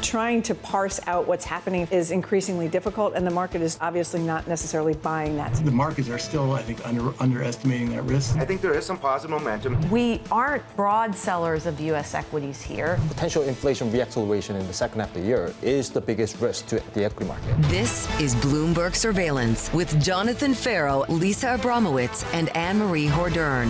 trying to parse out what's happening is increasingly difficult, and the market is obviously not necessarily buying that. The markets are still, I think, underestimating that risk. I think there is some positive momentum. We aren't broad sellers of U.S. equities here. Potential inflation reacceleration in the second half of the year is the biggest risk to the equity market. This is Bloomberg Surveillance with Jonathan Ferro, Lisa Abramowicz, and Annmarie Hordern.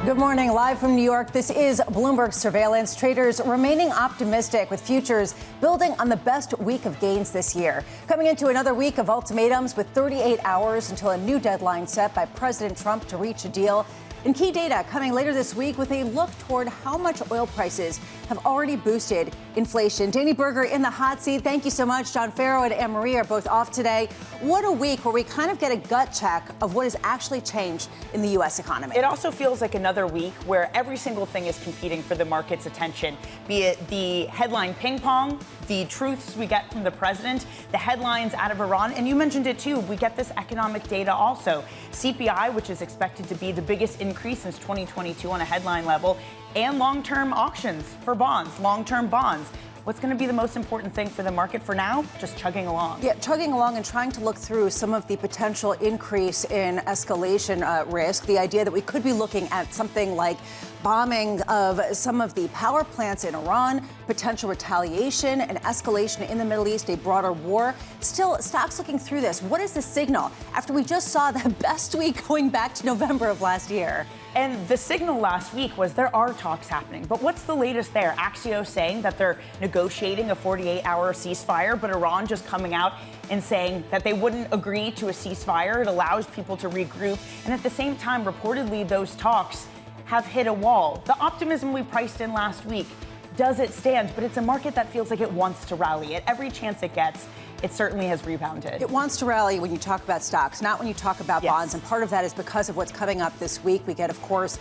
Good morning, live from New York. This is Bloomberg Surveillance. Traders remaining optimistic with futures building on the best week of gains this year. Coming into another week of ultimatums with 38 hours until a new deadline set by President Trump to reach a deal. And key data coming later this week with a look toward how much oil prices have already boosted inflation. Danny Berger in the hot seat. Thank you so much. John Ferro and Annmarie are both off today. What a week where we kind of get a gut check of what has actually changed in the U.S. economy. It also feels like another week where every single thing is competing for the market's attention, be it the headline ping pong, the truths we get from the president, the headlines out of Iran, and you mentioned it too, we get this economic data also. CPI, which is expected to be the biggest increase since 2022 on a headline level, and long-term auctions for bonds, long-term bonds. What's going to be the most important thing for the market for now? Just chugging along. Yeah, chugging along and trying to look through some of the potential increase in escalation risk. The idea that we could be looking at something like bombing of some of the power plants in Iran, potential retaliation and escalation in the Middle East, a broader war. Still, stocks looking through this. What is the signal after we just saw the best week going back to November of last year? And the signal last week was there are talks happening. But what's the latest there? Axios saying that they're negotiating a 48-hour ceasefire, but Iran just coming out and saying that they wouldn't agree to a ceasefire. It allows people to regroup. And at the same time, reportedly, those talks have hit a wall. The optimism we priced in last week, does it stand? But it's a market that feels like it wants to rally. At every chance it gets, it certainly has rebounded. It wants to rally when you talk about stocks, not when you talk about bonds. And part of that is because of what's coming up this week. We get, of course,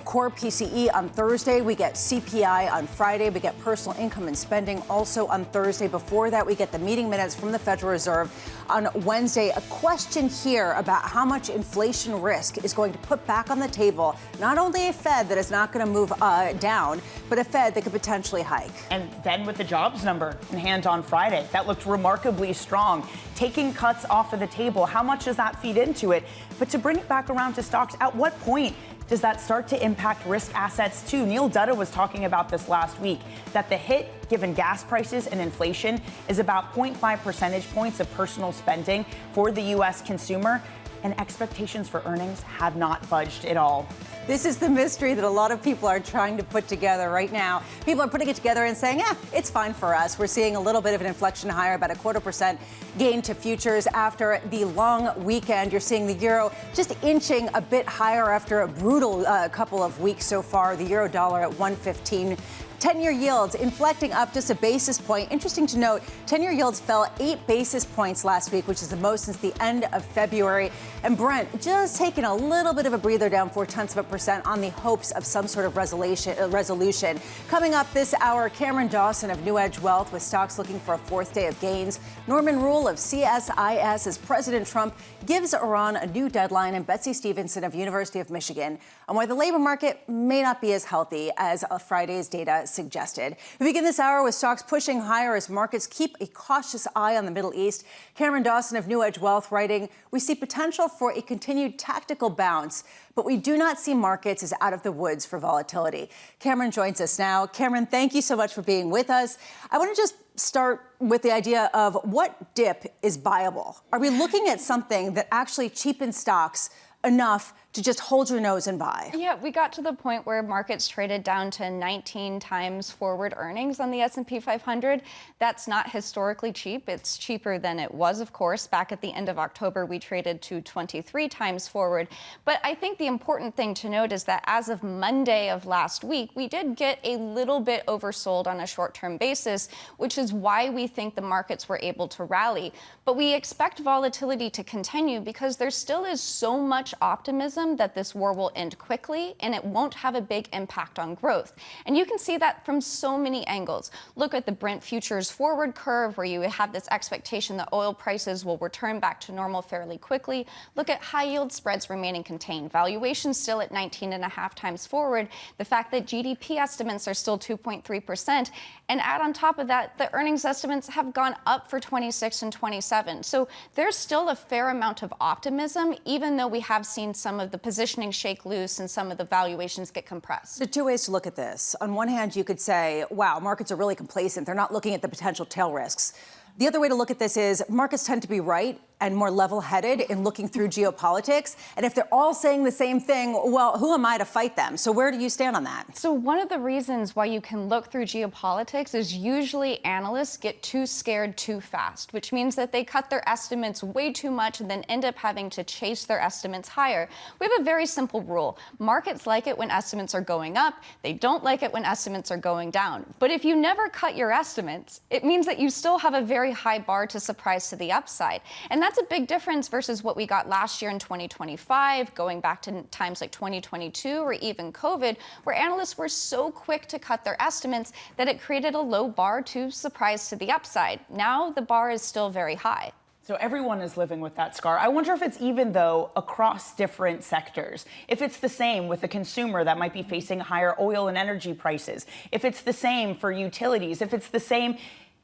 core PCE on Thursday. We get CPI on Friday. We get personal income and spending also on Thursday. Before that, we get the meeting minutes from the Federal Reserve on Wednesday. A question here about how much inflation risk is going to put back on the table not only a Fed that is not going to move down, but a Fed that could potentially hike. And then with the jobs number in hand on Friday, that looked remarkably strong. Taking cuts off of the table, how much does that feed into it? But to bring it back around to stocks, at what point does that start to impact risk assets too? Neil Dutta was talking about this last week, that the hit given gas prices and inflation is about 0.5 percentage points of personal spending for the U.S. consumer, and expectations for earnings have not budged at all. This is the mystery that a lot of people are trying to put together right now. People are putting it together and saying, it's fine for us. We're seeing a little bit of an inflection higher, about 0.25% gain to futures after the long weekend. You're seeing the euro just inching a bit higher after a brutal couple of weeks so far. The euro dollar at 115. 10-year yields inflecting up just a basis point. Interesting to note, 10-year yields fell 8 basis points last week, which is the most since the end of February. And Brent just taking a little bit of a breather, down 0.4% on the hopes of some sort of resolution. Coming up this hour, Cameron Dawson of NewEdge Wealth with stocks looking for a fourth day of gains. Norman Roule of CSIS as President Trump gives Iran a new deadline, and Betsy Stevenson of University of Michigan on why the labor market may not be as healthy as Friday's data suggested. We begin this hour with stocks pushing higher as markets keep a cautious eye on the Middle East. Cameron Dawson of NewEdge Wealth writing, we see potential for a continued tactical bounce, but we do not see markets as out of the woods for volatility. Cameron joins us now. Cameron, thank you so much for being with us. I want to just start with the idea of what dip is buyable. Are we looking at something that actually cheapens stocks enough to just hold your nose and buy? Yeah, we got to the point where markets traded down to 19 times forward earnings on the S&P 500. That's not historically cheap. It's cheaper than it was, of course. Back at the end of October, we traded to 23 times forward. But I think the important thing to note is that as of Monday of last week, we did get a little bit oversold on a short-term basis, which is why we think the markets were able to rally. But we expect volatility to continue because there still is so much optimism optimism that this war will end quickly and it won't have a big impact on growth. And you can see that from so many angles. Look at the Brent futures forward curve, where you have this expectation that oil prices will return back to normal fairly quickly. Look at high yield spreads remaining contained. Valuations still at 19.5 times forward. The fact that GDP estimates are still 2.3%. And add on top of that, the earnings estimates have gone up for 26 and 27. So there's still a fair amount of optimism, even though we have seen some of the positioning shake loose and some of the valuations get compressed. There are two ways to look at this. On one hand, you could say, wow, markets are really complacent. They're not looking at the potential tail risks. The other way to look at this is markets tend to be right and more level-headed in looking through geopolitics. And if they're all saying the same thing, well, who am I to fight them? So where do you stand on that? So one of the reasons why you can look through geopolitics is usually analysts get too scared too fast, which means that they cut their estimates way too much and then end up having to chase their estimates higher. We have a very simple rule. Markets like it when estimates are going up. They don't like it when estimates are going down. But if you never cut your estimates, it means that you still have a very high bar to surprise to the upside. And that's a big difference versus what we got last year in 2025, going back to times like 2022 or even COVID, where analysts were so quick to cut their estimates that it created a low bar to surprise to the upside. Now the bar is still very high. So everyone is living with that scar. I wonder if it's even, though, across different sectors. If it's the same with the consumer that might be facing higher oil and energy prices. If it's the same for utilities. If it's the same...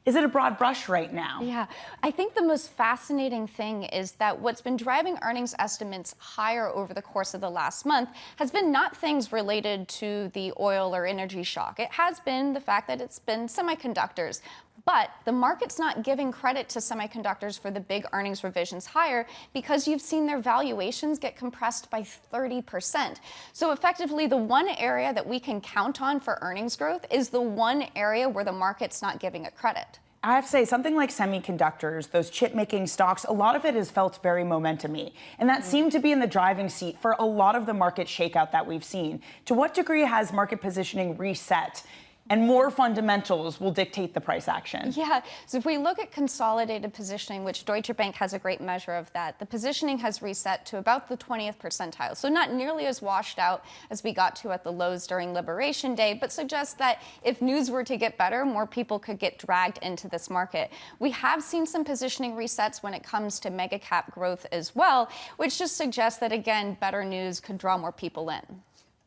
Is it a broad brush right now? Yeah, I think the most fascinating thing is that what's been driving earnings estimates higher over the course of the last month has been not things related to the oil or energy shock. It has been the fact that it's been semiconductors. But the market's not giving credit to semiconductors for the big earnings revisions higher because you've seen their valuations get compressed by 30%. So effectively, the one area that we can count on for earnings growth is the one area where the market's not giving it credit. I have to say, something like semiconductors, those chip-making stocks, a lot of it has felt very momentum-y. And that seemed to be in the driving seat for a lot of the market shakeout that we've seen. To what degree has market positioning reset? And more fundamentals will dictate the price action. Yeah, so if we look at consolidated positioning, which Deutsche Bank has a great measure of that, the positioning has reset to about the 20th percentile. So not nearly as washed out as we got to at the lows during Liberation Day, but suggests that if news were to get better, more people could get dragged into this market. We have seen some positioning resets when it comes to mega cap growth as well, which just suggests that, again, better news could draw more people in.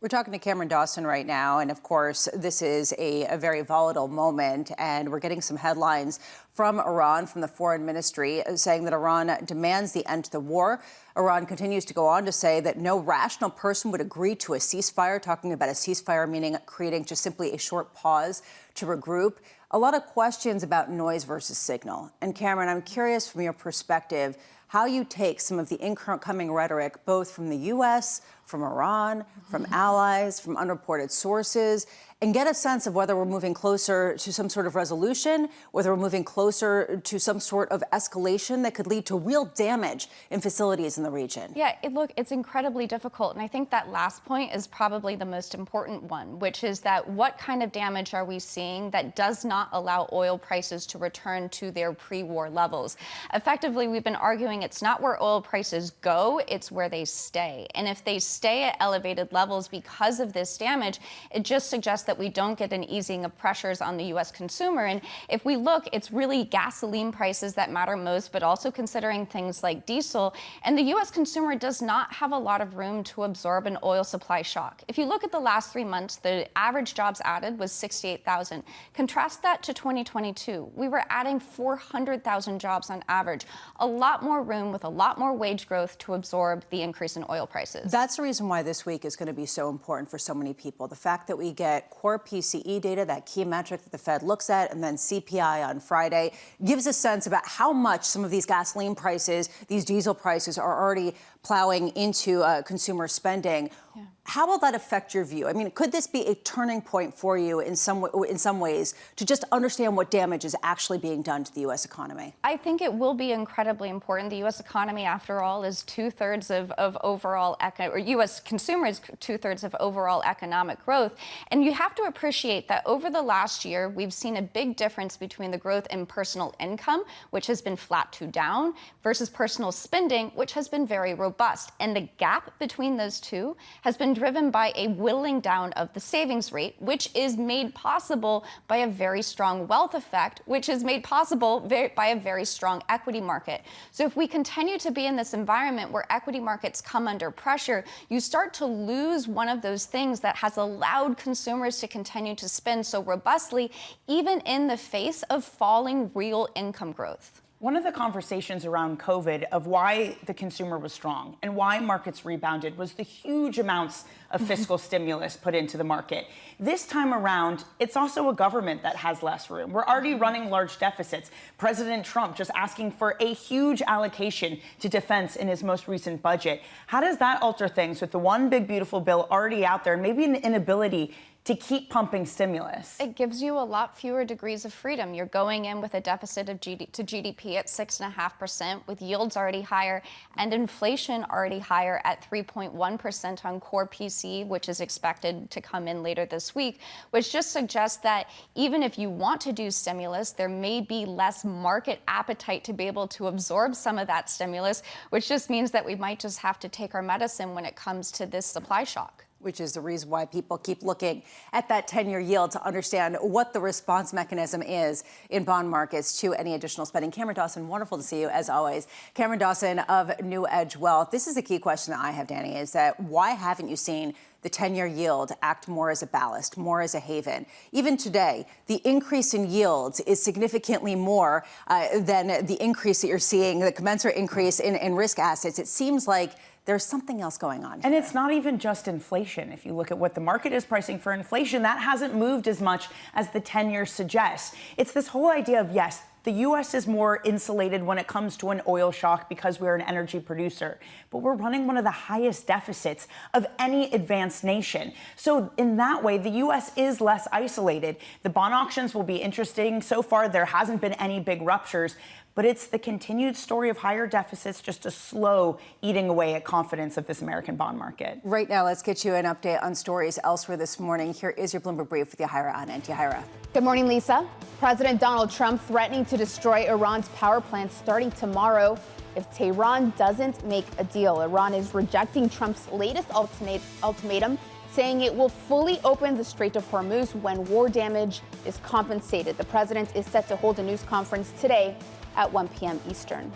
We're talking to Cameron Dawson right now, and of course, this is a very volatile moment, and we're getting some headlines from Iran, from the foreign ministry, saying that Iran demands the end to the war. Iran continues to go on to say that no rational person would agree to a ceasefire, talking about a ceasefire meaning creating just simply a short pause to regroup. A lot of questions about noise versus signal. And Cameron, I'm curious from your perspective, how you take some of the incoming rhetoric, both from the U.S., from Iran, from allies, from unreported sources, and get a sense of whether we're moving closer to some sort of resolution, whether we're moving closer to some sort of escalation that could lead to real damage in facilities in the region. Yeah, look, it's incredibly difficult. And I think that last point is probably the most important one, which is that what kind of damage are we seeing that does not allow oil prices to return to their pre-war levels? Effectively, we've been arguing it's not where oil prices go, it's where they stay. And if they stay at elevated levels because of this damage, it just suggests that we don't get an easing of pressures on the U.S. consumer. And if we look, it's really gasoline prices that matter most, but also considering things like diesel. And the U.S. consumer does not have a lot of room to absorb an oil supply shock. If you look at the last 3 months, the average jobs added was 68,000. Contrast that to 2022. We were adding 400,000 jobs on average. A lot more room with a lot more wage growth to absorb the increase in oil prices. That's the reason why this week is going to be so important for so many people. The fact that we get core PCE data, that key metric that the Fed looks at, and then CPI on Friday, gives a sense about how much some of these gasoline prices, these diesel prices are already plowing into consumer spending. Yeah. How will that affect your view? I mean, could this be a turning point for you in some ways to just understand what damage is actually being done to the U.S. economy? I think it will be incredibly important. The U.S. economy, after all, is two-thirds of overall or U.S. consumers, two-thirds of overall economic growth. And you have to appreciate that over the last year, we've seen a big difference between the growth in personal income, which has been flat to down, versus personal spending, which has been very robust. And the gap between those two has been driven by a whittling down of the savings rate, which is made possible by a very strong wealth effect, which is made possible by a very strong equity market. So if we continue to be in this environment where equity markets come under pressure, you start to lose one of those things that has allowed consumers to continue to spend so robustly, even in the face of falling real income growth. One of the conversations around COVID of why the consumer was strong and why markets rebounded was the huge amounts of fiscal stimulus put into the market. This time around, it's also a government that has less room. We're already running large deficits. President Trump just asking for a huge allocation to defense in his most recent budget. How does that alter things with the one big beautiful bill already out there and maybe an inability to keep pumping stimulus? It gives you a lot fewer degrees of freedom. You're going in with a deficit of to GDP at 6.5%, with yields already higher and inflation already higher at 3.1% on core PCE, which is expected to come in later this week, which just suggests that even if you want to do stimulus, there may be less market appetite to be able to absorb some of that stimulus, which just means that we might just have to take our medicine when it comes to this supply shock. Which is the reason why people keep looking at that 10-year yield to understand what the response mechanism is in bond markets to any additional spending. Cameron Dawson, wonderful to see you, as always. Cameron Dawson of NewEdge Wealth. This is a key question that I have, Danny, is that why haven't you seen the 10-year yield act more as a ballast, more as a haven? Even today, the increase in yields is significantly more than the increase that you're seeing, the commensurate increase in risk assets. It seems like there's something else going on. And it's not even just inflation. If you look at what the market is pricing for inflation, that hasn't moved as much as the 10-year suggests. It's this whole idea of, yes, the U.S. is more insulated when it comes to an oil shock because we're an energy producer, but we're running one of the highest deficits of any advanced nation. So in that way, the U.S. is less isolated. The bond auctions will be interesting. So far, there hasn't been any big ruptures, but it's the continued story of higher deficits, just a slow eating away at confidence of this American bond market. Right now, let's get you an update on stories elsewhere this morning. Here is your Bloomberg Brief with Yahira Anand. Yahira. Good morning, Lisa. President Donald Trump threatening to destroy Iran's power plant starting tomorrow if Tehran doesn't make a deal. Iran is rejecting Trump's latest ultimatum, saying it will fully open the Strait of Hormuz when war damage is compensated. The president is set to hold a news conference today at 1 p.m. Eastern.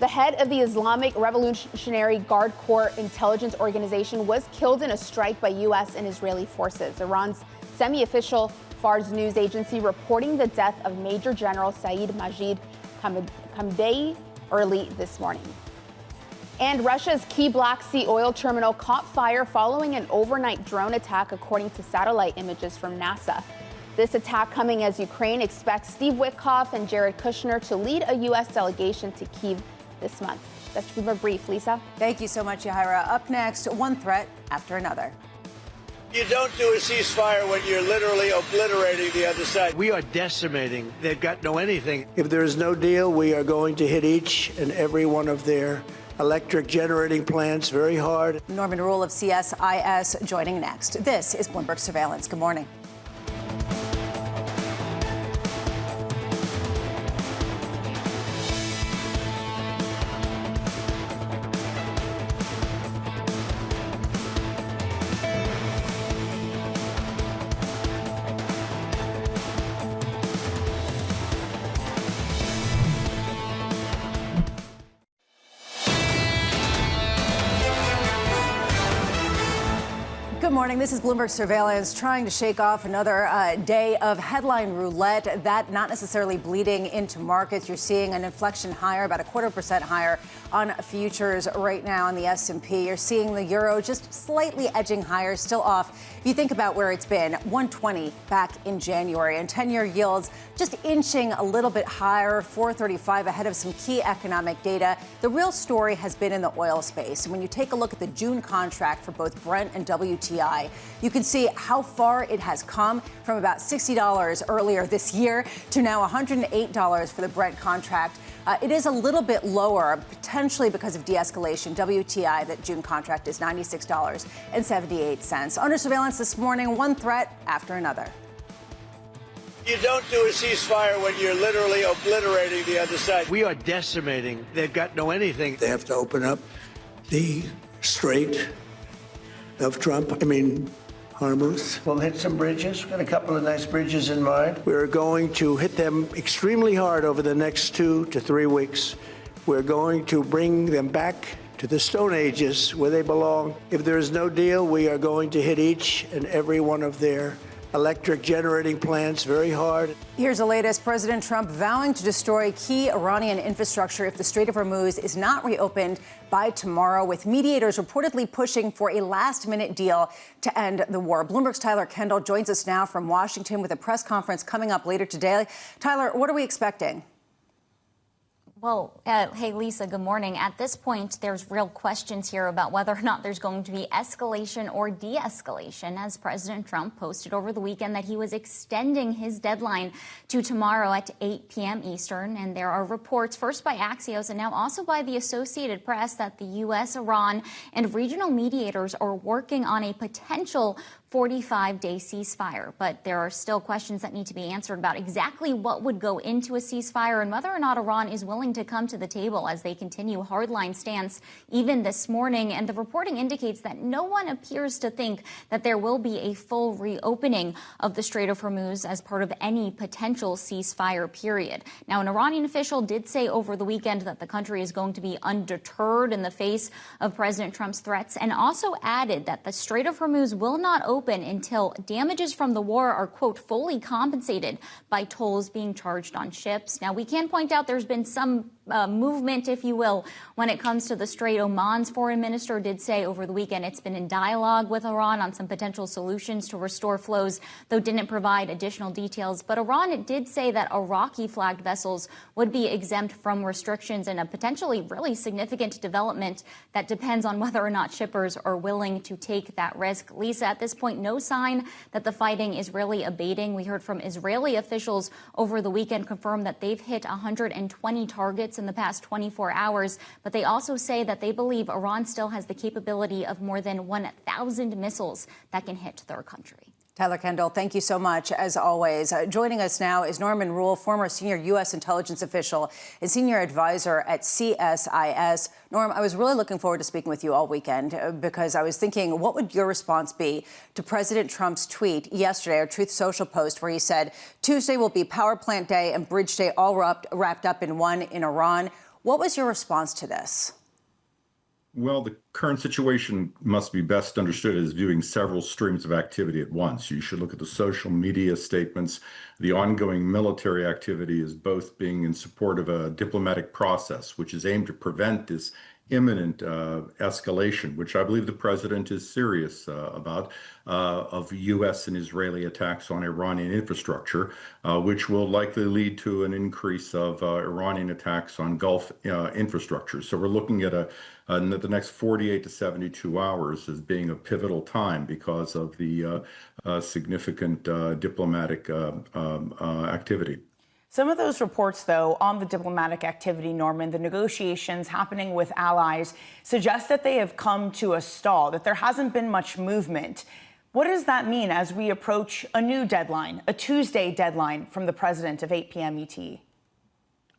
The head of the Islamic Revolutionary Guard Corps intelligence organization was killed in a strike by U.S. and Israeli forces. Iran's semi-official Fars news agency reporting the death of Major General Saeed Majid Khamdei early this morning. And Russia's key Black Sea oil terminal caught fire following an overnight drone attack, according to satellite images from NASA. This attack coming as Ukraine expects Steve Witkoff and Jared Kushner to lead a U.S. delegation to Kyiv this month. That's Bloomberg Brief. Lisa? Thank you so much, Yahira. Up next, one threat after another. You don't do a ceasefire when you're literally obliterating the other side. We are decimating. They've got no anything. If there is no deal, we are going to hit each and every one of their electric generating plants very hard. Norman Roule of CSIS joining next. This is Bloomberg Surveillance. Good morning. Good morning. This is Bloomberg Surveillance trying to shake off another day of headline roulette. That not necessarily bleeding into markets. You're seeing an inflection higher, about 0.25% higher on futures right now on the S&P. You're seeing the euro just slightly edging higher, still off. If you think about where it's been, 120 back in January, and 10-year yields just inching a little bit higher, 435 ahead of some key economic data. The real story has been in the oil space. And when you take a look at the June contract for both Brent and WTI, you can see how far it has come from about $60 earlier this year to now $108 for the Brent contract. It is a little bit lower, potentially because of de-escalation. WTI, that June contract, is $96.78. Under surveillance this morning, one threat after another. You don't do a ceasefire when you're literally obliterating the other side. We are decimating. They've got no anything. They have to open up the Strait of Hormuz. We'll hit some bridges. We've got a couple of nice bridges in mind. We're going to hit them extremely hard over the next 2 to 3 weeks. We're going to bring them back to the Stone Ages where they belong. If there is no deal, we are going to hit each and every one of their electric generating plants very hard. Here's the latest. President Trump vowing to destroy key Iranian infrastructure if the Strait of Hormuz is not reopened by tomorrow, with mediators reportedly pushing for a last-minute deal to end the war. Bloomberg's Tyler Kendall joins us now from Washington with a press conference coming up later today. Tyler, what are we expecting? Well, hey, Lisa, good morning. At this point, there's real questions here about whether or not there's going to be escalation or de-escalation, as President Trump posted over the weekend that he was extending his deadline to tomorrow at 8 p.m. Eastern. And there are reports, first by Axios and now also by the Associated Press, that the U.S., Iran, and regional mediators are working on a potential 45-day ceasefire. But there are still questions that need to be answered about exactly what would go into a ceasefire and whether or not Iran is willing to come to the table as they continue hardline stance even this morning. And the reporting indicates that no one appears to think that there will be a full reopening of the Strait of Hormuz as part of any potential ceasefire period. Now, an Iranian official did say over the weekend that the country is going to be undeterred in the face of President Trump's threats, and also added that the Strait of Hormuz will not open until damages from the war are, quote, fully compensated by tolls being charged on ships. Now, we can point out there's been some movement, if you will, when it comes to the Strait. Oman's foreign minister did say over the weekend it's been in dialogue with Iran on some potential solutions to restore flows, though didn't provide additional details. But Iran did say that Iraqi-flagged vessels would be exempt from restrictions, in a potentially really significant development that depends on whether or not shippers are willing to take that risk. Lisa, at this point, no sign that the fighting is really abating. We heard from Israeli officials over the weekend confirm that they've hit 120 targets in the past 24 hours, but they also say that they believe Iran still has the capability of more than 1,000 missiles that can hit their country. Tyler Kendall, thank you so much, as always. Joining us now is Norman Roule, former senior U.S. intelligence official and senior advisor at CSIS. Norm, I was really looking forward to speaking with you all weekend because I was thinking, what would your response be to President Trump's tweet yesterday, or Truth Social post, where he said, Tuesday will be power plant day and bridge day all wrapped up in one in Iran. What was your response to this? Well, the current situation must be best understood as viewing several streams of activity at once. You should look at the social media statements, the ongoing military activity as both being in support of a diplomatic process, which is aimed to prevent this imminent escalation, which I believe the president is serious about, of U.S. and Israeli attacks on Iranian infrastructure, which will likely lead to an increase of Iranian attacks on Gulf infrastructure. So we're looking at the next 48 to 72 hours as being a pivotal time because of the significant diplomatic activity. Some of those reports, though, on the diplomatic activity, Norman, the negotiations happening with allies, suggest that they have come to a stall, that there hasn't been much movement. What does that mean as we approach a new deadline, a Tuesday deadline from the president of 8 p.m. ET?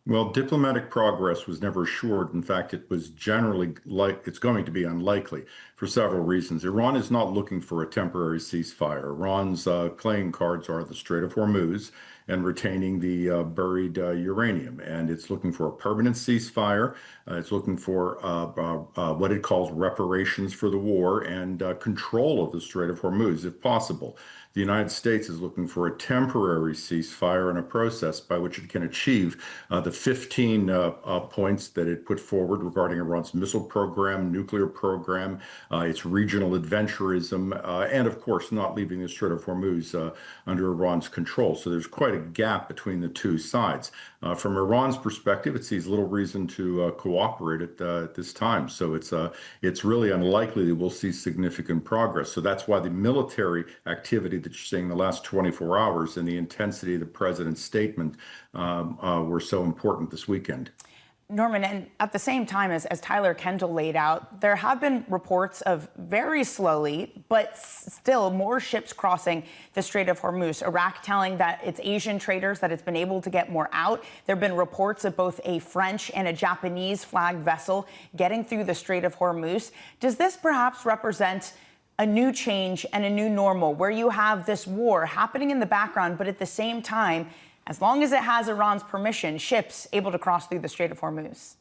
Well, diplomatic progress was never assured. In fact, it was generally it's going to be unlikely for several reasons. Iran is not looking for a temporary ceasefire. Iran's playing cards are the Strait of Hormuz and retaining the buried uranium. And it's looking for a permanent ceasefire. It's looking for what it calls reparations for the war and control of the Strait of Hormuz, if possible. The United States is looking for a temporary ceasefire and a process by which it can achieve the 15 points that it put forward regarding Iran's missile program, nuclear program, its regional adventurism, and of course, not leaving the Strait of Hormuz under Iran's control. So there's quite a gap between the two sides. From Iran's perspective, it sees little reason to cooperate at this time. So it's really unlikely that we'll see significant progress. So that's why the military activity that you're seeing in the last 24 hours and the intensity of the president's statement were so important this weekend. Norman, and at the same time, as Tyler Kendall laid out, there have been reports of very slowly, but still more ships crossing the Strait of Hormuz. Iraq telling that it's Asian traders that it's been able to get more out. There have been reports of both a French and a Japanese flagged vessel getting through the Strait of Hormuz. Does this perhaps represent a new change and a new normal where you have this war happening in the background, but at the same time, as long as it has Iran's permission, ships able to cross through the Strait of Hormuz?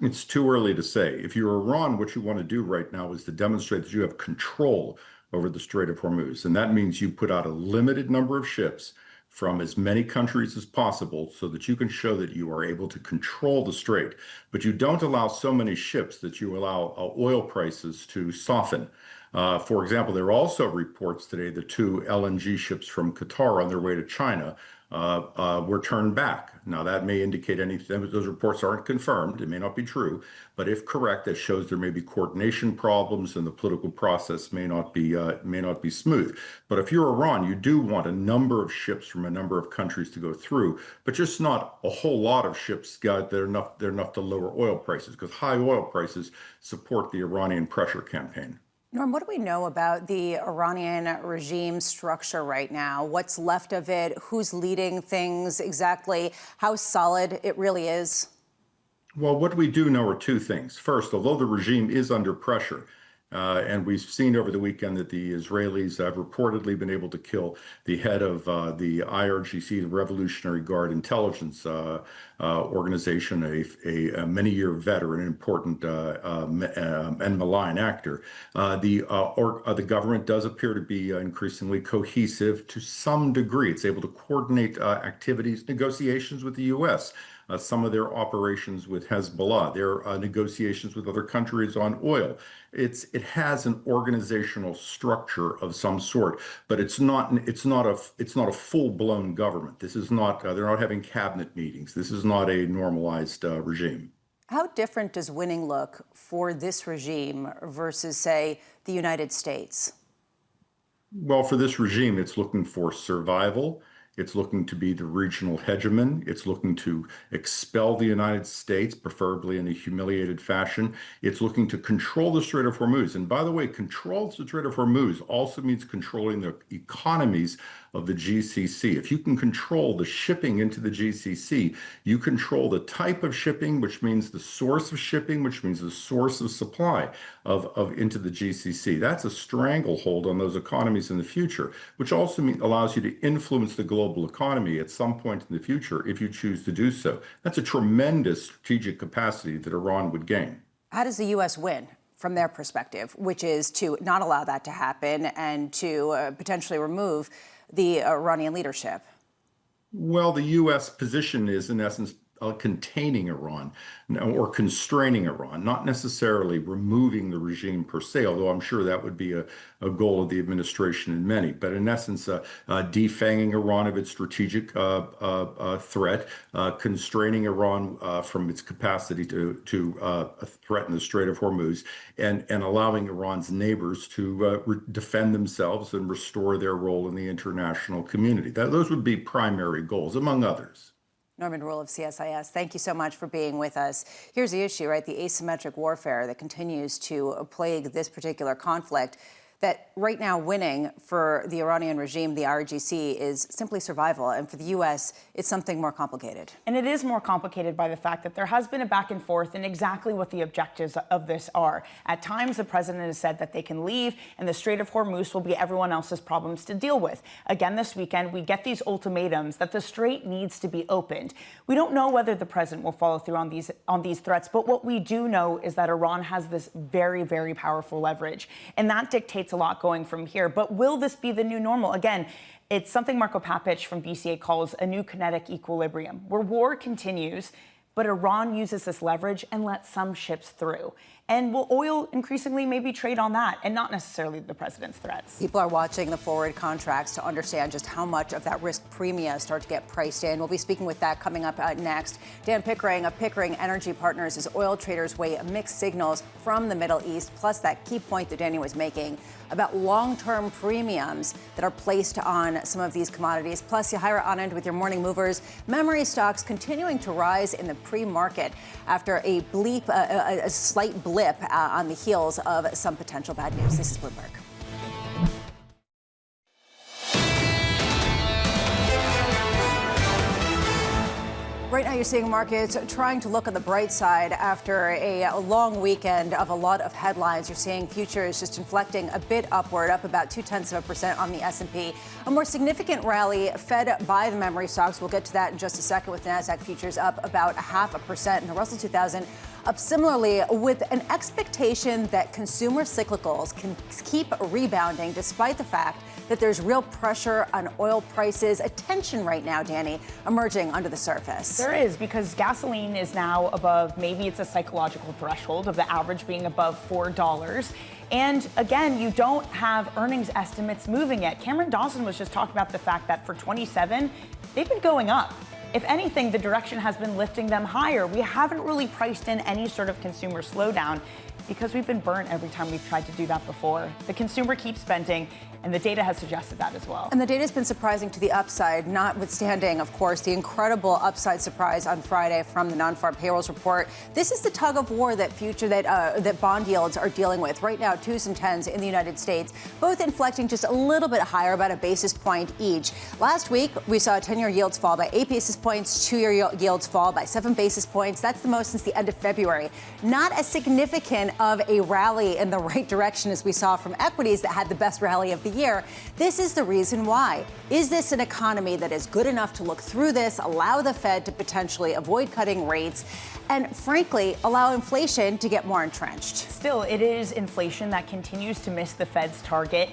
It's too early to say. If you're Iran, what you want to do right now is to demonstrate that you have control over the Strait of Hormuz. And that means you put out a limited number of ships from as many countries as possible so that you can show that you are able to control the strait. But you don't allow so many ships that you allow oil prices to soften. For example, there are also reports today that 2 LNG ships from Qatar on their way to China were turned back. Now, that may indicate anything, but those reports aren't confirmed. It may not be true, but if correct, that shows there may be coordination problems and the political process may not be smooth. But if you're Iran, you do want a number of ships from a number of countries to go through, but just not a whole lot of ships. They're enough to lower oil prices, because high oil prices support the Iranian pressure campaign. Norm, what do we know about the Iranian regime structure right now? What's left of it? Who's leading things exactly? How solid it really is? Well, what we do know are 2 things. First, although the regime is under pressure, and we've seen over the weekend that the Israelis have reportedly been able to kill the head of the IRGC, the Revolutionary Guard Intelligence Organization, a many-year veteran, an important and malign actor. The government does appear to be increasingly cohesive to some degree. It's able to coordinate activities, negotiations with the U.S., some of their operations with Hezbollah, their negotiations with other countries on oil. It has an organizational structure of some sort, but it's not a full-blown government. This is not. They're not having cabinet meetings. This is not a normalized regime. How different does winning look for this regime versus, say, the United States? Well, for this regime, it's looking for survival. It's looking to be the regional hegemon. It's looking to expel the United States, preferably in a humiliated fashion. It's looking to control the Strait of Hormuz. And by the way, control the Strait of Hormuz also means controlling the economies of the GCC. If you can control the shipping into the GCC, you control the type of shipping, which means the source of shipping, which means the source of supply of into the GCC. That's a stranglehold on those economies in the future, which also allows you to influence the global economy at some point in the future if you choose to do so. That's a tremendous strategic capacity that Iran would gain. How does the U.S. win from their perspective, which is to not allow that to happen and to potentially remove the Iranian leadership? Well, the U.S. position is, in essence, containing Iran or constraining Iran, not necessarily removing the regime per se, although I'm sure that would be a goal of the administration in many, but in essence, defanging Iran of its strategic threat, constraining Iran from its capacity to threaten the Strait of Hormuz, and allowing Iran's neighbors to defend themselves and restore their role in the international community. Those would be primary goals, among others. Norman Roule of CSIS, thank you so much for being with us. Here's the issue, right? The asymmetric warfare that continues to plague this particular conflict. that right now winning for the Iranian regime, the IRGC, is simply survival. And for the U.S., it's something more complicated. And it is more complicated by the fact that there has been a back and forth in exactly what the objectives of this are. At times, the president has said that they can leave and the Strait of Hormuz will be everyone else's problems to deal with. Again, this weekend, we get these ultimatums that the strait needs to be opened. We don't know whether the president will follow through on these threats, but what we do know is that Iran has this very, very powerful leverage, and that dictates a lot going from here. But will this be the new normal? Again, it's something Marco Papich from BCA calls a new kinetic equilibrium, where war continues, but Iran uses this leverage and lets some ships through. And will oil increasingly maybe trade on that and not necessarily the president's threats? People are watching the forward contracts to understand just how much of that risk premium start to get priced in. We'll be speaking with that coming up next. Dan Pickering of Pickering Energy Partners, as oil traders weigh mixed signals from the Middle East, plus that key point that Danny was making about long-term premiums that are placed on some of these commodities. Plus, Yahaira Anand with your morning movers. Memory stocks continuing to rise in the pre-market after a slight blip on the heels of some potential bad news. This is Bloomberg. Right now, you're seeing markets trying to look on the bright side after a long weekend of a lot of headlines. You're seeing futures just inflecting a bit upward, up about 0.2% on the S&P. A more significant rally fed by the memory stocks. We'll get to that in just a second, with NASDAQ futures up about 0.5%, and the Russell 2000 up similarly, with an expectation that consumer cyclicals can keep rebounding despite the fact that there's real pressure on oil prices. A tension right now, Danny, emerging under the surface. There is, because gasoline is now above, maybe it's a psychological threshold of the average being above $4. And again, you don't have earnings estimates moving yet. Cameron Dawson was just talking about the fact that for 27, they've been going up. If anything, the direction has been lifting them higher. We haven't really priced in any sort of consumer slowdown because we've been burnt every time we've tried to do that before. The consumer keeps spending, and the data has suggested that as well. And the data has been surprising to the upside, notwithstanding, of course, the incredible upside surprise on Friday from the non-farm payrolls report. This is the tug of war that bond yields are dealing with right now. 2s and 10s in the United States, both inflecting just a little bit higher, about a basis point each. Last week, we saw 10-year yields fall by 8 basis points, 2-year yields fall by 7 basis points. That's the most since the end of February. Not as significant of a rally in the right direction as we saw from equities that had the best rally of the year. This is the reason why. Is this an economy that is good enough to look through this, allow the Fed to potentially avoid cutting rates, and frankly, allow inflation to get more entrenched? Still, it is inflation that continues to miss the Fed's target.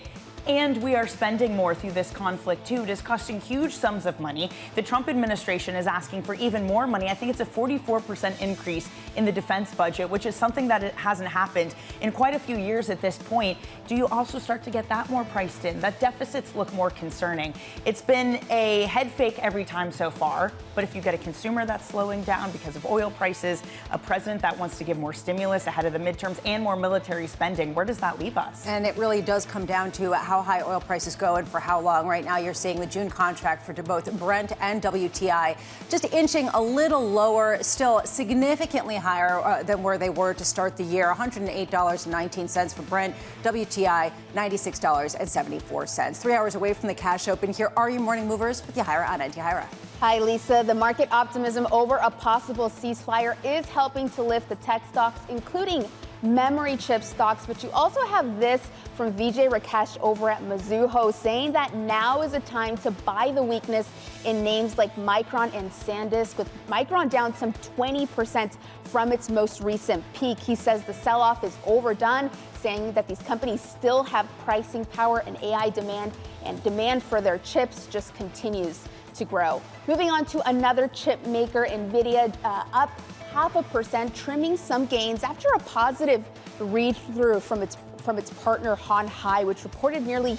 And we are spending more through this conflict, too. It is costing huge sums of money. The Trump administration is asking for even more money. I think it's a 44% increase in the defense budget, which is something that it hasn't happened in quite a few years at this point. Do you also start to get that more priced in? That deficits look more concerning. It's been a head fake every time so far. But if you get a consumer that's slowing down because of oil prices, a president that wants to give more stimulus ahead of the midterms and more military spending, where does that leave us? And it really does come down to how high oil prices go and for how long. Right now, you're seeing the June contract for both Brent and WTI just inching a little lower, still significantly higher than where they were to start the year. $108.19 for Brent, WTI $96.74. 3 hours away from the cash open. Here are your morning movers with Yahaira Anand. Yahaira. Hi, Lisa. The market optimism over a possible ceasefire is helping to lift the tech stocks, including memory chip stocks. But you also have this from Vijay Rakesh over at Mizuho, saying that now is a time to buy the weakness in names like Micron and SanDisk, with Micron down some 20% from its most recent peak. He says the sell-off is overdone, saying that these companies still have pricing power and AI demand, and demand for their chips just continues to grow. Moving on to another chip maker, NVIDIA, up 0.5%, trimming some gains after a positive read-through from its partner Hon Hai, which reported nearly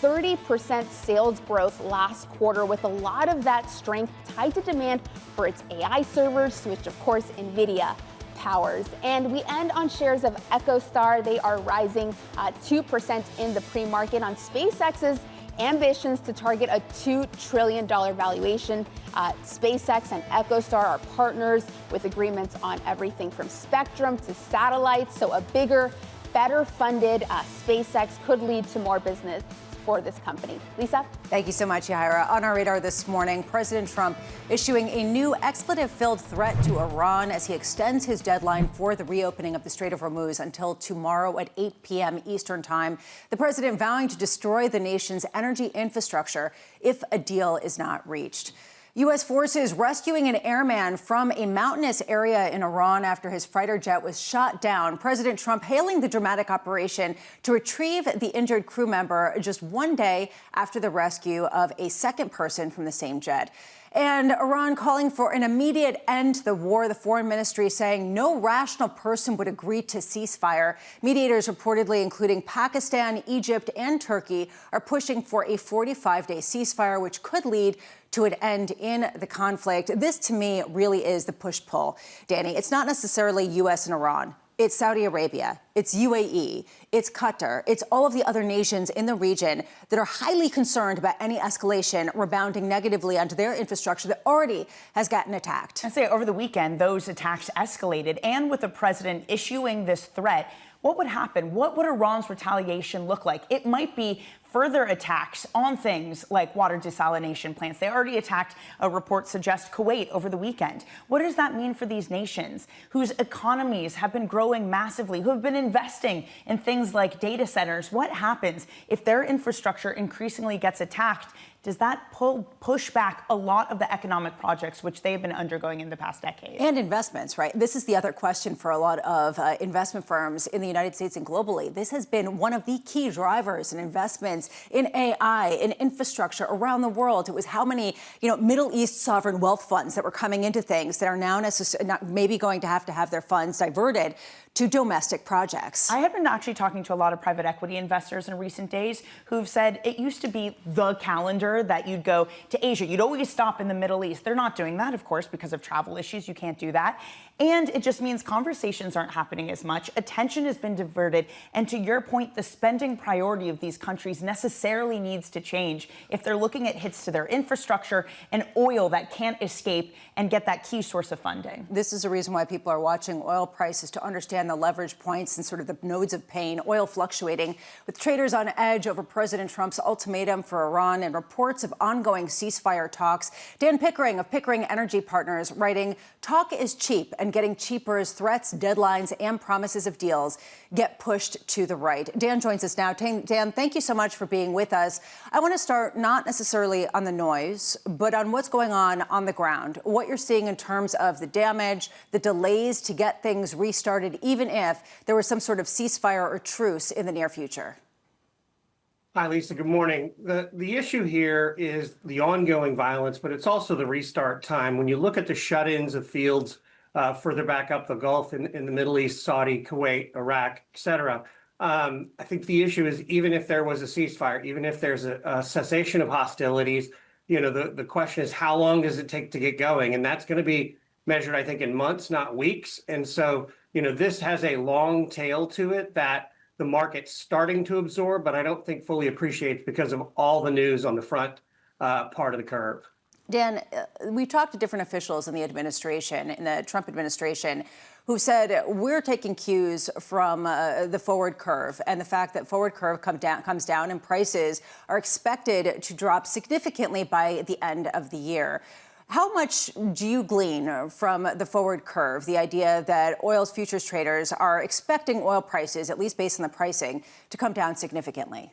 30% sales growth last quarter, with a lot of that strength tied to demand for its AI servers, which of course NVIDIA powers. And we end on shares of EchoStar. They are rising 2% in the pre-market on SpaceX's ambitions to target a $2 trillion valuation. SpaceX and EchoStar are partners with agreements on everything from spectrum to satellites, so a bigger, better funded SpaceX could lead to more business for this company. Lisa? Thank you so much, Yahaira. On our radar this morning, President Trump issuing a new expletive-filled threat to Iran as he extends his deadline for the reopening of the Strait of Hormuz until tomorrow at 8 p.m. Eastern Time. The president vowing to destroy the nation's energy infrastructure if a deal is not reached. U.S. forces rescuing an airman from a mountainous area in Iran after his fighter jet was shot down. President Trump hailing the dramatic operation to retrieve the injured crew member just one day after the rescue of a second person from the same jet. And Iran calling for an immediate end to the war. The foreign ministry saying no rational person would agree to ceasefire. Mediators reportedly, including Pakistan, Egypt, and Turkey, are pushing for a 45-day ceasefire, which could lead to an end in the conflict. This, to me, really is the push-pull. Danny, it's not necessarily U.S. and Iran. It's Saudi Arabia, it's UAE, it's Qatar, it's all of the other nations in the region that are highly concerned about any escalation rebounding negatively onto their infrastructure that already has gotten attacked. I say over the weekend, those attacks escalated, and with the president issuing this threat, what would happen? What would Iran's retaliation look like? It might be further attacks on things like water desalination plants. They already attacked, a report suggests, Kuwait over the weekend. What does that mean for these nations whose economies have been growing massively, who have been investing in things like data centers? What happens if their infrastructure increasingly gets attacked? Does that push back a lot of the economic projects which they've been undergoing in the past decade? And investments, right? This is the other question for a lot of investment firms in the United States and globally. This has been one of the key drivers in investments in AI, in infrastructure around the world. It was how many, Middle East sovereign wealth funds that were coming into things that are now maybe going to have their funds diverted to domestic projects. I have been actually talking to a lot of private equity investors in recent days who've said it used to be the calendar that you'd go to Asia. You'd always stop in the Middle East. They're not doing that, of course, because of travel issues. You can't do that. And it just means conversations aren't happening as much. Attention has been diverted. And to your point, the spending priority of these countries necessarily needs to change if they're looking at hits to their infrastructure and oil that can't escape and get that key source of funding. This is a reason why people are watching oil prices to understand the leverage points and sort of the nodes of pain. Oil fluctuating with traders on edge over President Trump's ultimatum for Iran and reports of ongoing ceasefire talks. Dan Pickering of Pickering Energy Partners writing, talk is cheap and getting cheaper as threats, deadlines, and promises of deals get pushed to the right. Dan joins us now. Dan, thank you so much for being with us. I want to start not necessarily on the noise, but on what's going on the ground, what you're seeing in terms of the damage, the delays to get things restarted, even if there was some sort of ceasefire or truce in the near future. Hi, Lisa. Good morning. The issue here is the ongoing violence, but it's also the restart time. When you look at the shut-ins of fields further back up the Gulf in the Middle East, Saudi, Kuwait, Iraq, et cetera, I think the issue is even if there was a ceasefire, even if there's a cessation of hostilities, the question is how long does it take to get going? And that's going to be measured, I think, in months, not weeks. And so, this has a long tail to it that the market's starting to absorb, but I don't think fully appreciates because of all the news on the front part of the curve. Dan, we talked to different officials in the administration, in the Trump administration, who said we're taking cues from the forward curve and the fact that forward curve comes down and prices are expected to drop significantly by the end of the year. How much do you glean from the forward curve, the idea that oil's futures traders are expecting oil prices, at least based on the pricing, to come down significantly?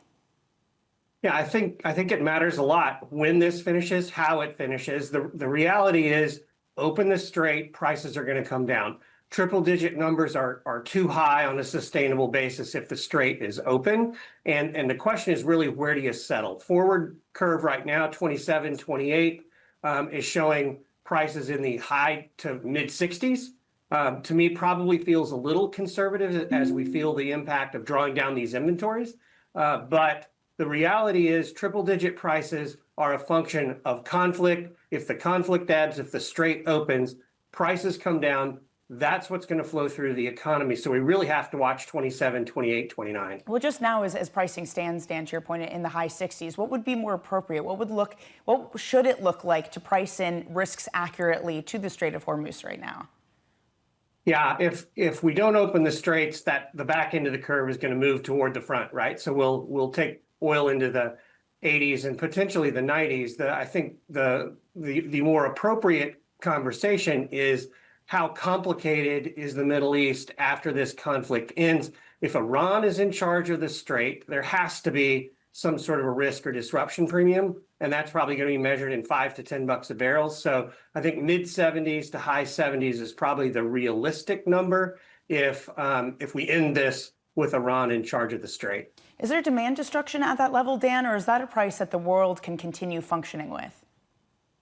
Yeah, I think it matters a lot when this finishes, how it finishes. The reality is, open the strait, prices are going to come down. Triple-digit numbers are too high on a sustainable basis if the strait is open. And the question is really, where do you settle? Forward curve right now, 27, 28. Is showing prices in the high to mid 60s. To me, probably feels a little conservative as we feel the impact of drawing down these inventories. But the reality is triple-digit prices are a function of conflict. If the conflict ebbs, if the strait opens, prices come down. That's what's going to flow through the economy. So we really have to watch 27, 28, 29. Well, just now, as pricing stands, Dan, to your point, in the high 60s, what would be more appropriate? What should it look like to price in risks accurately to the Strait of Hormuz right now? Yeah, if we don't open the straits, that the back end of the curve is going to move toward the front, right? So we'll take oil into the 80s and potentially the 90s. I think the more appropriate conversation is how complicated is the Middle East after this conflict ends. If Iran is in charge of the strait, there has to be some sort of a risk or disruption premium, and that's probably going to be measured in $5 to $10 a barrel. So I think mid 70s to high 70s is probably the realistic number if we end this with Iran in charge of the strait. Is there demand destruction at that level, Dan, or is that a price that the world can continue functioning with?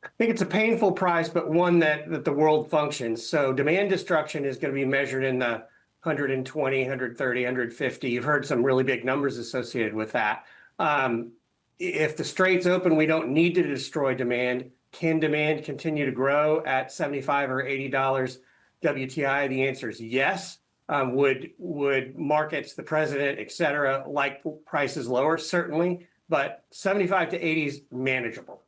I think it's a painful price, but one that the world functions. So demand destruction is going to be measured in the 120, 130, 150. You've heard some really big numbers associated with that. If the strait's open, we don't need to destroy demand. Can demand continue to grow at $75 or $80 WTI? The answer is yes. Would markets, the president, et cetera, like prices lower? Certainly, but 75 to 80 is manageable.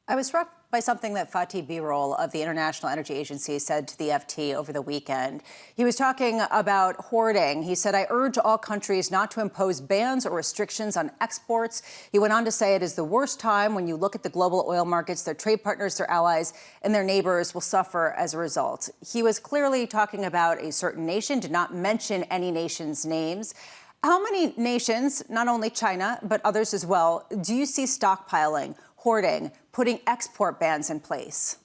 I was struck by something that Fatih Birol of the International Energy Agency said to the FT over the weekend. He was talking about hoarding. He said, "I urge all countries not to impose bans or restrictions on exports." He went on to say it is the worst time when you look at the global oil markets. Their trade partners, their allies, and their neighbors will suffer as a result. He was clearly talking about a certain nation, did not mention any nation's names. How many nations, not only China, but others as well, do you see stockpiling, hoarding, putting export bans in place?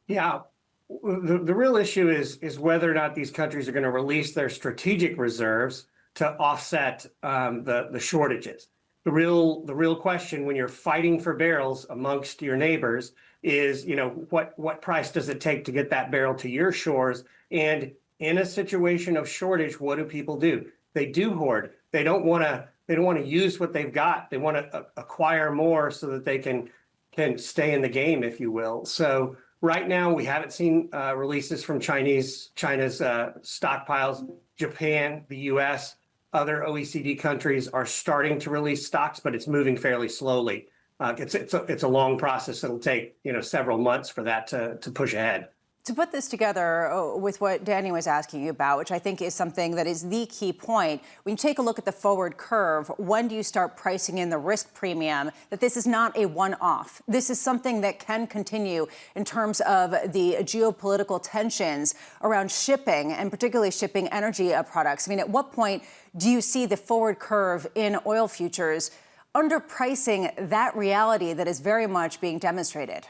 Yeah, the real issue is whether or not these countries are going to release their strategic reserves to offset the shortages. The real question when you're fighting for barrels amongst your neighbors is, what price does it take to get that barrel to your shores? And in a situation of shortage, what do people do? They do hoard. They don't want to use what they've got. They want to acquire more so that they can stay in the game, if you will. So right now, we haven't seen releases from China's stockpiles. Japan, the U.S., other OECD countries are starting to release stocks, but it's moving fairly slowly. It's a long process. It'll take several months for that to push ahead. To put this together with what Danny was asking you about, which I think is something that is the key point, when you take a look at the forward curve, when do you start pricing in the risk premium that this is not a one-off? This is something that can continue in terms of the geopolitical tensions around shipping and particularly shipping energy products. I mean, at what point do you see the forward curve in oil futures underpricing that reality that is very much being demonstrated?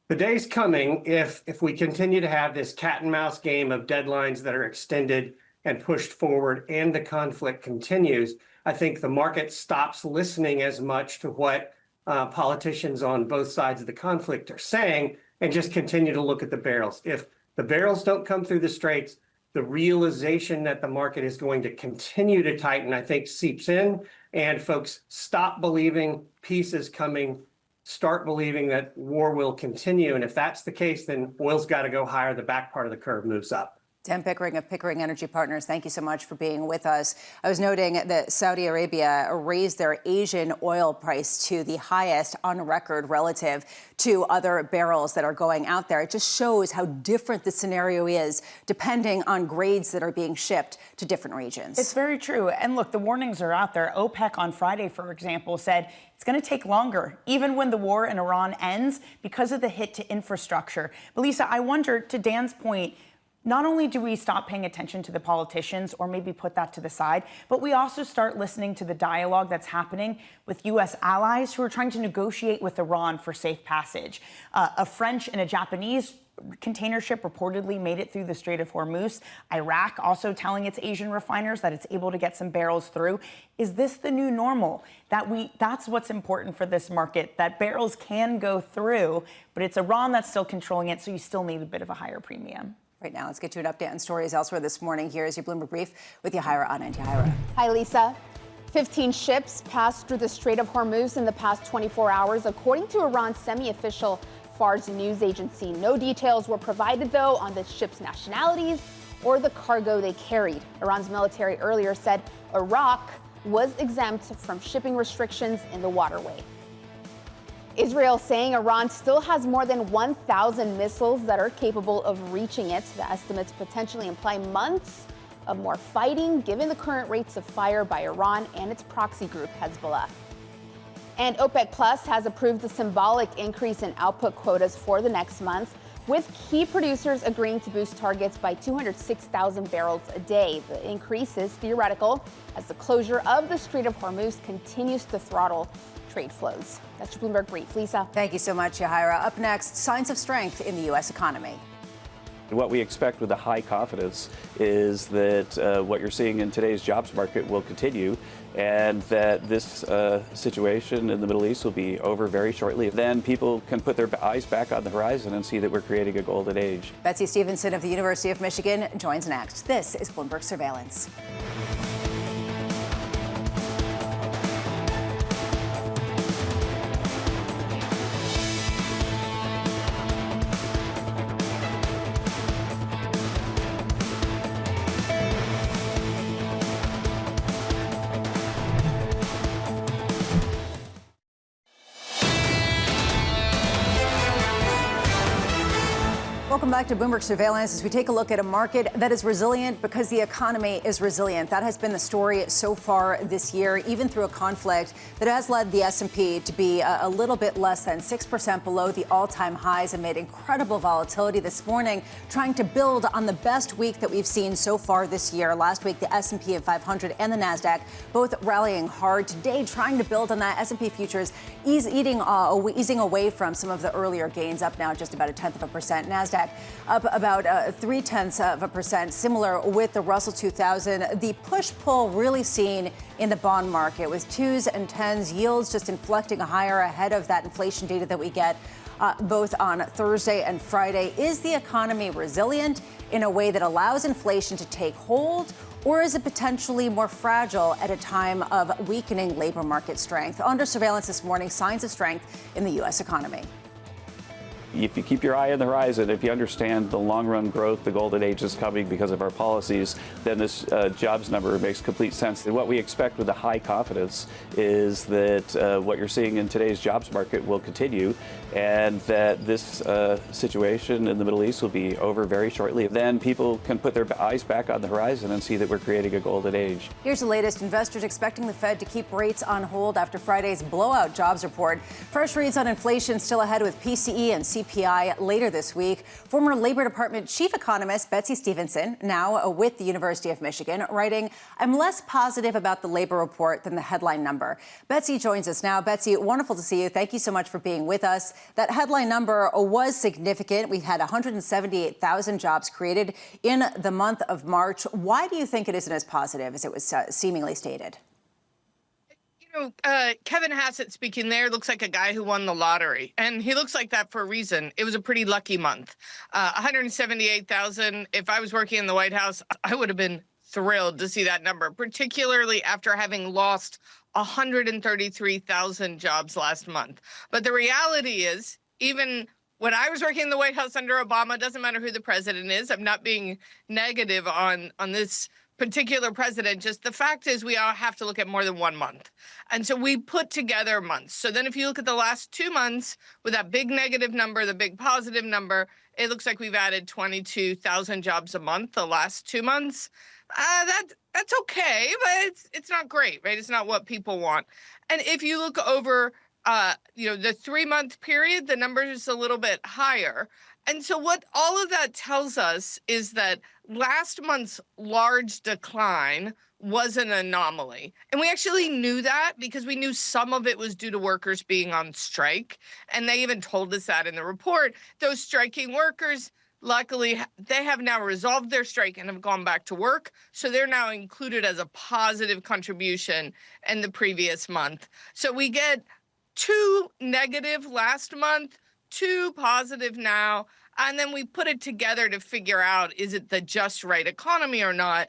The day's coming if we continue to have this cat and mouse game of deadlines that are extended and pushed forward and the conflict continues. I think the market stops listening as much to what politicians on both sides of the conflict are saying and just continue to look at the barrels. If the barrels don't come through the straits, the realization that the market is going to continue to tighten, I think, seeps in, and folks stop believing peace is coming, start believing that war will continue. And if that's the case, then oil's got to go higher. The back part of the curve moves up. Dan Pickering of Pickering Energy Partners, thank you so much for being with us. I was noting that Saudi Arabia raised their Asian oil price to the highest on record relative to other barrels that are going out there. It just shows how different the scenario is depending on grades that are being shipped to different regions. It's very true. And look, the warnings are out there. OPEC on Friday, for example, said it's going to take longer, even when the war in Iran ends, because of the hit to infrastructure. But Lisa, I wonder, to Dan's point, not only do we stop paying attention to the politicians or maybe put that to the side, but we also start listening to the dialogue that's happening with U.S. allies who are trying to negotiate with Iran for safe passage. A French and a Japanese container ship reportedly made it through the Strait of Hormuz. Iraq also telling its Asian refiners that it's able to get some barrels through. Is this the new normal? That's what's important for this market, that barrels can go through, but it's Iran that's still controlling it, so you still need a bit of a higher premium. Right now, let's get you an update on stories elsewhere this morning. Here is your Bloomberg Brief with Yahira Anand. Yahira. Hi, Lisa. 15 ships passed through the Strait of Hormuz in the past 24 hours, according to Iran's semi-official Fars news agency. No details were provided, though, on the ships' nationalities or the cargo they carried. Iran's military earlier said Iraq was exempt from shipping restrictions in the waterway. Israel saying Iran still has more than 1,000 missiles that are capable of reaching it. The estimates potentially imply months of more fighting, given the current rates of fire by Iran and its proxy group, Hezbollah. And OPEC Plus has approved a symbolic increase in output quotas for the next month, with key producers agreeing to boost targets by 206,000 barrels a day. The increase is theoretical as the closure of the Strait of Hormuz continues to throttle trade flows. That's your Bloomberg Brief. Lisa. Thank you so much, Yahira. Up next, signs of strength in the U.S. economy. What we expect with a high confidence is that what you're seeing in today's jobs market will continue, and that this situation in the Middle East will be over very shortly. Then people can put their eyes back on the horizon and see that we're creating a golden age. Betsy Stevenson of the University of Michigan joins next. This is Bloomberg Surveillance. Welcome back to Bloomberg Surveillance as we take a look at a market that is resilient because the economy is resilient. That has been the story so far this year, even through a conflict that has led the S&P to be a little bit less than 6% below the all-time highs amid incredible volatility this morning, trying to build on the best week that we've seen so far this year. Last week, the S&P 500 and the NASDAQ both rallying hard. Today, trying to build on that. S&P futures easing away from some of the earlier gains, up now just about 0.1%. NASDAQ up about 0.3%, similar with the Russell 2000. The push-pull really seen in the bond market with 2s and 10s yields just inflecting higher ahead of that inflation data that we get both on Thursday and Friday. Is the economy resilient in a way that allows inflation to take hold, or is it potentially more fragile at a time of weakening labor market strength? Under surveillance this morning, signs of strength in the U.S. economy. If you keep your eye on the horizon, if you understand the long-run growth, the golden age is coming because of our policies, then this jobs number makes complete sense. And what we expect with a high confidence is that what you're seeing in today's jobs market will continue, and that this situation in the Middle East will be over very shortly. Then people can put their eyes back on the horizon and see that we're creating a golden age. Here's the latest. Investors expecting the Fed to keep rates on hold after Friday's blowout jobs report. Fresh reads on inflation still ahead with PCE and CPI later this week. Former Labor Department chief economist Betsy Stevenson, now with the University of Michigan, writing, "I'm less positive about the labor report than the headline number." Betsy joins us now. Betsy, wonderful to see you. Thank you so much for being with us. That headline number was significant. We had 178,000 jobs created in the month of March. Why do you think it isn't as positive as it was seemingly stated? Kevin Hassett speaking there looks like a guy who won the lottery, and he looks like that for a reason. It was a pretty lucky month. 178,000. If I was working in the White House, I would have been thrilled to see that number, particularly after having lost 133,000 jobs last month. But the reality is, even when I was working in the White House under Obama, doesn't matter who the president is. I'm not being negative on this particular president. Just the fact is we all have to look at more than 1 month. And so we put together months. So then if you look at the last 2 months with that big negative number, the big positive number, it looks like we've added 22,000 jobs a month the last 2 months. That's okay, but it's not great, right? It's not what people want. And if you look over, the 3-month period, the number is a little bit higher. And so what all of that tells us is that last month's large decline was an anomaly. And we actually knew that because we knew some of it was due to workers being on strike. And they even told us that in the report. Those striking workers, luckily, they have now resolved their strike and have gone back to work. So they're now included as a positive contribution in the previous month. So we get 2 negative last month, 2 positive now, and then we put it together to figure out, is it the just right economy or not?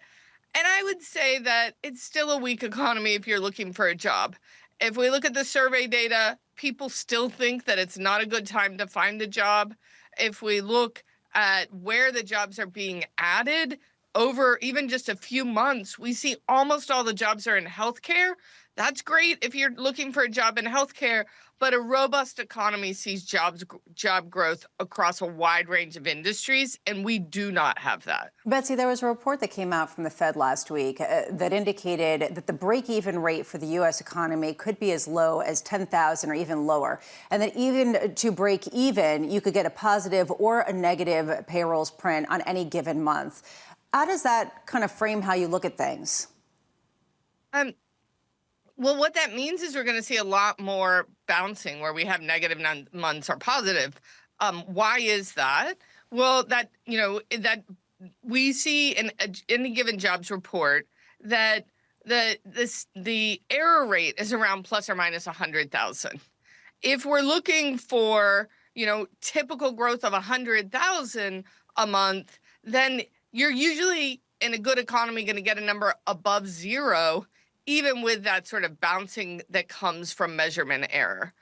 And I would say that it's still a weak economy if you're looking for a job. If we look at the survey data, people still think that it's not a good time to find a job. If we look at where the jobs are being added, over even just a few months, we see almost all the jobs are in healthcare. That's great if you're looking for a job in healthcare, but a robust economy sees job growth across a wide range of industries, and we do not have that. Betsy, there was a report that came out from the Fed last week that indicated that the break-even rate for the U.S. economy could be as low as 10,000 or even lower, and that even to break even, you could get a positive or a negative payrolls print on any given month. How does that kind of frame how you look at things? Well, what that means is we're going to see a lot more bouncing where we have negative months or positive. Why is that? Well, that we see in any given jobs report that the error rate is around plus or minus 100,000. If we're looking for typical growth of 100,000 a month, then you're usually in a good economy going to get a number above zero, even with that sort of bouncing that comes from measurement error.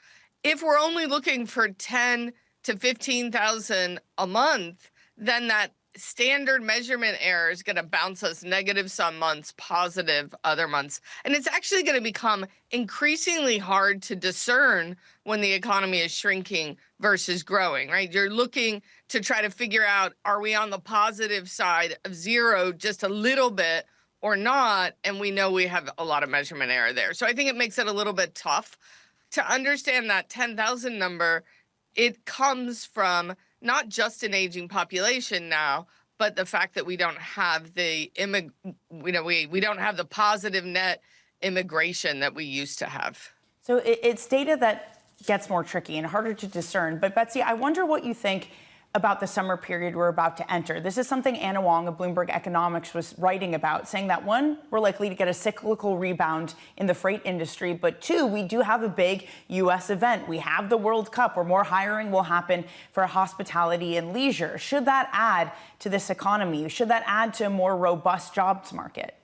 If we're only looking for 10 to 15,000 a month, then that standard measurement error is going to bounce us negative some months, positive other months. And it's actually going to become increasingly hard to discern when the economy is shrinking versus growing, right? You're looking to try to figure out, are we on the positive side of zero just a little bit or not? And we know we have a lot of measurement error there. So I think it makes it a little bit tough to understand that 10,000 number. It comes from not just an aging population now, but the fact that we don't have the we don't have the positive net immigration that we used to have. So it's data that gets more tricky and harder to discern. But Betsy, I wonder what you think about the summer period we're about to enter. This is something Anna Wong of Bloomberg Economics was writing about, saying that one, we're likely to get a cyclical rebound in the freight industry, but two, we do have a big U.S. event. We have the World Cup where more hiring will happen for hospitality and leisure. Should that add to this economy? Should that add to a more robust jobs market?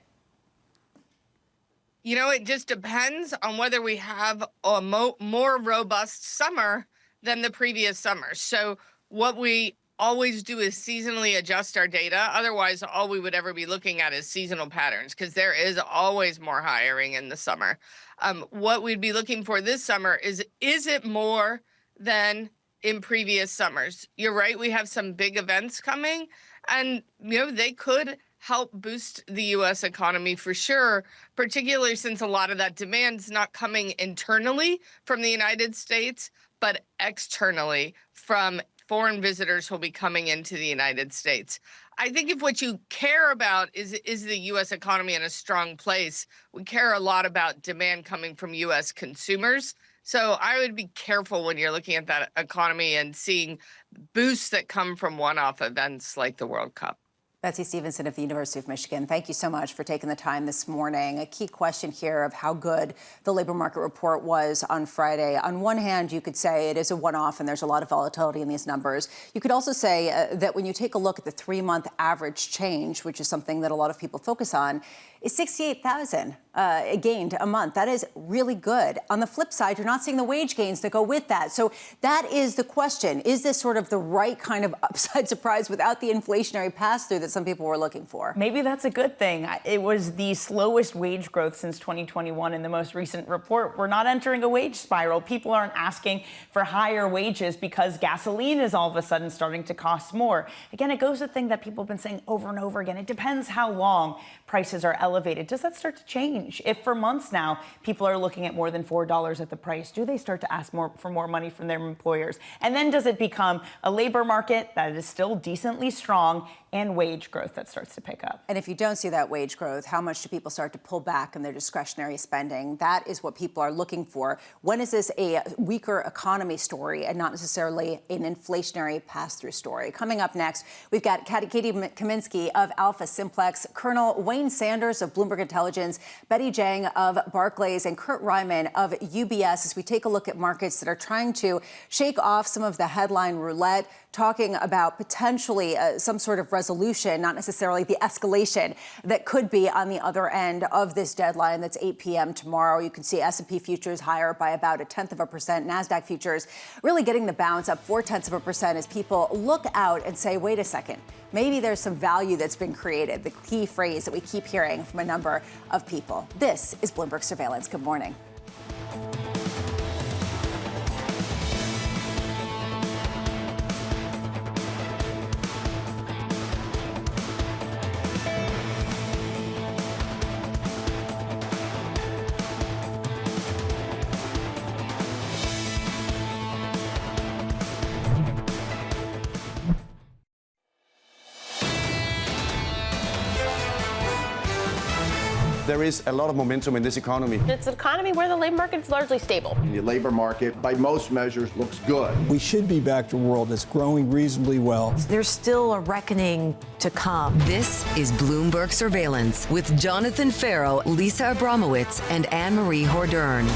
It just depends on whether we have a more robust summer than the previous summer. So what we always do is seasonally adjust our data. Otherwise, all we would ever be looking at is seasonal patterns, because there is always more hiring in the summer. What we'd be looking for this summer is it more than in previous summers? You're right, we have some big events coming, and they could help boost the U.S. economy for sure, particularly since a lot of that demand's not coming internally from the United States, but externally from foreign visitors who will be coming into the United States. I think if what you care about is the U.S. economy in a strong place, we care a lot about demand coming from U.S. consumers. So I would be careful when you're looking at that economy and seeing boosts that come from one-off events like the World Cup. Betsy Stevenson of the University of Michigan, thank you so much for taking the time this morning. A key question here of how good the labor market report was on Friday. On one hand, you could say it is a one-off and there's a lot of volatility in these numbers. You could also say that when you take a look at the 3-month average change, which is something that a lot of people focus on, is 68,000 gained a month. That is really good. On the flip side, you're not seeing the wage gains that go with that. So that is the question. Is this sort of the right kind of upside surprise without the inflationary pass-through that some people were looking for? Maybe that's a good thing. It was the slowest wage growth since 2021 in the most recent report. We're not entering a wage spiral. People aren't asking for higher wages because gasoline is all of a sudden starting to cost more. Again, it goes to the thing that people have been saying over and over again. It depends how long prices are elevated. Does that start to change? If for months now people are looking at more than $4 at the price, do they start to ask for more money from their employers? And then does it become a labor market that is still decently strong and wage growth that starts to pick up? And if you don't see that wage growth, how much do people start to pull back on their discretionary spending? That is what people are looking for. When is this a weaker economy story and not necessarily an inflationary pass-through story? Coming up next, we've got Katie Kaminski of AlphaSimplex, Colonel Wayne Sanders of Bloomberg Intelligence, Betty Jiang of Barclays, and Kurt Reiman of UBS as we take a look at markets that are trying to shake off some of the headline roulette, talking about potentially some sort of resolution, not necessarily the escalation that could be on the other end of this deadline. That's 8 p.m. tomorrow. You can see S&P futures higher by about 0.1%. NASDAQ futures really getting the bounce up 0.4% as people look out and say, wait a second, maybe there's some value that's been created. The key phrase that we keep hearing from a number of people. This is Bloomberg Surveillance. Good morning. There is a lot of momentum in this economy. It's an economy where the labor market is largely stable. The labor market, by most measures, looks good. We should be back to a world that's growing reasonably well. There's still a reckoning to come. This is Bloomberg Surveillance with Jonathan Ferro, Lisa Abramowicz, and Annmarie Hordern.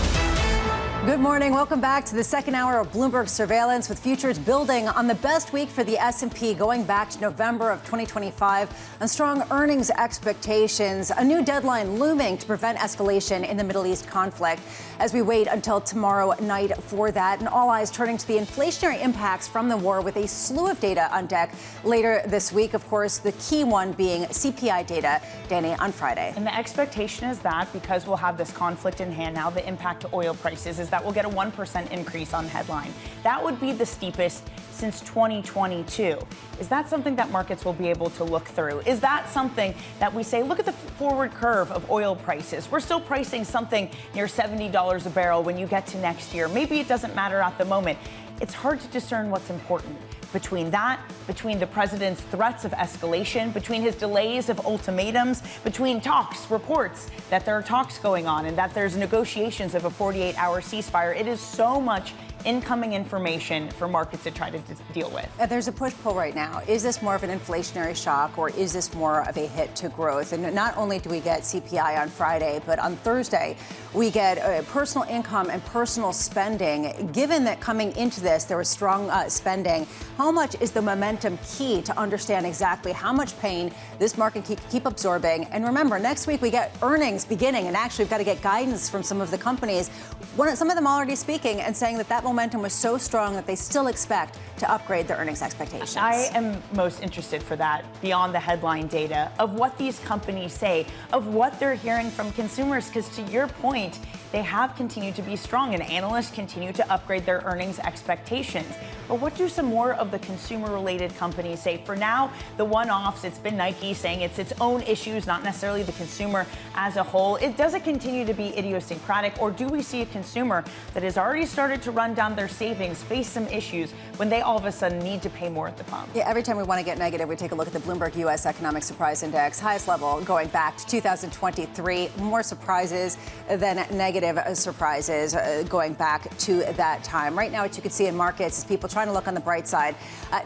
Good morning. Welcome back to the second hour of Bloomberg Surveillance, with futures building on the best week for the S&P going back to November of 2025 on strong earnings expectations. A new deadline looming to prevent escalation in the Middle East conflict as we wait until tomorrow night for that. And all eyes turning to the inflationary impacts from the war, with a slew of data on deck later this week. Of course, the key one being CPI data, Danny, on Friday. And the expectation is that because we'll have this conflict in hand now, the impact to oil prices is that we'll get a 1% increase on headline. That would be the steepest since 2022. Is that something that markets will be able to look through? Is that something that we say, look at the forward curve of oil prices? We're still pricing something near $70 a barrel when you get to next year. Maybe it doesn't matter at the moment. It's hard to discern what's important between that, between the president's threats of escalation, between his delays of ultimatums, between talks, reports that there are talks going on and that there's negotiations of a 48-hour ceasefire. It is so much incoming information for markets to try to deal with. There's a push-pull right now. Is this more of an inflationary shock, or is this more of a hit to growth? And not only do we get CPI on Friday, but on Thursday, we get personal income and personal spending. Given that coming into this, there was strong spending, how much is the momentum key to understand exactly how much pain this market can keep absorbing? And remember, next week we get earnings beginning, and actually we've got to get guidance from some of the companies. Some of them already speaking and saying that momentum was so strong that they still expect to upgrade their earnings expectations. I am most interested for that, beyond the headline data, of what these companies say, of what they're hearing from consumers, because to your point, they have continued to be strong and analysts continue to upgrade their earnings expectations. But what do some more of the consumer-related companies say? For now, the one-offs, it's been Nike saying it's its own issues, not necessarily the consumer as a whole. Does it continue to be idiosyncratic, or do we see a consumer that has already started to run down their savings, face some issues when they all of a sudden need to pay more at the pump? Yeah, every time we want to get negative, we take a look at the Bloomberg U.S. Economic Surprise Index, highest level going back to 2023. More surprises than negative surprises going back to that time. Right now, what you can see in markets is people trying to look on the bright side.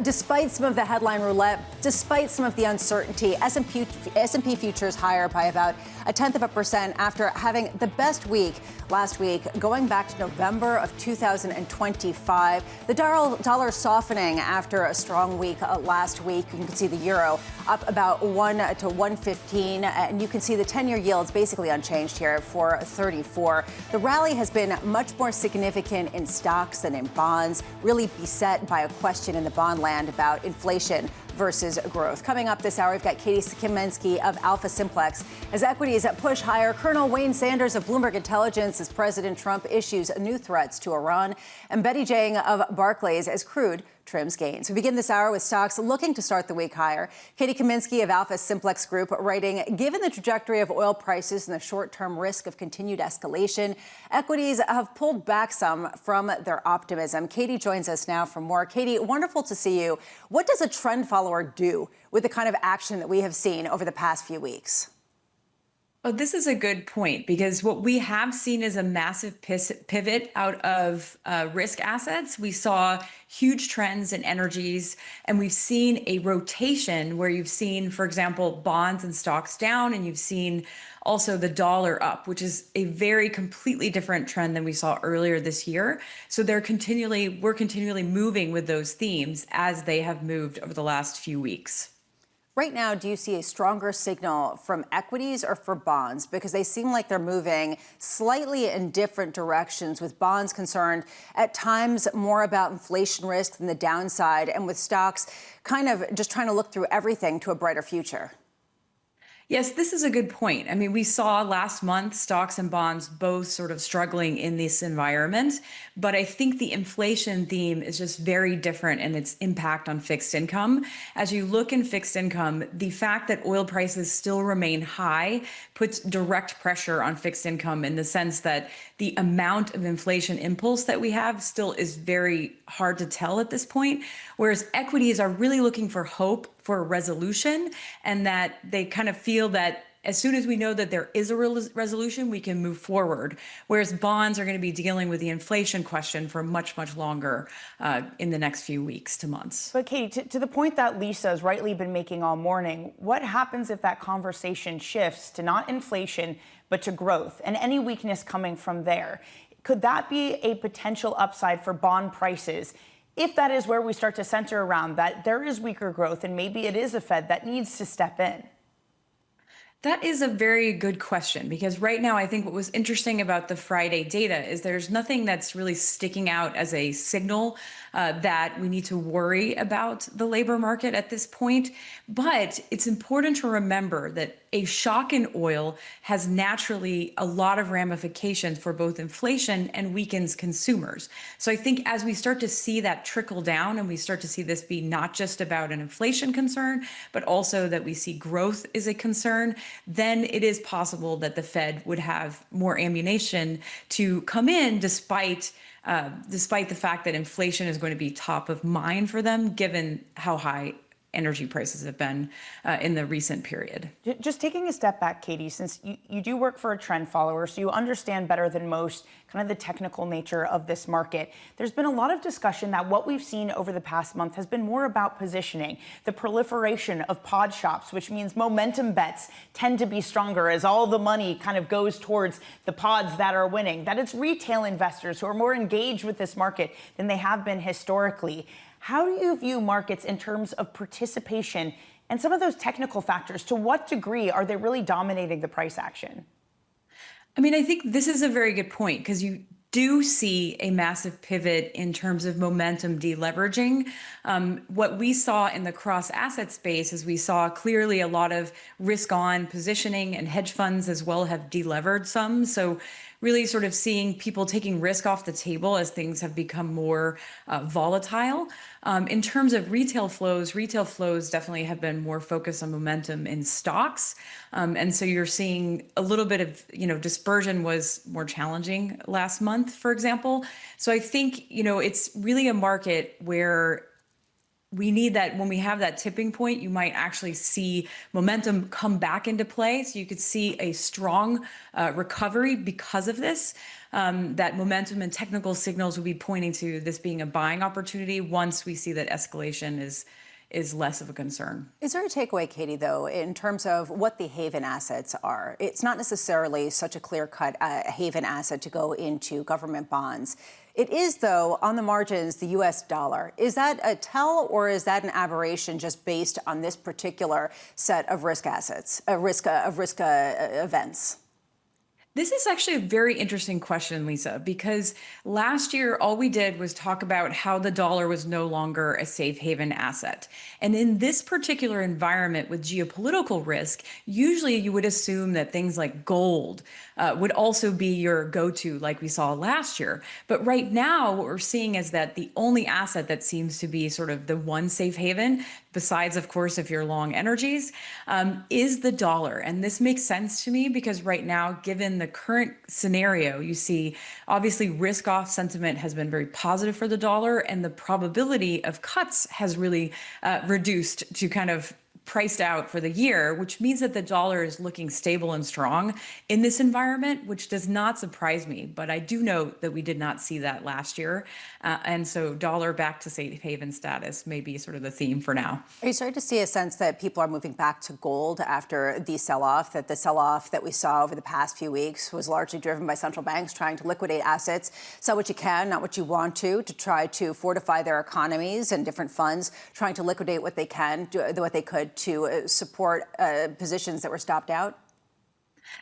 Despite some of the headline roulette, despite some of the uncertainty, S&P futures higher by about 0.1% after having the best week last week, going back to November of 2025. The dollar softening after a strong week last week. You can see the euro up about 1 to 115, and you can see the 10-year yields basically unchanged here for 34. The rally has been much more significant in stocks than in bonds, really beset by a question in the bond land about inflation versus growth. Coming up this hour, we've got Katie Kaminski of AlphaSimplex. As equities push higher, Colonel Wayne Sanders of Bloomberg Intelligence as President Trump issues new threats to Iran, and Betty Jiang of Barclays as crude trims gains. We begin this hour with stocks looking to start the week higher. Katie Kaminski of AlphaSimplex Group writing, given the trajectory of oil prices and the short-term risk of continued escalation, equities have pulled back some from their optimism. Katie joins us now for more. Katie, wonderful to see you. What does a trend follower do with the kind of action that we have seen over the past few weeks? Oh, this is a good point, because what we have seen is a massive pivot out of risk assets. We saw huge trends in energies, and we've seen a rotation where you've seen, for example, bonds and stocks down, and you've seen also the dollar up, which is a very completely different trend than we saw earlier this year. So we're continually moving with those themes as they have moved over the last few weeks. Right now, do you see a stronger signal from equities or for bonds? Because they seem like they're moving slightly in different directions, with bonds concerned at times more about inflation risk than the downside, and with stocks kind of just trying to look through everything to a brighter future. Yes, this is a good point. I mean, we saw last month stocks and bonds both sort of struggling in this environment, but I think the inflation theme is just very different in its impact on fixed income. As you look in fixed income, the fact that oil prices still remain high puts direct pressure on fixed income in the sense that the amount of inflation impulse that we have still is very hard to tell at this point, whereas equities are really looking for hope for a resolution, and that they kind of feel that as soon as we know that there is a resolution, we can move forward. Whereas bonds are going to be dealing with the inflation question for much, much longer in the next few weeks to months. But Katie, to the point that Lisa has rightly been making all morning, what happens if that conversation shifts to not inflation, but to growth and any weakness coming from there? Could that be a potential upside for bond prices? If that is where we start to center around that there is weaker growth and maybe it is a Fed that needs to step in? That is a very good question, because right now I think what was interesting about the Friday data is there's nothing that's really sticking out as a signal that we need to worry about the labor market at this point. But it's important to remember that a shock in oil has naturally a lot of ramifications for both inflation and weakens consumers. So I think as we start to see that trickle down and we start to see this be not just about an inflation concern, but also that we see growth is a concern, then it is possible that the Fed would have more ammunition to come in despite the fact that inflation is going to be top of mind for them, given how high energy prices have been in the recent period. Just taking a step back, Katie, since you do work for a trend follower, so you understand better than most kind of the technical nature of this market. There's been a lot of discussion that what we've seen over the past month has been more about positioning, the proliferation of pod shops, which means momentum bets tend to be stronger as all the money kind of goes towards the pods that are winning, that it's retail investors who are more engaged with this market than they have been historically. How do you view markets in terms of participation and some of those technical factors? To what degree are they really dominating the price action? I mean, I think this is a very good point, because you do see a massive pivot in terms of momentum deleveraging. What we saw in the cross asset space is we saw clearly a lot of risk on positioning, and hedge funds as well have delevered some. So really sort of seeing people taking risk off the table as things have become more volatile. In terms of retail flows definitely have been more focused on momentum in stocks. And so you're seeing a little bit of, dispersion was more challenging last month, for example. So I think, it's really a market where we need that when we have that tipping point, you might actually see momentum come back into play. So you could see a strong recovery because of this. That momentum and technical signals will be pointing to this being a buying opportunity once we see that escalation is less of a concern. Is there a takeaway, Katie, though, in terms of what the haven assets are? It's not necessarily such a clear-cut haven asset to go into government bonds. It is, though, on the margins, the U.S. dollar. Is that a tell, or is that an aberration just based on this particular set of risk assets, risk events? This is actually a very interesting question, Lisa, because last year, all we did was talk about how the dollar was no longer a safe haven asset. And in this particular environment with geopolitical risk, usually you would assume that things like gold would also be your go-to like we saw last year. But right now, what we're seeing is that the only asset that seems to be sort of the one safe haven, besides, of course, if you're long energies, is the dollar. And this makes sense to me because right now, given the current scenario, you see obviously risk-off sentiment has been very positive for the dollar, and the probability of cuts has really reduced to kind of priced out for the year, which means that the dollar is looking stable and strong in this environment, which does not surprise me. But I do note that we did not see that last year. And so dollar back to safe haven status may be sort of the theme for now. Are you starting to see a sense that people are moving back to gold after the sell-off, that the sell-off that we saw over the past few weeks was largely driven by central banks trying to liquidate assets, sell what you can, not what you want to try to fortify their economies, and different funds trying to liquidate what they can, what they could to support positions that were stopped out?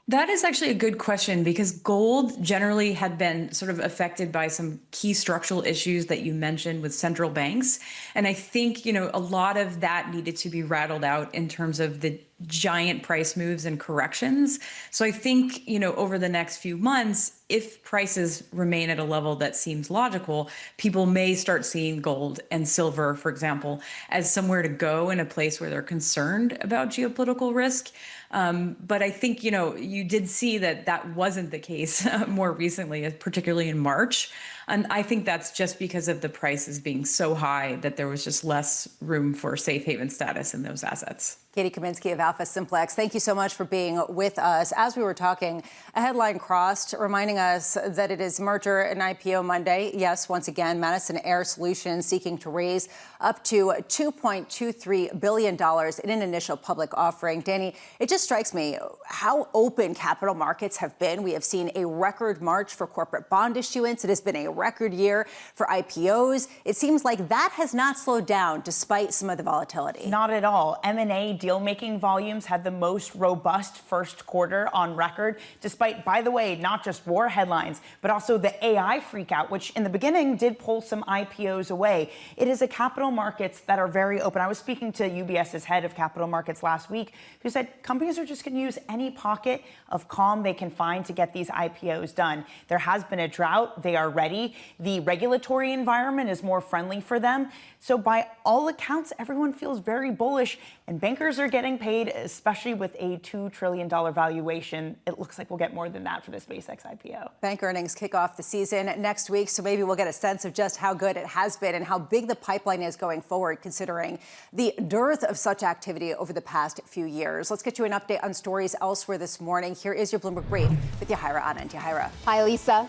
That is actually a good question because gold generally had been sort of affected by some key structural issues that you mentioned with central banks. And I think, a lot of that needed to be rattled out in terms of the giant price moves and corrections. So I think, over the next few months, if prices remain at a level that seems logical, people may start seeing gold and silver, for example, as somewhere to go in a place where they're concerned about geopolitical risk. But I think, you did see that wasn't the case more recently, particularly in March. And I think that's just because of the prices being so high that there was just less room for safe haven status in those assets. Katie Kaminski of AlphaSimplex, thank you so much for being with us. As we were talking, a headline crossed, reminding us that it is merger and IPO Monday. Yes, once again, Madison Air Solutions seeking to raise up to $2.23 billion in an initial public offering. Danny, it just strikes me how open capital markets have been. We have seen a record March for corporate bond issuance. It has been a record year for IPOs. It seems like that has not slowed down despite some of the volatility. Not at all. M&A deal-making volumes had the most robust first quarter on record, despite, by the way, not just war headlines, but also the AI freakout, which in the beginning did pull some IPOs away. It is a capital markets that are very open. I was speaking to UBS's head of capital markets last week, who said companies are just going to use any pocket of calm they can find to get these IPOs done. There has been a drought. They are ready. The regulatory environment is more friendly for them. So by all accounts, everyone feels very bullish, and bankers are getting paid, especially with a $2 trillion valuation. It looks like we'll get more than that for the SpaceX IPO. Bank earnings kick off the season next week, so maybe we'll get a sense of just how good it has been and how big the pipeline is going forward, considering the dearth of such activity over the past few years. Let's get you an update on stories elsewhere this morning. Here is your Bloomberg Brief with Yahira Anand. Yahira. Hi, Lisa.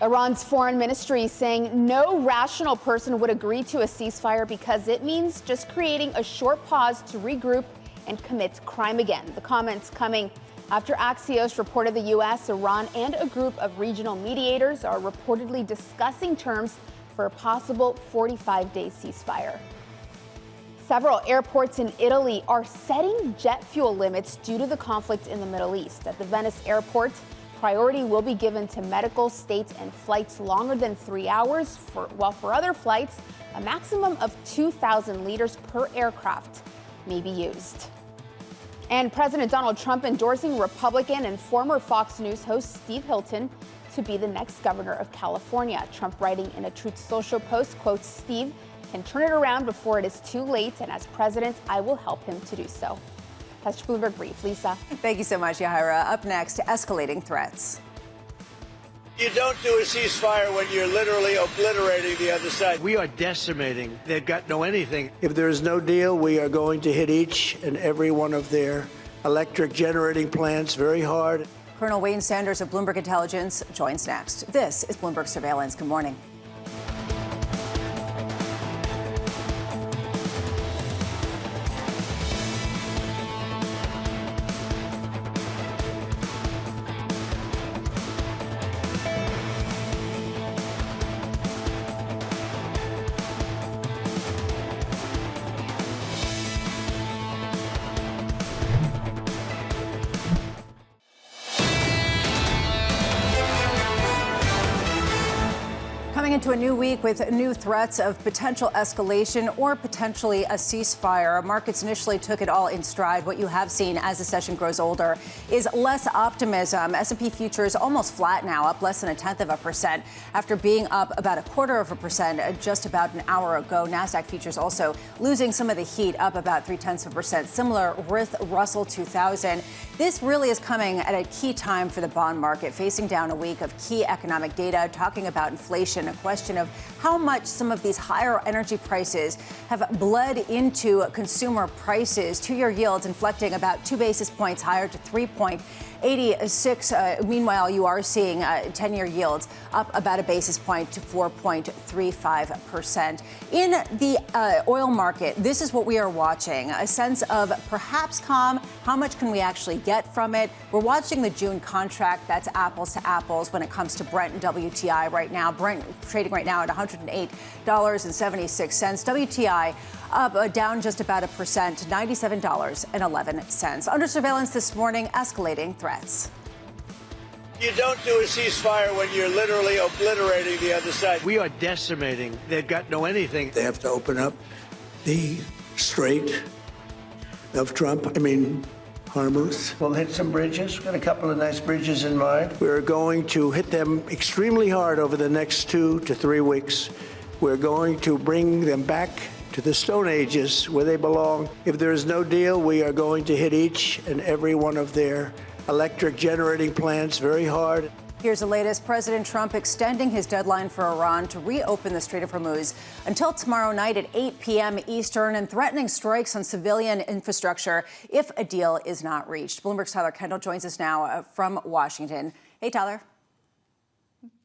Iran's foreign ministry saying no rational person would agree to a ceasefire because it means just creating a short pause to regroup and commit crime again. The comments coming after Axios reported the U.S., Iran, and a group of regional mediators are reportedly discussing terms for a possible 45-day ceasefire. Several airports in Italy are setting jet fuel limits due to the conflict in the Middle East. At the Venice airport, priority will be given to medical, states, and flights longer than 3 hours, while for other flights, a maximum of 2,000 liters per aircraft may be used. And President Donald Trump endorsing Republican and former Fox News host Steve Hilton to be the next governor of California. Trump writing in a Truth Social post, quote, "Steve can turn it around before it is too late, and as president, I will help him to do so." That's Bloomberg Brief. Lisa. Thank you so much, Yahira. Up next, escalating threats. You don't do a ceasefire when you're literally obliterating the other side. We are decimating. They've got no anything. If there is no deal, we are going to hit each and every one of their electric generating plants very hard. Colonel Wayne Sanders of Bloomberg Intelligence joins next. This is Bloomberg Surveillance. Good morning. Into a new week with new threats of potential escalation or potentially a ceasefire. Markets initially took it all in stride. What you have seen as the session grows older is less optimism. S&P futures almost flat now, up less than 0.1% after being up about 0.25% just about an hour ago. NASDAQ futures also losing some of the heat, up about 0.3%. Similar with Russell 2000. This really is coming at a key time for the bond market, facing down a week of key economic data, talking about inflation, a question of how much some of these higher energy prices have bled into consumer prices. Two-year yields inflecting about 2 basis points higher to 3.86. Meanwhile, you are seeing 10-year yields up about a basis point to 4.35%. In the oil market, this is what we are watching, a sense of perhaps calm. How much can we actually get from it? We're watching the June contract. That's apples to apples when it comes to Brent and WTI right now. Brent trading right now at $108.76. WTI up down just about 1% to $97.11. Under surveillance this morning, escalating threats. You don't do a ceasefire when you're literally obliterating the other side. We are decimating. They've got no anything. They have to open up the Strait of Hormuz. We'll hit some bridges. We've got a couple of nice bridges in mind. We're going to hit them extremely hard over the next 2 to 3 weeks. We're going to bring them back to the Stone Ages where they belong. If there is no deal, we are going to hit each and every one of their electric generating plants very hard. Here's the latest. President Trump extending his deadline for Iran to reopen the Strait of Hormuz until tomorrow night at 8 p.m. Eastern and threatening strikes on civilian infrastructure if a deal is not reached. Bloomberg's Tyler Kendall joins us now from Washington. Hey, Tyler.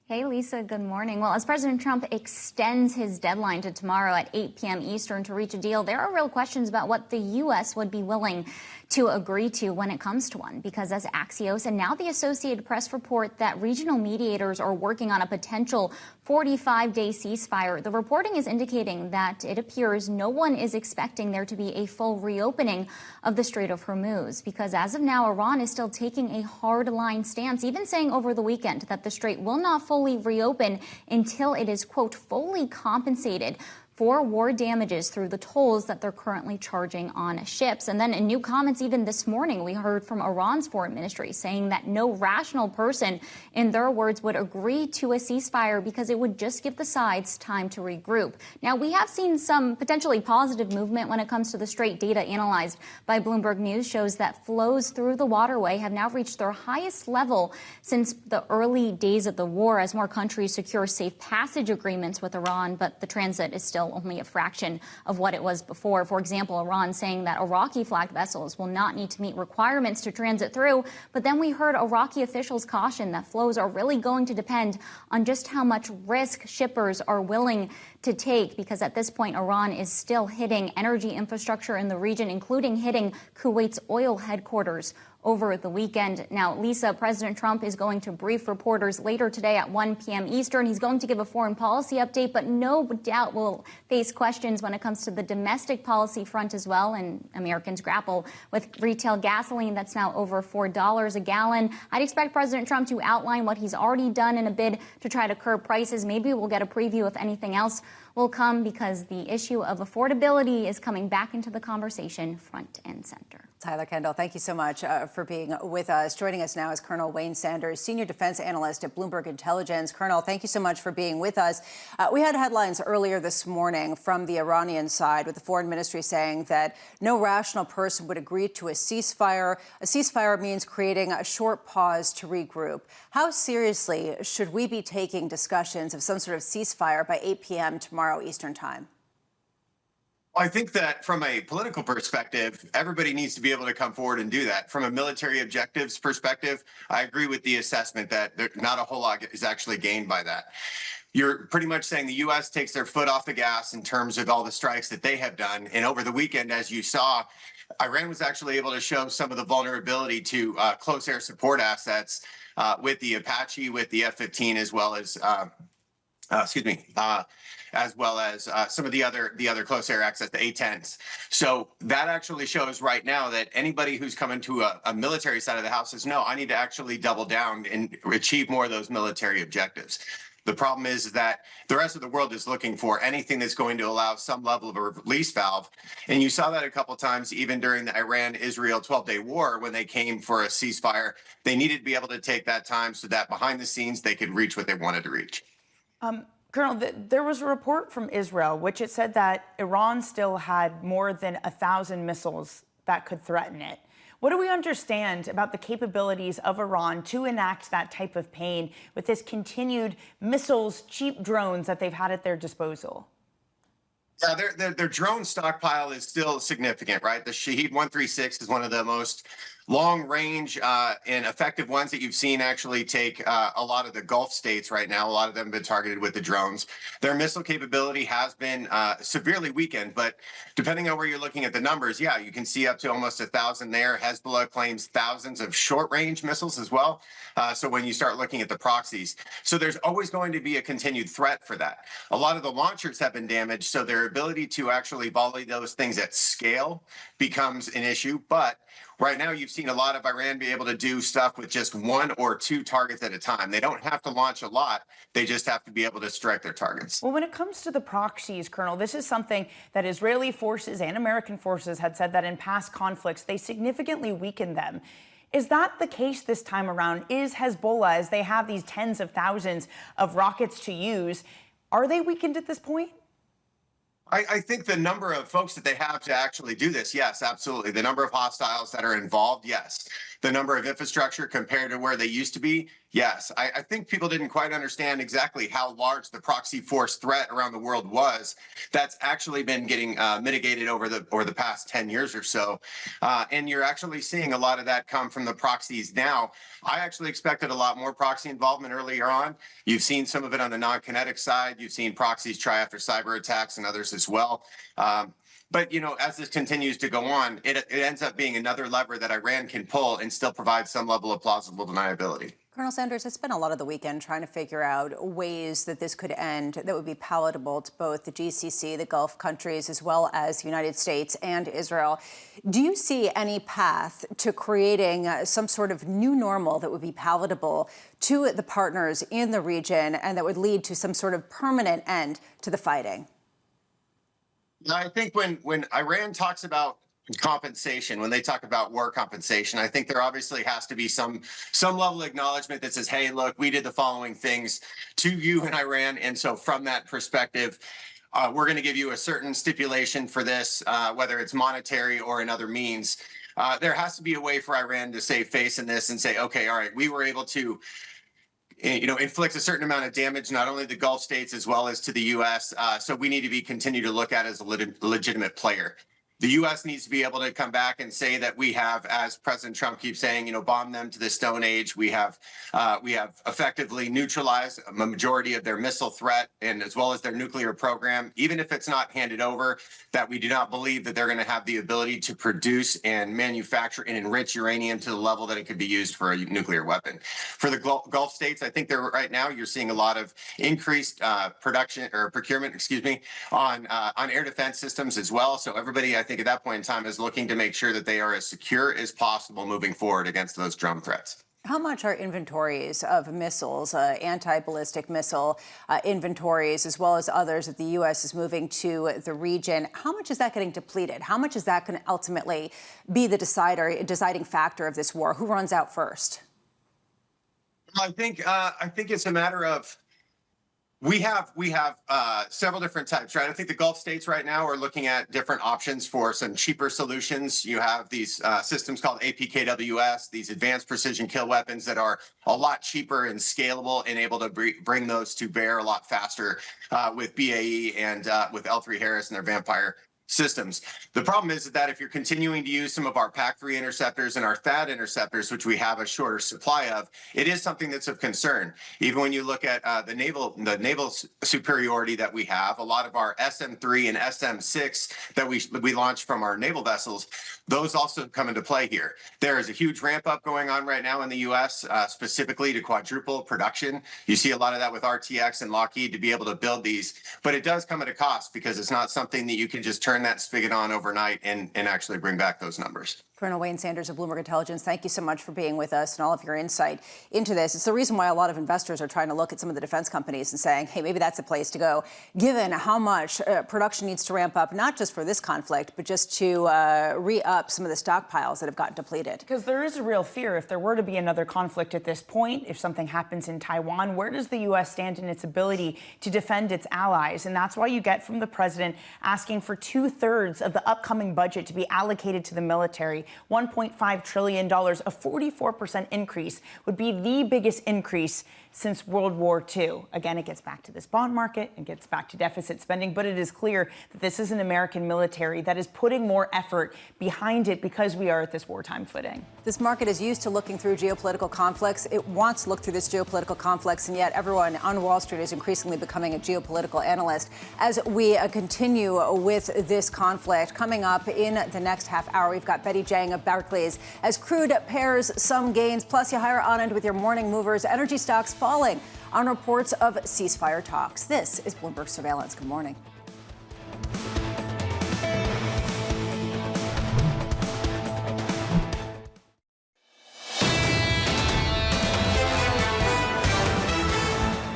Hey, Lisa, good morning. Well, as President Trump extends his deadline to tomorrow at 8 p.m. Eastern to reach a deal, there are real questions about what the U.S. would be willing to agree to when it comes to one, because as Axios and now the Associated Press report that regional mediators are working on a potential 45-day ceasefire, the reporting is indicating that it appears no one is expecting there to be a full reopening of the Strait of Hormuz, because as of now, Iran is still taking a hard-line stance, even saying over the weekend that the Strait will not fully reopen until it is, quote, fully compensated for war damages through the tolls that they're currently charging on ships. And then in new comments even this morning, we heard from Iran's foreign ministry saying that no rational person, in their words, would agree to a ceasefire because it would just give the sides time to regroup. Now, we have seen some potentially positive movement when it comes to the Strait. Data analyzed by Bloomberg News shows that flows through the waterway have now reached their highest level since the early days of the war as more countries secure safe passage agreements with Iran, but the transit is still only a fraction of what it was before. For example, Iran saying that Iraqi-flagged vessels will not need to meet requirements to transit through. But then we heard Iraqi officials caution that flows are really going to depend on just how much risk shippers are willing to take, because at this point, Iran is still hitting energy infrastructure in the region, including hitting Kuwait's oil headquarters over the weekend. Now, Lisa, President Trump is going to brief reporters later today at 1 p.m. Eastern. He's going to give a foreign policy update, but no doubt will face questions when it comes to the domestic policy front as well. And Americans grapple with retail gasoline that's now over $4 a gallon. I'd expect President Trump to outline what he's already done in a bid to try to curb prices. Maybe we'll get a preview if anything else will come, because the issue of affordability is coming back into the conversation front and center. Tyler Kendall, thank you so much for being with us. Joining us now is Colonel Wayne Sanders, Senior Defense Analyst at Bloomberg Intelligence. Colonel, thank you so much for being with us. We had headlines earlier this morning from the Iranian side, with the foreign ministry saying that no rational person would agree to a ceasefire. A ceasefire means creating a short pause to regroup. How seriously should we be taking discussions of some sort of ceasefire by 8 p.m. tomorrow Eastern time? I think that from a political perspective, everybody needs to be able to come forward and do that. From a military objectives perspective, I agree with the assessment that not a whole lot is actually gained by that. You're pretty much saying the U.S. takes their foot off the gas in terms of all the strikes that they have done. And over the weekend, as you saw, Iran was actually able to show some of the vulnerability to close air support assets with the Apache, with the F-15, as well as some of the other close air access, the A-10s. So that actually shows right now that anybody who's coming to a military side of the house says, no, I need to actually double down and achieve more of those military objectives. The problem is that the rest of the world is looking for anything that's going to allow some level of a release valve. And you saw that a couple of times, even during the Iran-Israel 12-day war, when they came for a ceasefire. They needed to be able to take that time so that behind the scenes they could reach what they wanted to reach. Colonel, there was a report from Israel which it said that Iran still had more than 1,000 missiles that could threaten it. What do we understand about the capabilities of Iran to enact that type of pain with this continued missiles, cheap drones that they've had at their disposal? Yeah, their drone stockpile is still significant, right? The Shahed 136 is one of the most long range and effective ones that you've seen actually take a lot of the Gulf states right now. A lot of them have been targeted with the drones. Their missile capability has been severely weakened, but depending on where you're looking at the numbers, yeah, you can see up to almost 1,000 there. Hezbollah claims thousands of short range missiles as well. So when you start looking at the proxies, so there's always going to be a continued threat for that. A lot of the launchers have been damaged, so their ability to actually volley those things at scale becomes an issue. But right now, you've seen a lot of Iran be able to do stuff with just 1 or 2 targets at a time. They don't have to launch a lot. They just have to be able to strike their targets. Well, when it comes to the proxies, Colonel, this is something that Israeli forces and American forces had said that in past conflicts, they significantly weakened them. Is that the case this time around? Is Hezbollah, as they have these tens of thousands of rockets to use, are they weakened at this point? I think the number of folks that they have to actually do this, yes, absolutely. The number of hostiles that are involved, yes. The number of infrastructure compared to where they used to be, yes. I think people didn't quite understand exactly how large the proxy force threat around the world was. That's actually been getting mitigated over the past 10 years or so. And you're actually seeing a lot of that come from the proxies now. I actually expected a lot more proxy involvement earlier on. You've seen some of it on the non-kinetic side. You've seen proxies try after cyber attacks and others as well. But, you know, as this continues to go on, it ends up being another lever that Iran can pull and still provide some level of plausible deniability. Colonel Sanders, I spent a lot of the weekend trying to figure out ways that this could end that would be palatable to both the GCC, the Gulf countries, as well as the United States and Israel. Do you see any path to creating some sort of new normal that would be palatable to the partners in the region and that would lead to some sort of permanent end to the fighting? I think when Iran talks about compensation, when they talk about war compensation, I think there obviously has to be some level of acknowledgement that says, hey, look, we did the following things to you in Iran. And so from that perspective, we're going to give you a certain stipulation for this, whether it's monetary or in other means. There has to be a way for Iran to save face in this and say, okay, all right, we were able to inflict a certain amount of damage, not only the Gulf states as well as to the U.S. So we need to continue to look at it as a legitimate player. The U.S. needs to be able to come back and say that we have, as President Trump keeps saying, bombed them to the Stone Age. We have effectively neutralized a majority of their missile threat and as well as their nuclear program, even if it's not handed over, that we do not believe that they're going to have the ability to produce and manufacture and enrich uranium to the level that it could be used for a nuclear weapon. For the Gulf states, I think right now you're seeing a lot of increased procurement, on air defense systems as well. So everybody, I think at that point in time, is looking to make sure that they are as secure as possible moving forward against those drone threats. How much are inventories of missiles, anti-ballistic missile inventories, as well as others that the U.S. is moving to the region? How much is that getting depleted? How much is that going to ultimately be the deciding factor of this war? Who runs out first? I think it's a matter of we have several different types, right? I think the Gulf states right now are looking at different options for some cheaper solutions. You have these systems called APKWS, these advanced precision kill weapons that are a lot cheaper and scalable and able to bring those to bear a lot faster with BAE and with L3 Harris and their Vampire systems. The problem is that if you're continuing to use some of our PAC-3 interceptors and our THAAD interceptors, which we have a shorter supply of, it is something that's of concern. Even when you look at the naval superiority that we have, a lot of our SM-3 and SM-6 that we launched from our naval vessels, those also come into play here. There is a huge ramp up going on right now in the U.S., specifically to quadruple production. You see a lot of that with RTX and Lockheed to be able to build these, but it does come at a cost because it's not something that you can just turn that spigot on overnight and actually bring back those numbers. Colonel Wayne Sanders of Bloomberg Intelligence, thank you so much for being with us and all of your insight into this. It's the reason why a lot of investors are trying to look at some of the defense companies and saying, hey, maybe that's a place to go, given how much production needs to ramp up, not just for this conflict, but just to re-up some of the stockpiles that have gotten depleted. Because there is a real fear if there were to be another conflict at this point, if something happens in Taiwan, where does the U.S. stand in its ability to defend its allies? And that's why you get from the president asking for 2/3 of the upcoming budget to be allocated to the military. $1.5 trillion, a 44% increase would be the biggest increase since World War II. Again, it gets back to this bond market and gets back to deficit spending, but it is clear that this is an American military that is putting more effort behind it because we are at this wartime footing. This market is used to looking through geopolitical conflicts. It wants to look through this geopolitical conflicts, and yet everyone on Wall Street is increasingly becoming a geopolitical analyst. As we continue with this conflict, coming up in the next half hour, we've got Betty Jiang of Barclays as crude pairs some gains, plus Yahira Anand with your morning movers. Energy stocks falling on reports of ceasefire talks. This is Bloomberg Surveillance. Good morning.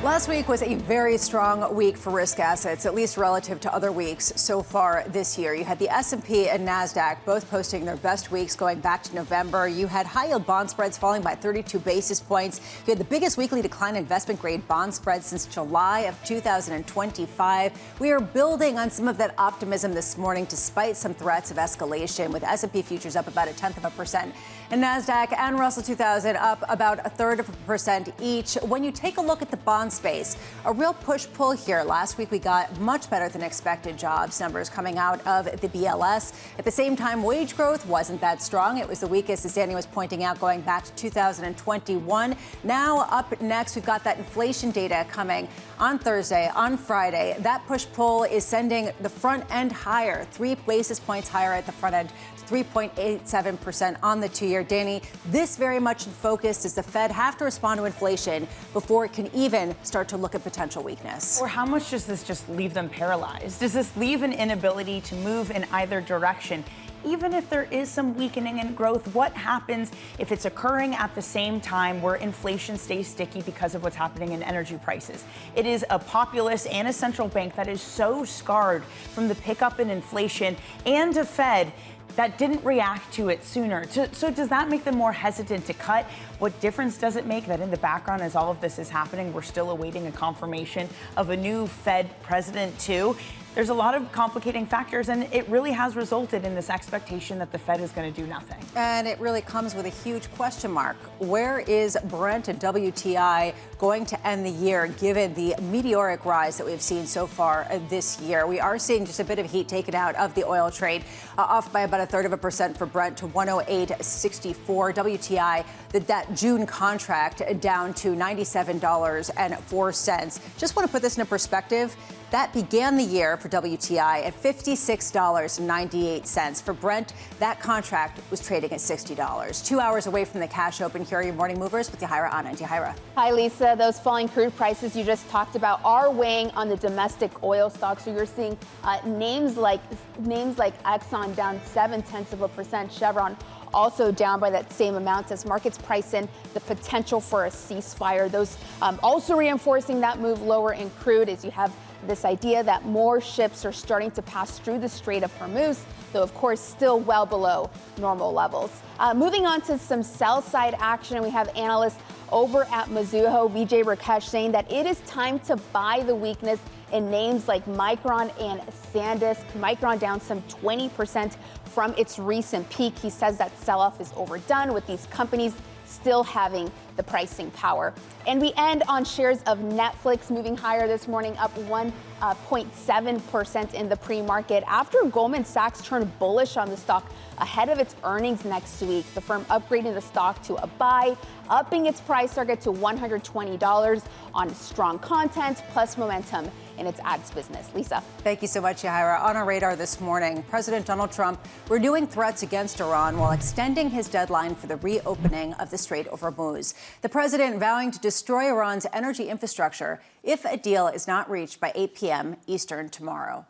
Last week was a very strong week for risk assets, at least relative to other weeks so far this year. You had the S&P and NASDAQ both posting their best weeks going back to November. You had high-yield bond spreads falling by 32 basis points. You had the biggest weekly decline in investment-grade bond spreads since July of 2025. We are building on some of that optimism this morning despite some threats of escalation, with S&P futures up about 0.1%. And NASDAQ and Russell 2000 up about 0.33% each. When you take a look at the bond space, a real push-pull here. Last week, we got much better than expected jobs numbers coming out of the BLS. At the same time, wage growth wasn't that strong. It was the weakest, as Danny was pointing out, going back to 2021. Now, up next, we've got that inflation data coming on Thursday, on Friday. That push-pull is sending the front end higher, 3 basis points higher at the front end, 3.87% on the 2-year. Danny, this very much in focus. Does the Fed have to respond to inflation before it can even start to look at potential weakness? Or how much does this just leave them paralyzed? Does this leave an inability to move in either direction? Even if there is some weakening in growth, what happens if it's occurring at the same time where inflation stays sticky because of what's happening in energy prices? It is a populist and a central bank that is so scarred from the pickup in inflation and a Fed that didn't react to it sooner. So does that make them more hesitant to cut? What difference does it make that in the background, as all of this is happening, we're still awaiting a confirmation of a new Fed president too? There's a lot of complicating factors, and it really has resulted in this expectation that the Fed is going to do nothing. And it really comes with a huge question mark. Where is Brent and WTI going to end the year, given the meteoric rise that we've seen so far this year? We are seeing just a bit of heat taken out of the oil trade, off by about 1/3% for Brent to 108.64. WTI, that June contract down to $97.04. Just want to put this into perspective. That began the year for WTI at $56.98. For Brent, that contract was trading at $60. 2 hours away from the cash open. Here are your morning movers with Yahira Anand. Yahira. Hi, Lisa. Those falling crude prices you just talked about are weighing on the domestic oil stocks. So you're seeing names like Exxon down 0.7%, Chevron also down by that same amount as markets price in the potential for a ceasefire. Those also reinforcing that move lower in crude as you have this idea that more ships are starting to pass through the Strait of Hormuz, though, of course, still well below normal levels. Moving on to some sell-side action, we have analysts over at Mizuho, Vijay Rakesh, saying that it is time to buy the weakness in names like Micron and SanDisk. Micron down some 20% from its recent peak. He says that sell-off is overdone, with these companies still having the pricing power. And we end on shares of Netflix moving higher this morning, up 1.7% in the pre-market after Goldman Sachs turned bullish on the stock ahead of its earnings next week. The firm upgrading the stock to a buy, upping its price target to $120 on strong content plus momentum in its ads business. Lisa. Thank you so much, Yahira. On our radar this morning, President Donald Trump renewing threats against Iran while extending his deadline for the reopening of the Strait of Hormuz. The president vowing to destroy Iran's energy infrastructure if a deal is not reached by 8 p.m. Eastern tomorrow.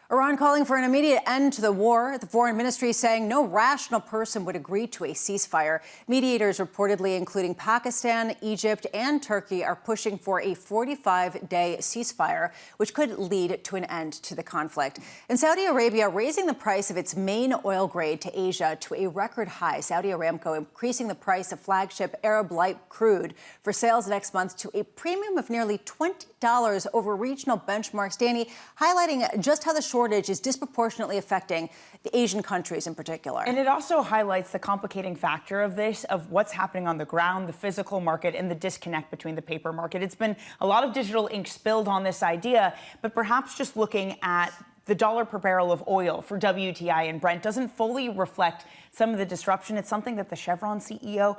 Iran calling for an immediate end to the war. The foreign ministry saying no rational person would agree to a ceasefire. Mediators reportedly, including Pakistan, Egypt, and Turkey, are pushing for a 45-day ceasefire, which could lead to an end to the conflict. And Saudi Arabia raising the price of its main oil grade to Asia to a record high. Saudi Aramco increasing the price of flagship Arab Light crude for sales next month to a premium of nearly $20 over regional benchmarks. Danny, highlighting just how the shortage is disproportionately affecting the Asian countries in particular. And it also highlights the complicating factor of this, of what's happening on the ground, the physical market, and the disconnect between the paper market. It's been a lot of digital ink spilled on this idea, but perhaps just looking at the dollar per barrel of oil for WTI and Brent doesn't fully reflect some of the disruption. It's something that the Chevron CEO,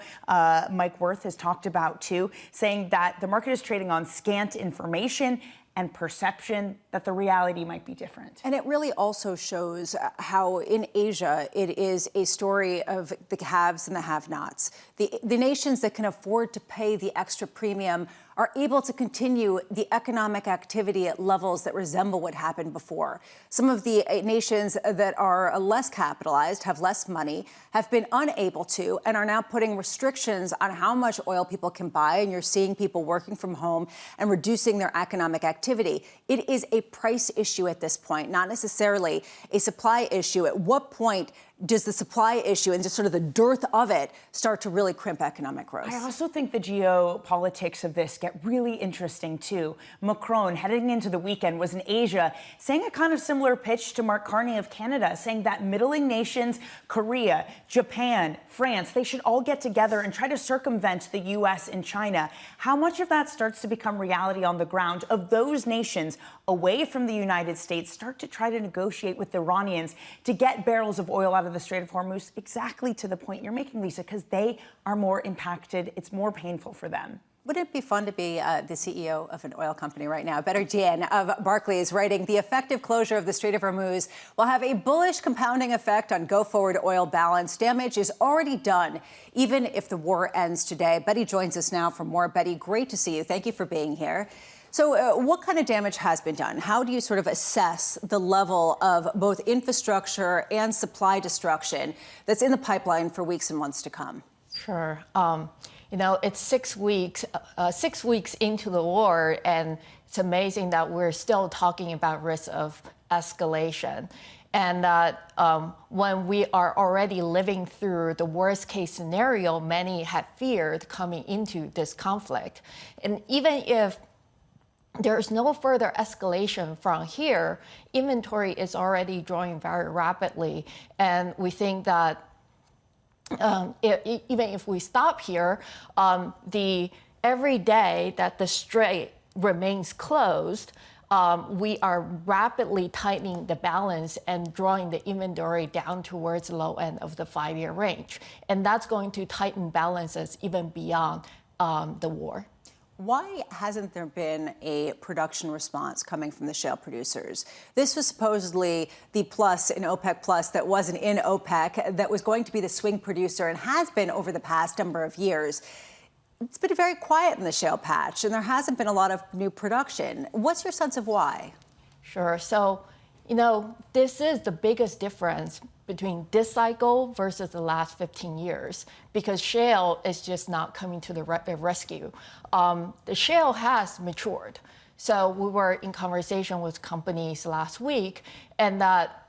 Mike Wirth, has talked about too, saying that the market is trading on scant information and perception that the reality might be different. And it really also shows how in Asia it is a story of the haves and the have-nots. The nations that can afford to pay the extra premium are able to continue the economic activity at levels that resemble what happened before. Some of the nations that are less capitalized, have less money, have been unable to, and are now putting restrictions on how much oil people can buy. And you're seeing people working from home and reducing their economic activity. It is a price issue at this point, not necessarily a supply issue. At what point does the supply issue and just sort of the dearth of it start to really crimp economic growth? I also think the geopolitics of this get really interesting, too. Macron, heading into the weekend, was in Asia, saying a kind of similar pitch to Mark Carney of Canada, saying that middling nations, Korea, Japan, France, they should all get together and try to circumvent the U.S. and China. How much of that starts to become reality on the ground of those nations away from the United States start to try to negotiate with the Iranians to get barrels of oil out of the Strait of Hormuz, exactly to the point you're making, Lisa, because they are more impacted. It's more painful for them. Wouldn't it be fun to be the CEO of an oil company right now? Better Jiang of Barclay is writing, the effective closure of the Strait of Hormuz will have a bullish compounding effect on go-forward oil balance. Damage is already done, even if the war ends today. Betty joins us now for more. Betty, great to see you. Thank you for being here. So what kind of damage has been done? How do you sort of assess the level of both infrastructure and supply destruction that's in the pipeline for weeks and months to come? Sure. You know, it's 6 weeks into the war, and it's amazing that we're still talking about risk of escalation. And that when we are already living through the worst case scenario many had feared coming into this conflict. And even if there's no further escalation from here, inventory is already drawing very rapidly. And we think that even if we stop here, every day that the strait remains closed, we are rapidly tightening the balance and drawing the inventory down towards the low end of the 5-year range. And that's going to tighten balances even beyond the war. Why hasn't there been a production response coming from the shale producers? This was supposedly the plus in OPEC Plus that wasn't in OPEC, that was going to be the swing producer and has been over the past number of years. It's been very quiet in the shale patch, and there hasn't been a lot of new production. What's your sense of why? Sure. So, you know, this is the biggest difference between this cycle versus the last 15 years, because shale is just not coming to the rescue. The shale has matured. So we were in conversation with companies last week, and that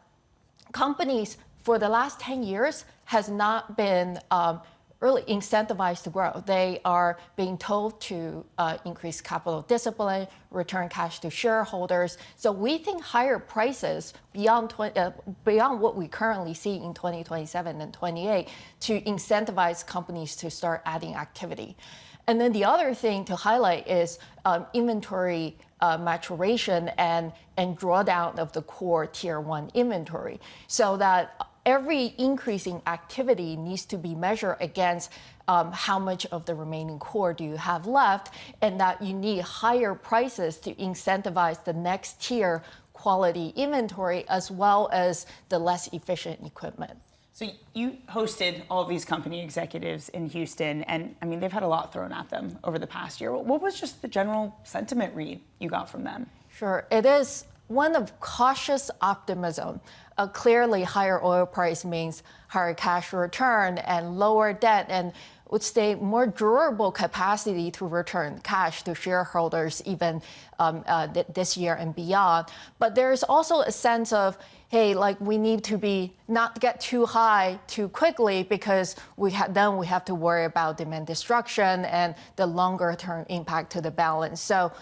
companies for the last 10 years has not been really incentivized to grow. They are being told to increase capital discipline, return cash to shareholders. So we think higher prices beyond what we currently see in 2027 and 28 to incentivize companies to start adding activity. And then the other thing to highlight is inventory maturation and drawdown of the core tier 1 inventory, so that every increasing activity needs to be measured against how much of the remaining core do you have left, and that you need higher prices to incentivize the next tier quality inventory as well as the less efficient equipment. So you hosted all of these company executives in Houston, and I mean, they've had a lot thrown at them over the past year. What was just the general sentiment read you got from them? Sure, it is one of cautious optimism. Clearly, higher oil price means higher cash return and lower debt, and would stay more durable capacity to return cash to shareholders even this year and beyond. But there's also a sense of, hey, like we need to not get too high too quickly, because then we have to worry about demand destruction and the longer term impact to the balance. So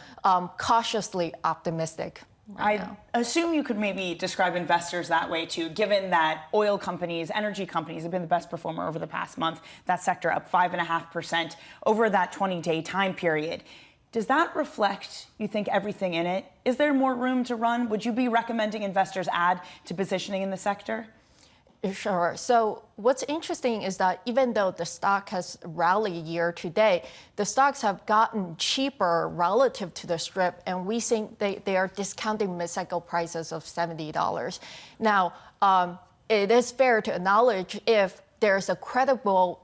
cautiously optimistic. I assume you could maybe describe investors that way too, given that oil companies, energy companies have been the best performer over the past month. That sector up 5.5% over that 20-day time period. Does that reflect, you think, everything in it? Is there more room to run? Would you be recommending investors add to positioning in the sector? Sure. So what's interesting is that even though the stock has rallied year to date, the stocks have gotten cheaper relative to the strip, and we think they are discounting mid-cycle prices of $70. Now, it is fair to acknowledge if there's a credible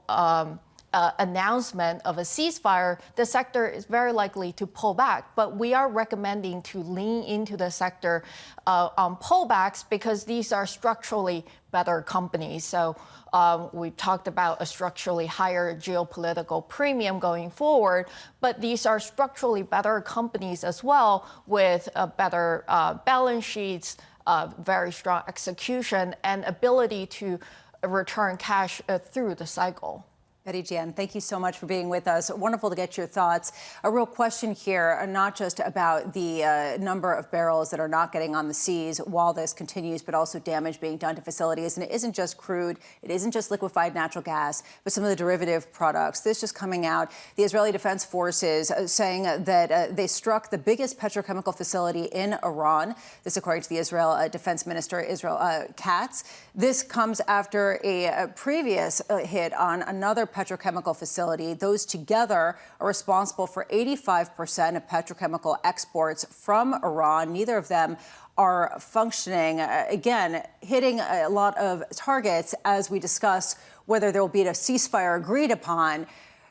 announcement of a ceasefire, the sector is very likely to pull back. But we are recommending to lean into the sector on pullbacks because these are structurally better companies. So we talked about a structurally higher geopolitical premium going forward, but these are structurally better companies as well with better balance sheets, very strong execution, and ability to return cash through the cycle. Betty Jiang, thank you so much for being with us. Wonderful to get your thoughts. A real question here, not just about the number of barrels that are not getting on the seas while this continues, but also damage being done to facilities. And it isn't just crude, it isn't just liquefied natural gas, but some of the derivative products. This just coming out, the Israeli Defense Forces saying that they struck the biggest petrochemical facility in Iran. This according to the Israel Defense Minister, Israel Katz. This comes after a previous hit on another petrochemical facility. Those together are responsible for 85% of petrochemical exports from Iran. Neither of them are functioning. Again, hitting a lot of targets as we discuss whether there will be a ceasefire agreed upon,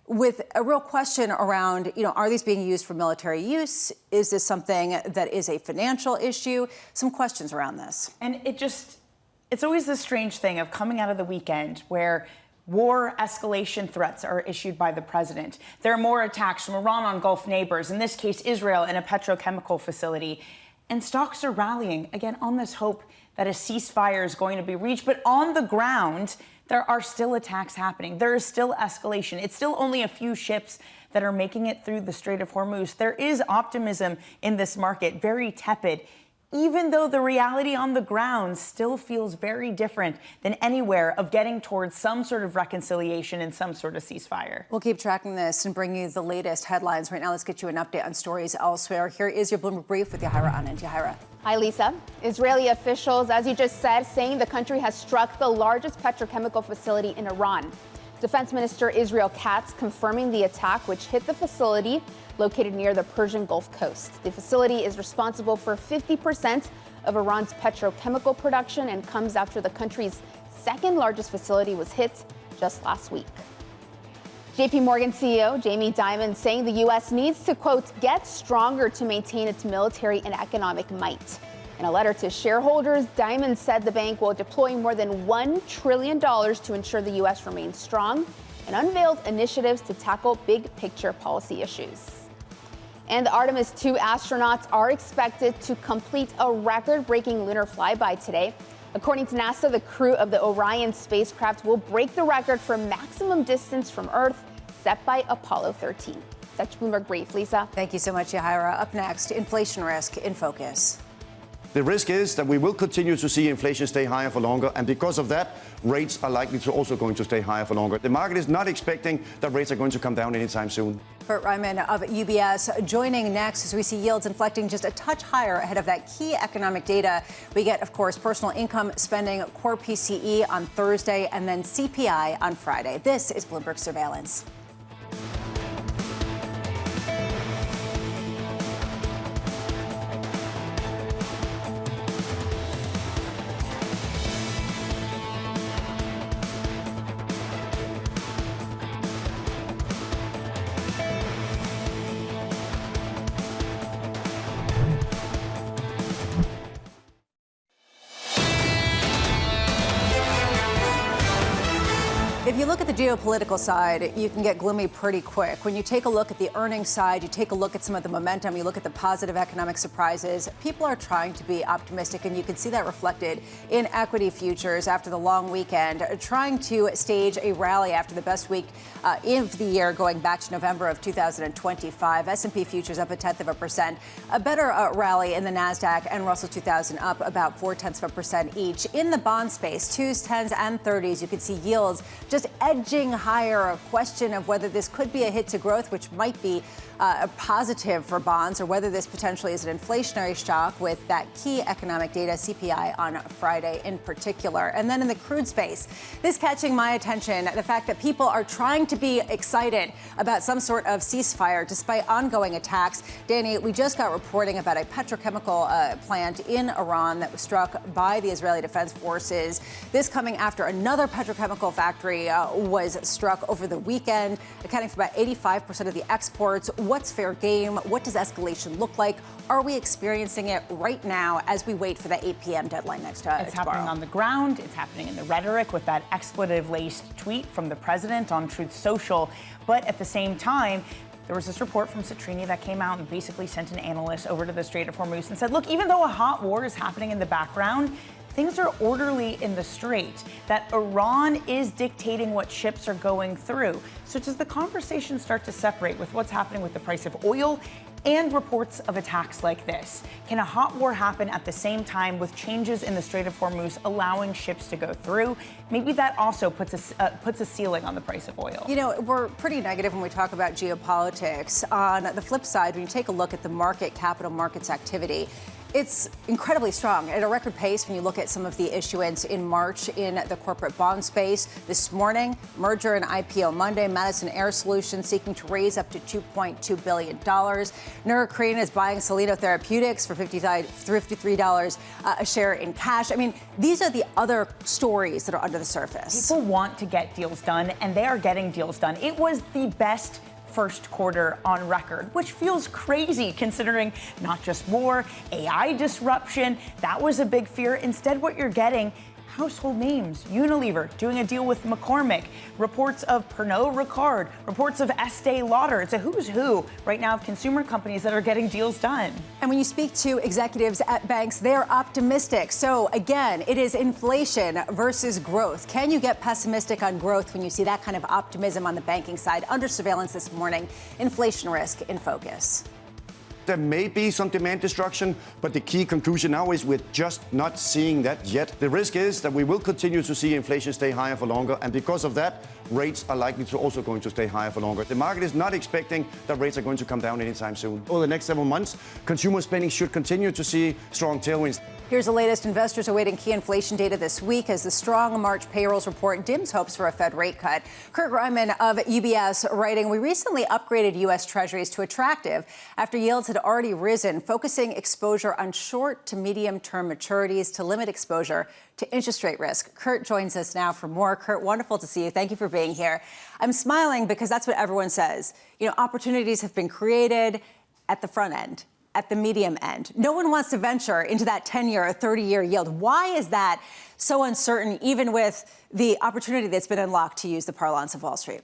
with a real question around, are these being used for military use? Is this something that is a financial issue? Some questions around this. And it's always this strange thing of coming out of the weekend where war escalation threats are issued by the president. There are more attacks from Iran on Gulf neighbors, in this case, Israel, in a petrochemical facility. And stocks are rallying, again, on this hope that a ceasefire is going to be reached. But on the ground, there are still attacks happening. There is still escalation. It's still only a few ships that are making it through the Strait of Hormuz. There is optimism in this market, very tepid, even though the reality on the ground still feels very different than anywhere of getting towards some sort of reconciliation and some sort of ceasefire. We'll keep tracking this and bring you the latest headlines. Right now, let's get you an update on stories elsewhere. Here is your Bloomberg Brief with Yahaira Anand. Yahaira. Hi, Lisa. Israeli officials, as you just said, saying the country has struck the largest petrochemical facility in Iran. Defense Minister Israel Katz confirming the attack, which hit the facility located near the Persian Gulf coast. The facility is responsible for 50% of Iran's petrochemical production and comes after the country's second largest facility was hit just last week. JP Morgan CEO Jamie Dimon saying the U.S. needs to, quote, get stronger to maintain its military and economic might. In a letter to shareholders, Dimon said the bank will deploy more than $1 trillion to ensure the U.S. remains strong and unveiled initiatives to tackle big picture policy issues. And the Artemis II astronauts are expected to complete a record-breaking lunar flyby today. According to NASA, the crew of the Orion spacecraft will break the record for maximum distance from Earth set by Apollo 13. That's Bloomberg Brief. Lisa. Thank you so much, Yahaira. Up next, inflation risk in focus. The risk is that we will continue to see inflation stay higher for longer, and because of that, rates are likely to also going to stay higher for longer. The market is not expecting that rates are going to come down anytime soon. Reiman of UBS joining next as we see yields inflecting just a touch higher ahead of that key economic data. We get, of course, personal income spending, core PCE on Thursday, and then CPI on Friday. This is Bloomberg Surveillance. If you look look at the geopolitical side, you can get gloomy pretty quick. When you take a look at the earnings side, you take a look at some of the momentum, you look at the positive economic surprises, people are trying to be optimistic, and you can see that reflected in equity futures after the long weekend, trying to stage a rally after the best week of the year going back to November of 2025. S&P futures up 0.1%, a better rally in the NASDAQ and Russell 2000 up about 0.4% each. In the bond space, 2s, 10s, and 30s, you can see yields just edging higher. A question of whether this could be a hit to growth, which might be a positive for bonds, or whether this potentially is an inflationary shock with that key economic data, CPI, on Friday in particular. And then in the crude space, this catching my attention, the fact that people are trying to be excited about some sort of ceasefire despite ongoing attacks. Danny, we just got reporting about a petrochemical plant in Iran that was struck by the Israeli Defense Forces. This coming after another petrochemical factory was struck over the weekend, accounting for about 85% of the exports. What's fair game? What does escalation look like? Are we experiencing it right now as we wait for the 8 p.m. deadline next tomorrow? It's happening on the ground. It's happening in the rhetoric with that expletive-laced tweet from the president on Truth Social. But at the same time, there was this report from Citrini that came out and basically sent an analyst over to the Strait of Hormuz and said, look, even though a hot war is happening in the background, things are orderly in the Strait, that Iran is dictating what ships are going through. So does the conversation start to separate with what's happening with the price of oil and reports of attacks like this? Can a hot war happen at the same time with changes in the Strait of Hormuz allowing ships to go through? Maybe that also puts a ceiling on the price of oil. You know, we're pretty negative when we talk about geopolitics. On the flip side, when you take a look at the market, capital markets activity, it's incredibly strong at a record pace when you look at some of the issuance in March in the corporate bond space. This morning, merger and IPO Monday, Madison Air Solutions seeking to raise up to $2.2 billion. Neurocrine is buying Soleno Therapeutics for $53 a share in cash. I mean, these are the other stories that are under the surface. People want to get deals done, and they are getting deals done. It was the best first quarter on record, which feels crazy considering not just war, AI disruption, that was a big fear. Instead, what you're getting, household names, Unilever doing a deal with McCormick, reports of Pernod Ricard, reports of Estee Lauder. It's a who's who right now of consumer companies that are getting deals done. And when you speak to executives at banks, they're optimistic. So again, it is inflation versus growth. Can you get pessimistic on growth when you see that kind of optimism on the banking side? Under surveillance this morning, inflation risk in focus. There may be some demand destruction, but the key conclusion now is we're just not seeing that yet. The risk is that we will continue to see inflation stay higher for longer, and because of that, rates are likely to also going to stay higher for longer. The market is not expecting that rates are going to come down anytime soon. Over the next several months, consumer spending should continue to see strong tailwinds. Here's the latest. Investors awaiting key inflation data this week as the strong March payrolls report dims hopes for a Fed rate cut. Kurt Reiman of UBS writing, we recently upgraded U.S. Treasuries to attractive after yields had already risen, focusing exposure on short to medium term maturities to limit exposure to interest rate risk. Kurt joins us now for more. Kurt, wonderful to see you. Thank you for being here. I'm smiling because that's what everyone says. You know, opportunities have been created at the front end, at the medium end. No one wants to venture into that 10-year or 30-year yield. Why is that so uncertain, even with the opportunity that's been unlocked, to use the parlance of Wall Street?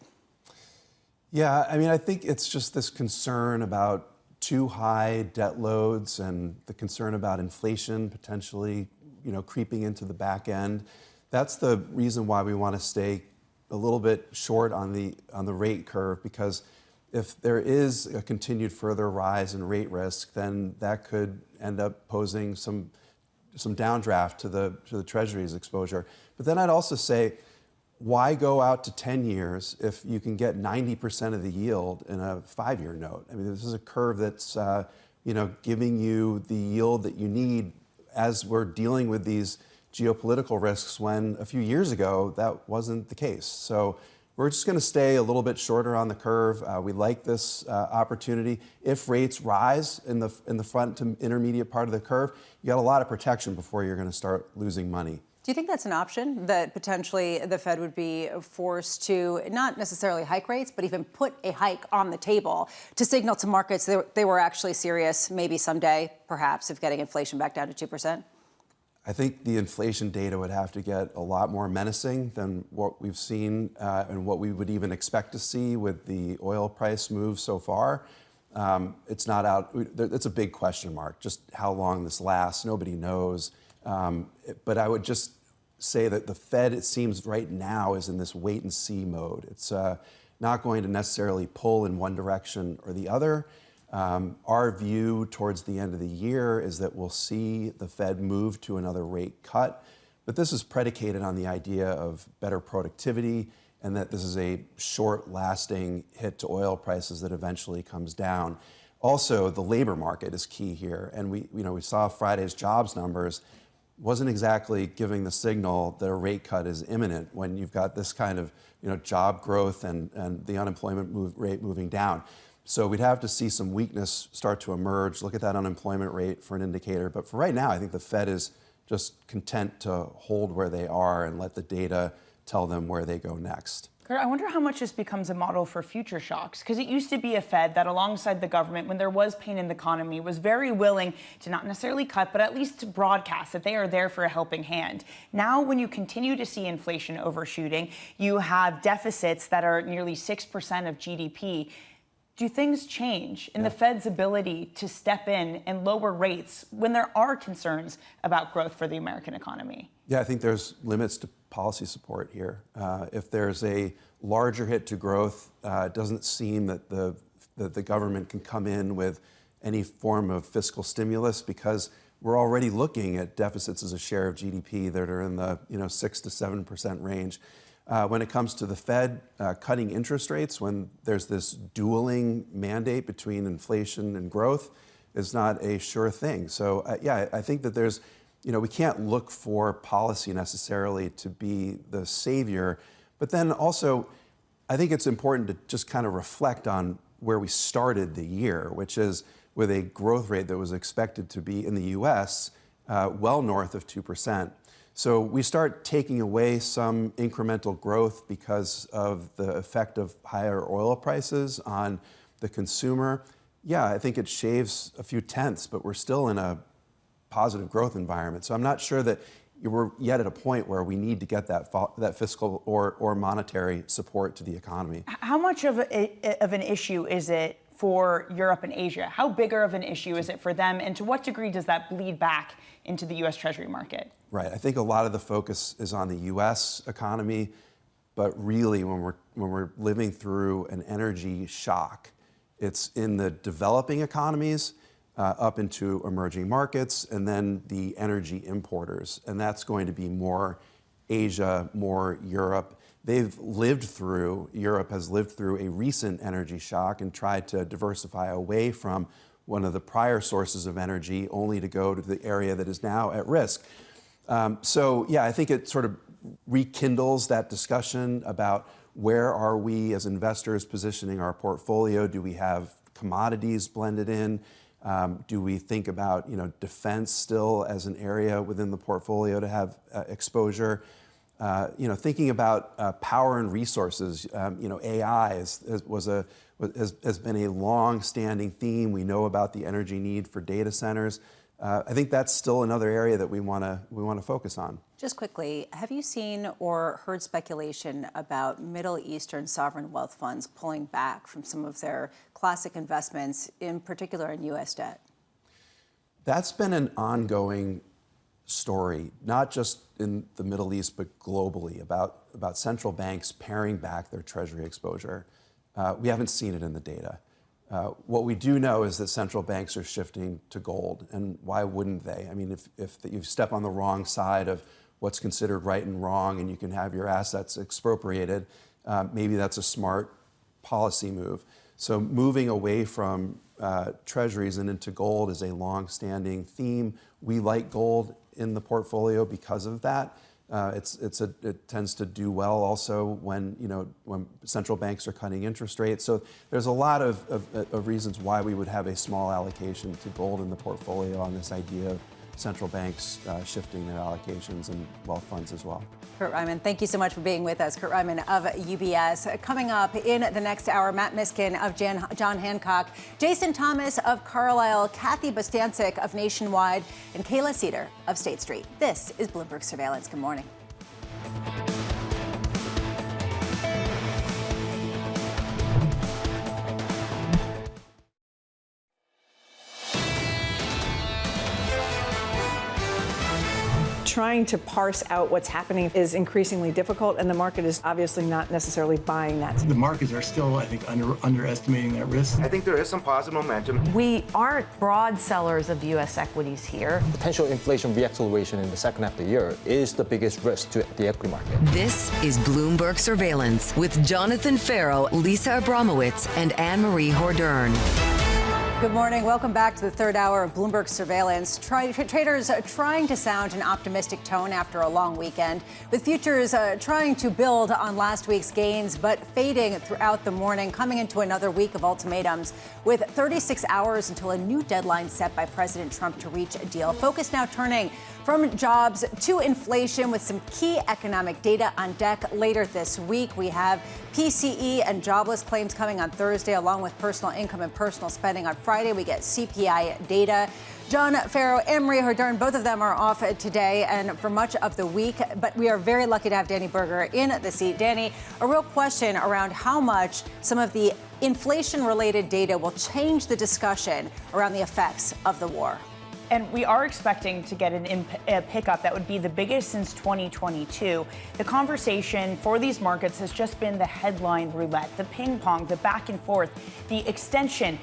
Yeah, I mean, I think it's just this concern about too high debt loads and the concern about inflation potentially, you know, creeping into the back end. That's the reason why we want to stay a little bit short on the rate curve, because if there is a continued further rise in rate risk, then that could end up posing some downdraft to the Treasury's exposure. But then I'd also say, why go out to 10 years if you can get 90% of the yield in a 5-year note? I mean, this is a curve that's giving you the yield that you need as we're dealing with these geopolitical risks, when a few years ago that wasn't the case. So we're just going to stay a little bit shorter on the curve. We like this opportunity. If rates rise in the front to intermediate part of the curve, you got a lot of protection before you're going to start losing money. Do you think that's an option, that potentially the Fed would be forced to not necessarily hike rates, but even put a hike on the table to signal to markets they were actually serious, maybe someday, perhaps, of getting inflation back down to 2%? I think the inflation data would have to get a lot more menacing than what we've seen and what we would even expect to see with the oil price move so far. It's not out. It's a big question mark, just how long this lasts. Nobody knows. But I would just say that the Fed, it seems right now, is in this wait and see mode. It's not going to necessarily pull in one direction or the other. Our view towards the end of the year is that we'll see the Fed move to another rate cut, but this is predicated on the idea of better productivity and that this is a short-lasting hit to oil prices that eventually comes down. Also, the labor market is key here, and we saw Friday's jobs numbers wasn't exactly giving the signal that a rate cut is imminent when you've got this kind of job growth and the unemployment rate moving down. So we'd have to see some weakness start to emerge, look at that unemployment rate for an indicator. But for right now, I think the Fed is just content to hold where they are and let the data tell them where they go next. Kurt, I wonder how much this becomes a model for future shocks, because it used to be a Fed that, alongside the government, when there was pain in the economy, was very willing to not necessarily cut, but at least to broadcast that they are there for a helping hand. Now, when you continue to see inflation overshooting, you have deficits that are nearly 6% of GDP. Do things change in the Fed's ability to step in and lower rates when there are concerns about growth for the American economy? Yeah, I think there's limits to policy support here. If there's a larger hit to growth, it doesn't seem that the government can come in with any form of fiscal stimulus, because we're already looking at deficits as a share of GDP that are in the 6 to 7% range. When it comes to the Fed cutting interest rates, when there's this dueling mandate between inflation and growth, is not a sure thing. So I think that there's, we can't look for policy necessarily to be the savior. But then also, I think it's important to just kind of reflect on where we started the year, which is with a growth rate that was expected to be in the US well north of 2%. So we start taking away some incremental growth because of the effect of higher oil prices on the consumer. Yeah, I think it shaves a few tenths, but we're still in a positive growth environment. So I'm not sure that we're yet at a point where we need to get that fiscal or monetary support to the economy. How much of an issue is it for Europe and Asia? How bigger of an issue is it for them? And to what degree does that bleed back into the U.S. Treasury market? Right. I think a lot of the focus is on the U.S. economy, but really when we're living through an energy shock, it's in the developing economies up into emerging markets, and then the energy importers. And that's going to be more Asia, more Europe. Europe has lived through a recent energy shock and tried to diversify away from one of the prior sources of energy, only to go to the area that is now at risk. I think it sort of rekindles that discussion about where are we as investors positioning our portfolio? Do we have commodities blended in? Do we think about defense still as an area within the portfolio to have exposure? Thinking about power and resources, AI has been a long-standing theme. We know about the energy need for data centers. I think that's still another area that we want to focus on. Just quickly, have you seen or heard speculation about Middle Eastern sovereign wealth funds pulling back from some of their classic investments, in particular in U.S. debt? That's been an ongoing story, not just in the Middle East, but globally, about central banks paring back their Treasury exposure. We haven't seen it in the data. What we do know is that central banks are shifting to gold, and why wouldn't they? I mean, if you step on the wrong side of what's considered right and wrong and you can have your assets expropriated, maybe that's a smart policy move. So moving away from treasuries and into gold is a long-standing theme. We like gold in the portfolio because of that. It tends to do well also when central banks are cutting interest rates. So there's a lot of reasons why we would have a small allocation to gold in the portfolio on this idea of central banks shifting their allocations and wealth funds as well. Kurt Reiman, thank you so much for being with us. Kurt Reiman of UBS. Coming up in the next hour, Matt Miskin of John Hancock, Jason Thomas of Carlyle, Kathy Bostjancic of Nationwide, and Kayla Seder of State Street. This is Bloomberg Surveillance. Good morning. Trying to parse out what's happening is increasingly difficult, and the market is obviously not necessarily buying that. The markets are still, I think, underestimating that risk. I think there is some positive momentum. We aren't broad sellers of U.S. equities here. Potential inflation reacceleration in the second half of the year is the biggest risk to the equity market. This is Bloomberg Surveillance with Jonathan Ferro, Lisa Abramowicz, and Annmarie Hordern. Good morning. Welcome back to the third hour of Bloomberg Surveillance. Traders trying to sound an optimistic tone after a long weekend, with futures trying to build on last week's gains, but fading throughout the morning, coming into another week of ultimatums, with 36 hours until a new deadline set by President Trump to reach a deal. Focus now turning from jobs to inflation, with some key economic data on deck later this week. We have PCE and jobless claims coming on Thursday, along with personal income and personal spending on Friday. We get CPI data. John Ferro, Annmarie Hordern, both of them are off today and for much of the week, but we are very lucky to have Danny Berger in the seat. Danny, a real question around how much some of the inflation-related data will change the discussion around the effects of the war. And we are expecting to get a pickup that would be the biggest since 2022. The conversation for these markets has just been the headline roulette, the ping pong, the back and forth, the extension.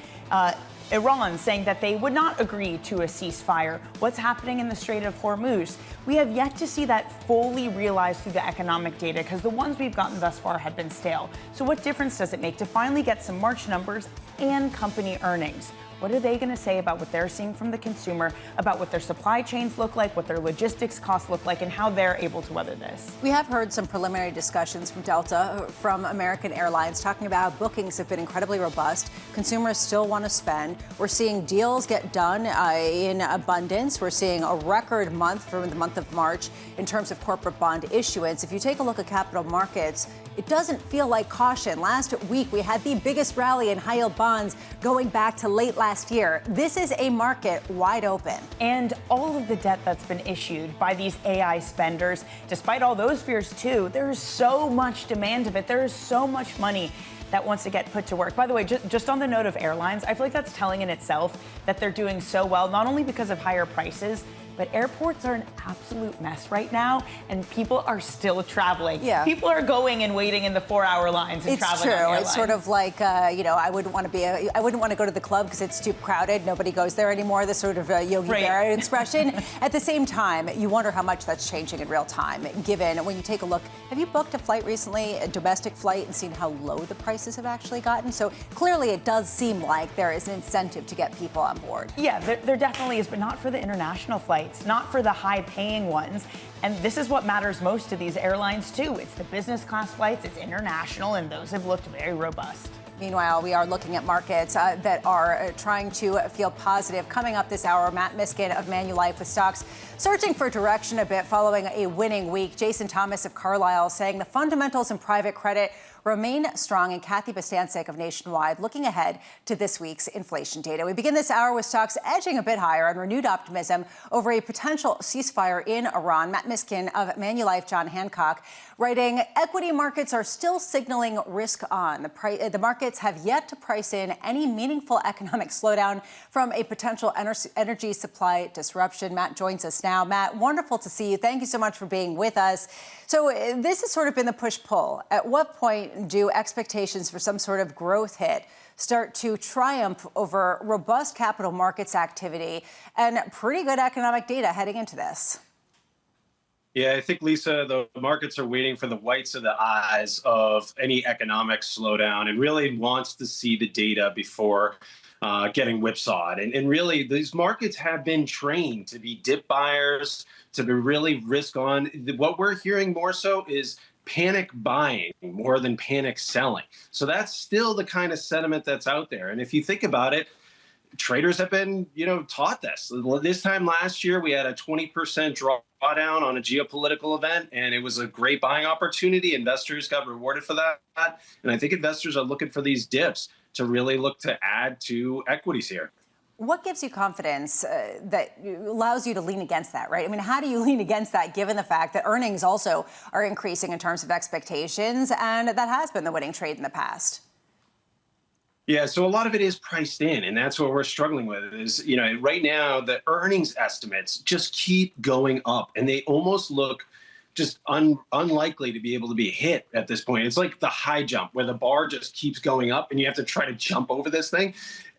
Iran saying that they would not agree to a ceasefire. What's happening in the Strait of Hormuz? We have yet to see that fully realized through the economic data, because the ones we've gotten thus far have been stale. So what difference does it make to finally get some March numbers and company earnings? What are they going to say about what they're seeing from the consumer, about what their supply chains look like, what their logistics costs look like, and how they're able to weather this? We have heard some preliminary discussions from Delta, from American Airlines, talking about how bookings have been incredibly robust. Consumers still want to spend. We're seeing deals get done in abundance. We're seeing a record month for the month of March in terms of corporate bond issuance. If you take a look at capital markets, it doesn't feel like caution. Last week, we had the biggest rally in high-yield bonds going back to late last year. This is a market wide open. And all of the debt that's been issued by these AI spenders, despite all those fears too, there is so much demand of it. There is so much money that wants to get put to work. By the way, just on the note of airlines, I feel like that's telling in itself that they're doing so well, not only because of higher prices, but airports are an absolute mess right now, and people are still traveling. Yeah. People are going and waiting in the 4-hour lines and traveling on It's true. airlines. It's sort of like, I wouldn't want to go to the club because it's too crowded. Nobody goes there anymore. This sort of Yogi Berra expression. At the same time, you wonder how much that's changing in real time, given when you take a look. Have you booked a flight recently, a domestic flight, and seen how low the prices have actually gotten? So clearly it does seem like there is an incentive to get people on board. Yeah, there definitely is, but not for the international flights, not for the high-paying ones. And this is what matters most to these airlines, too. It's the business class flights, it's international, and those have looked very robust. Meanwhile, we are looking at markets that are trying to feel positive. Coming up this hour, Matt Miskin of Manulife with stocks searching for direction a bit following a winning week. Jason Thomas of Carlyle saying the fundamentals in private credit remain strong, and Kathy Bostjancic of Nationwide looking ahead to this week's inflation data. We begin this hour with stocks edging a bit higher on renewed optimism over a potential ceasefire in Iran. Matt Miskin of Manulife, John Hancock, writing, equity markets are still signaling risk on. The markets have yet to price in any meaningful economic slowdown from a potential energy supply disruption. Matt joins us now. Matt, wonderful to see you. Thank you so much for being with us. So this has sort of been the push-pull. At what point do expectations for some sort of growth hit start to triumph over robust capital markets activity and pretty good economic data heading into this? Yeah, I think, Lisa, the markets are waiting for the whites of the eyes of any economic slowdown and really wants to see the data before getting whipsawed. And really, these markets have been trained to be dip buyers, to be really risk on. What we're hearing more so is panic buying more than panic selling. So that's still the kind of sentiment that's out there. And if you think about it, traders have been, taught this. This time last year, we had a 20% drawdown on a geopolitical event, and it was a great buying opportunity. Investors got rewarded for that. And I think investors are looking for these dips to really look to add to equities here. What gives you confidence that allows you to lean against that, right? I mean, how do you lean against that given the fact that earnings also are increasing in terms of expectations, and that has been the winning trade in the past? Yeah, so a lot of it is priced in, and that's what we're struggling with is, right now the earnings estimates just keep going up, and they almost look just unlikely to be able to be hit at this point. It's like the high jump where the bar just keeps going up and you have to try to jump over this thing.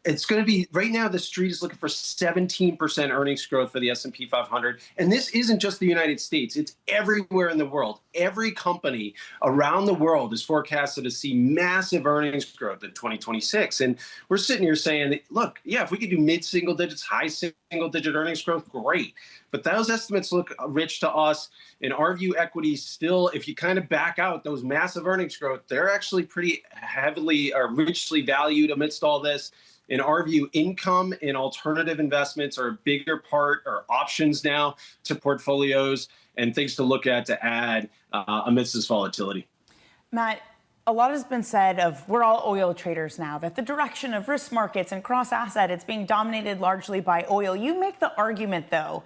It's going to be right now. The street is looking for 17% earnings growth for the S&P 500. And this isn't just the United States. It's everywhere in the world. Every company around the world is forecasted to see massive earnings growth in 2026. And we're sitting here saying, look, yeah, if we could do mid-single digits, high single-digit earnings growth, great. But those estimates look rich to us. In our view, equities still, if you kind of back out those massive earnings growth, they're actually pretty heavily or richly valued amidst all this. In our view, income and alternative investments are a bigger part or options now to portfolios and things to look at to add amidst this volatility. Matt, a lot has been said of we're all oil traders now, that the direction of risk markets and cross asset, it's being dominated largely by oil. You make the argument, though,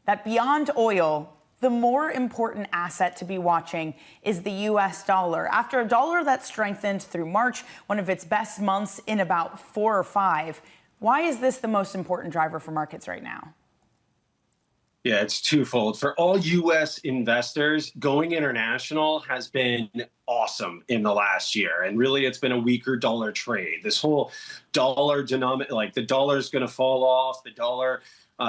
that beyond oil, the more important asset to be watching is the U.S. dollar. After a dollar that strengthened through March, one of its best months in about 4 or 5, why is this the most important driver for markets right now? Yeah, it's twofold. For all U.S. investors, going international has been awesome in the last year. And really, it's been a weaker dollar trade. This whole dollar denominator, like the dollar is going to fall off, the dollar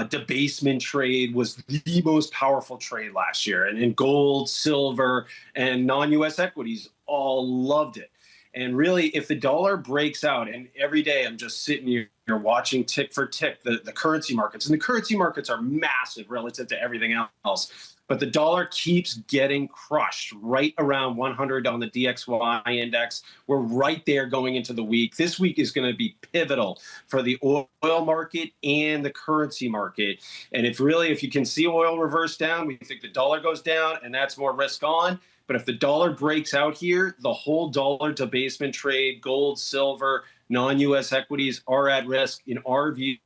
debasement trade was the most powerful trade last year. And gold, silver, and non-U.S. equities all loved it. And really, if the dollar breaks out, and every day I'm just sitting here watching tick for tick the currency markets, and the currency markets are massive relative to everything else. But the dollar keeps getting crushed right around 100 on the DXY index. We're right there going into the week. This week is going to be pivotal for the oil market and the currency market. And if you can see oil reverse down, we think the dollar goes down, and that's more risk on. But if the dollar breaks out here, the whole dollar debasement trade, gold, silver, non-U.S. equities are at risk. In our view,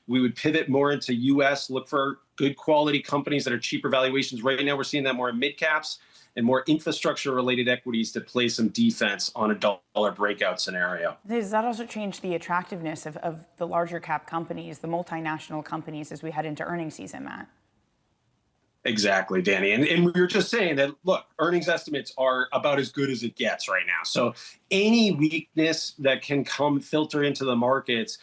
we would pivot more into U.S., look for good quality companies that are cheaper valuations. Right now, we're seeing that more in mid caps and more infrastructure related equities to play some defense on a dollar breakout scenario. Does that also change the attractiveness of the larger cap companies, the multinational companies, as we head into earnings season, Matt? Exactly, Danny. And we were just saying that, look, earnings estimates are about as good as it gets right now. So any weakness that can filter into the markets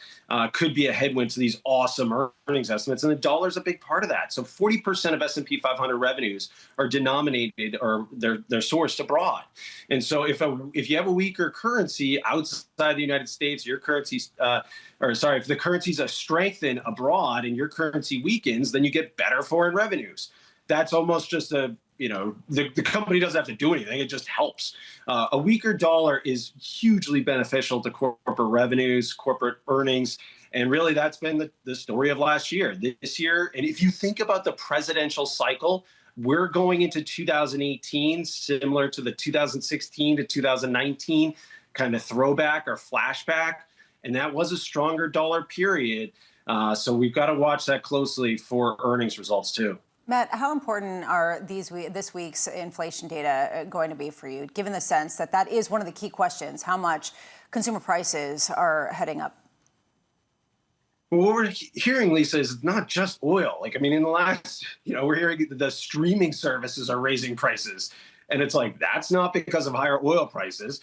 could be a headwind to these awesome earnings estimates. And the dollar is a big part of that. So 40% of S&P 500 revenues are denominated or they're sourced abroad. And so if you have a weaker currency outside the United States, your currency's if the currencies are strengthened abroad and your currency weakens, then you get better foreign revenues. That's almost just the company doesn't have to do anything. It just helps. A weaker dollar is hugely beneficial to corporate revenues, corporate earnings. And really, that's been the story of last year. This year, and if you think about the presidential cycle, we're going into 2018, similar to the 2016 to 2019 kind of throwback or flashback. And that was a stronger dollar period. So we've got to watch that closely for earnings results, too. Matt, how important are this week's inflation data going to be for you, given the sense that is one of the key questions, how much consumer prices are heading up? Well, what we're hearing, Lisa, is not just oil. In the last, we're hearing the streaming services are raising prices. And it's like, that's not because of higher oil prices.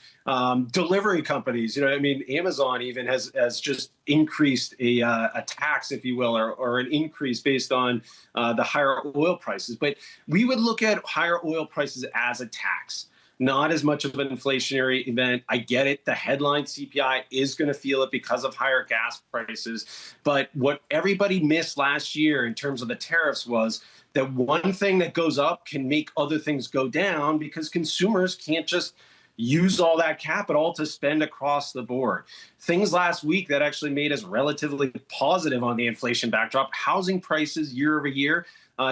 Delivery companies, Amazon even has just increased a tax, if you will, or an increase based on the higher oil prices. But we would look at higher oil prices as a tax, not as much of an inflationary event. I get it. The headline CPI is going to feel it because of higher gas prices. But what everybody missed last year in terms of the tariffs was that one thing that goes up can make other things go down because consumers can't just, use all that capital to spend across the board. Things last week that actually made us relatively positive on the inflation backdrop. Housing prices year over year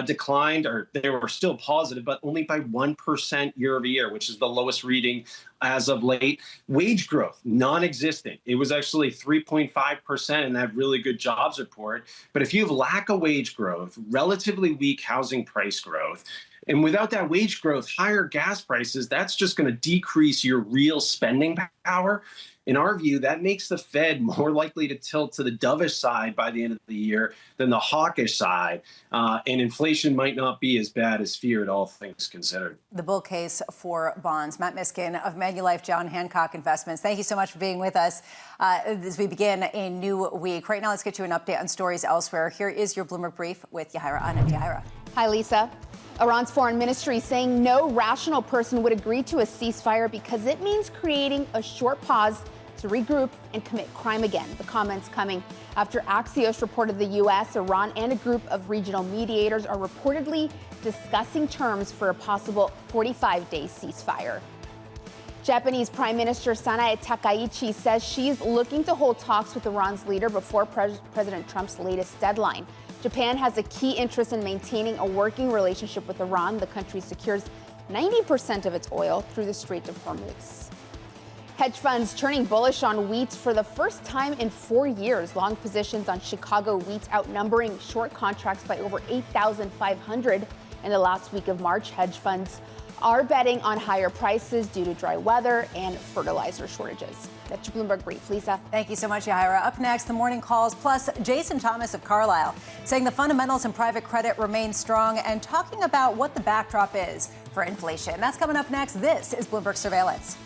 declined, or they were still positive, but only by 1% year over year, which is the lowest reading as of late. Wage growth, non-existent. It was actually 3.5% in that really good jobs report. But if you have lack of wage growth, relatively weak housing price growth, and without that wage growth, higher gas prices, that's just going to decrease your real spending power. In our view, that makes the Fed more likely to tilt to the dovish side by the end of the year than the hawkish side. And inflation might not be as bad as feared, all things considered. The bull case for bonds. Matt Miskin of Manulife John Hancock Investments. Thank you so much for being with us as we begin a new week. Right now, let's get you an update on stories elsewhere. Here is your Bloomberg Brief with Yahira Anand. Yahira. Hi, Lisa. Iran's foreign ministry saying no rational person would agree to a ceasefire because it means creating a short pause to regroup and commit crime again. The comments coming after Axios reported the U.S., Iran, and a group of regional mediators are reportedly discussing terms for a possible 45-day ceasefire. Japanese Prime Minister Sanae Takaichi says she's looking to hold talks with Iran's leader before President Trump's latest deadline. Japan has a key interest in maintaining a working relationship with Iran. The country secures 90% of its oil through the Strait of Hormuz. Hedge funds turning bullish on wheat for the first time in 4 years. Long positions on Chicago wheat outnumbering short contracts by over 8,500 in the last week of March. Hedge funds are betting on higher prices due to dry weather and fertilizer shortages. That's your Bloomberg Brief. Lisa. Thank you so much, Yahira. Up next, the morning calls, plus Jason Thomas of Carlyle saying the fundamentals in private credit remain strong and talking about what the backdrop is for inflation. That's coming up next. This is Bloomberg Surveillance.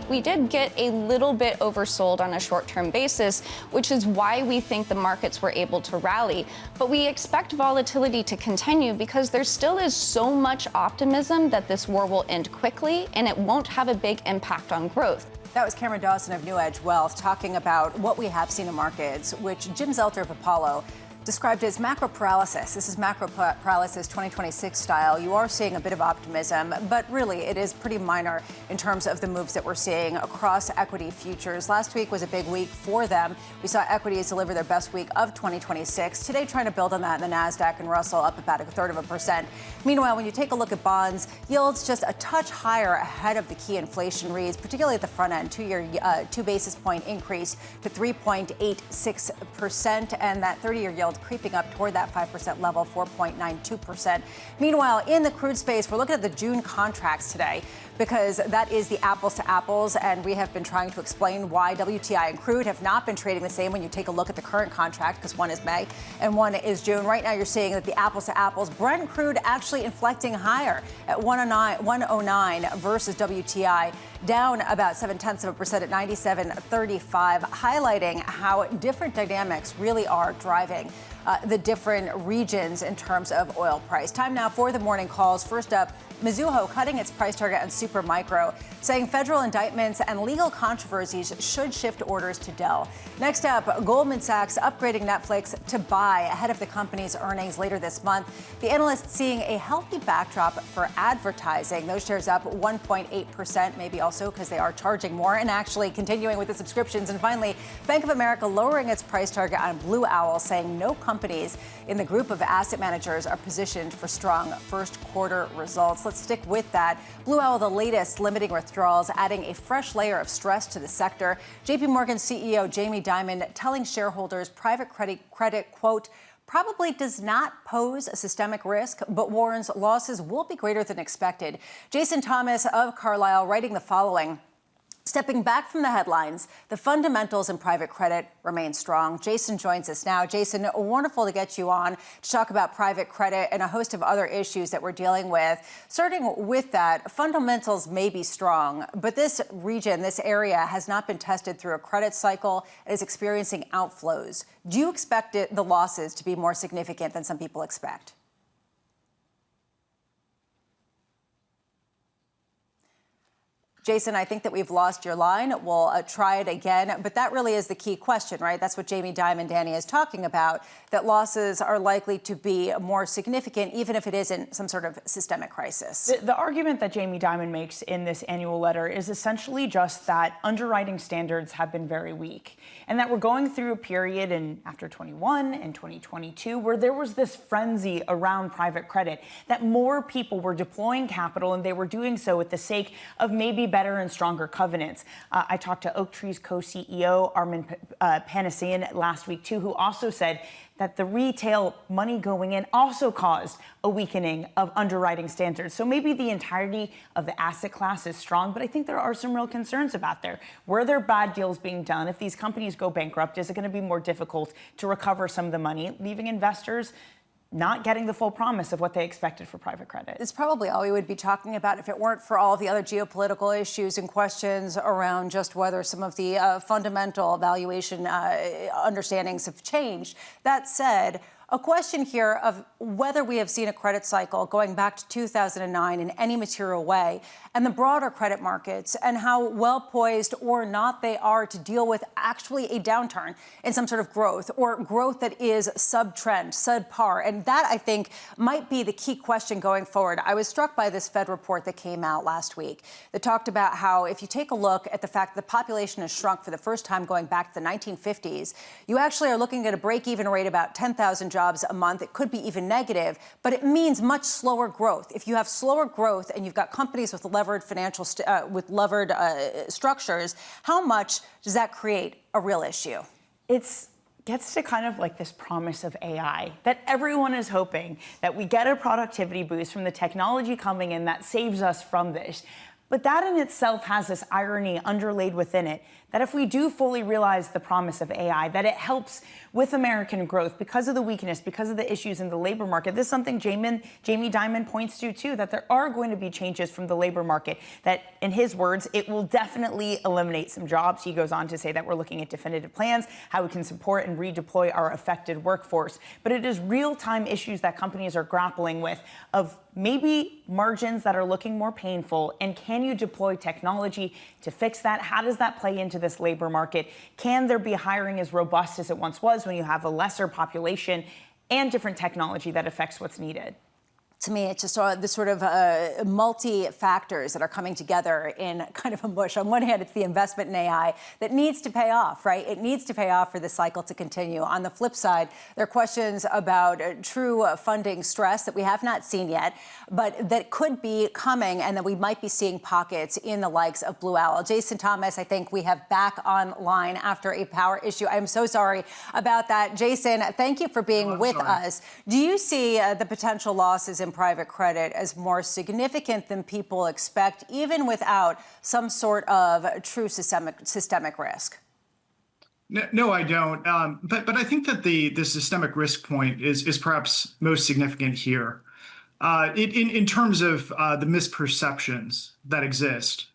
We did get a little bit oversold on a short-term basis, which is why we think the markets were able to rally. But we expect volatility to continue because there still is so much optimism that this war will end quickly and it won't have a big impact on growth. That was Cameron Dawson of NewEdge Wealth talking about what we have seen in markets, which Jim Zelter of Apollo described as macro paralysis. This is macro paralysis 2026 style. You are seeing a bit of optimism, but really it is pretty minor in terms of the moves that we're seeing across equity futures. Last week was a big week for them. We saw equities deliver their best week of 2026. Today, trying to build on that in the NASDAQ and Russell up about 1/3%. Meanwhile, when you take a look at bonds, yields just a touch higher ahead of the key inflation reads, particularly at the front end. 2 basis point increase to 3.86%, and that 30-year yield creeping up toward that 5% level, 4.92%. Meanwhile, in the crude space, we're looking at the June contracts today because that is the apples to apples, and we have been trying to explain why WTI and crude have not been trading the same when you take a look at the current contract, because one is May and one is June. Right now, you're seeing that the apples to apples, Brent crude actually inflecting higher at 109 versus WTI, down about 0.7% at 97.35, highlighting how different dynamics really are driving the different regions in terms of oil price. Time now for the morning calls. First up, Mizuho cutting its price target on Supermicro, saying federal indictments and legal controversies should shift orders to Dell. Next up, Goldman Sachs upgrading Netflix to buy ahead of the company's earnings later this month. The analysts seeing a healthy backdrop for advertising. Those shares up 1.8%, maybe also because they are charging more and actually continuing with the subscriptions. And finally, Bank of America lowering its price target on Blue Owl, saying no companies in the group of asset managers are positioned for strong first quarter results. Let's stick with that. Blue Owl, the latest limiting withdrawals, adding a fresh layer of stress to the sector. JP Morgan CEO Jamie Dimon telling shareholders private credit, quote, probably does not pose a systemic risk, but warns losses will be greater than expected. Jason Thomas of Carlyle writing the following. Stepping back from the headlines, the fundamentals in private credit remain strong. Jason joins us now. Jason, wonderful to get you on to talk about private credit and a host of other issues that we're dealing with. Starting with that, fundamentals may be strong, but this region, this area, has not been tested through a credit cycle and is experiencing outflows. Do you expect the losses to be more significant than some people expect? Jason, I think that we've lost your line. We'll try it again. But that really is the key question, right? That's what Jamie Dimon Danny is talking about, that losses are likely to be more significant, even if it isn't some sort of systemic crisis. The argument that Jamie Dimon makes in this annual letter is essentially just that underwriting standards have been very weak, and that we're going through a period after 21 and 2022 where there was this frenzy around private credit, that more people were deploying capital, and they were doing so with the sake of maybe better and stronger covenants. I talked to Oaktree's co-CEO, Armin Panassian, last week, too, who also said that the retail money going in also caused a weakening of underwriting standards. So maybe the entirety of the asset class is strong, but I think there are some real concerns about there. Were there bad deals being done? If these companies go bankrupt, is it going to be more difficult to recover some of the money, leaving investors not getting the full promise of what they expected for private credit? It's probably all we would be talking about if it weren't for all of the other geopolitical issues and questions around just whether some of the fundamental valuation understandings have changed. That said, a question here of whether we have seen a credit cycle going back to 2009 in any material way, and the broader credit markets and how well poised or not they are to deal with actually a downturn in some sort of growth, or growth that is sub-trend, subpar. And that, I think, might be the key question going forward. I was struck by this Fed report that came out last week that talked about how if you take a look at the fact that the population has shrunk for the first time going back to the 1950s, you actually are looking at a break-even rate about 10,000 jobs a month. It could be even negative, but it means much slower growth. If you have slower growth and you've got companies with levered financial structures, how much does that create a real issue? It gets to kind of like this promise of AI, that everyone is hoping that we get a productivity boost from the technology coming in that saves us from this. But that in itself has this irony underlaid within it, that if we do fully realize the promise of AI, that it helps with American growth because of the weakness, because of the issues in the labor market. This is something Jamie Dimon points to, too, that there are going to be changes from the labor market, that, in his words, it will definitely eliminate some jobs. He goes on to say that we're looking at definitive plans, how we can support and redeploy our affected workforce. But it is real-time issues that companies are grappling with of maybe margins that are looking more painful, and can you deploy technology to fix that? How does that play into this labor market? Can there be hiring as robust as it once was when you have a lesser population and different technology that affects what's needed? To me, it's just this sort of multi-factors that are coming together in kind of a mush. On one hand, it's the investment in AI that needs to pay off, right? It needs to pay off for the cycle to continue. On the flip side, there are questions about true funding stress that we have not seen yet, but that could be coming, and that we might be seeing pockets in the likes of Blue Owl. Jason Thomas, I think we have back online after a power issue. I'm so sorry about that. Jason, thank you for being with us. Do you see the potential losses in private credit as more significant than people expect, even without some sort of true systemic risk? No, I don't. But I think that the systemic risk point is perhaps most significant here. In terms of the misperceptions that exist.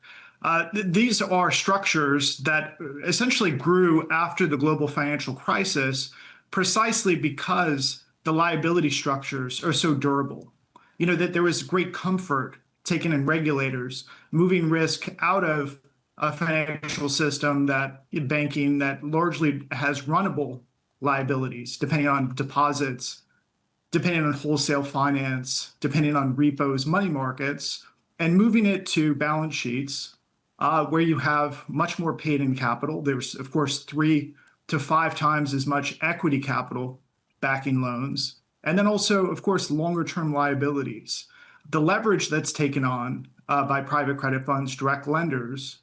These are structures that essentially grew after the global financial crisis precisely because the liability structures are so durable. You know, that there was great comfort taken in regulators, moving risk out of a financial system banking that largely has runnable liabilities, depending on deposits, depending on wholesale finance, depending on repos, money markets, and moving it to balance sheets where you have much more paid-in capital. There's, of course, 3 to 5 times as much equity capital backing loans. And then also, of course, longer-term liabilities. The leverage that's taken on by private credit funds, direct lenders,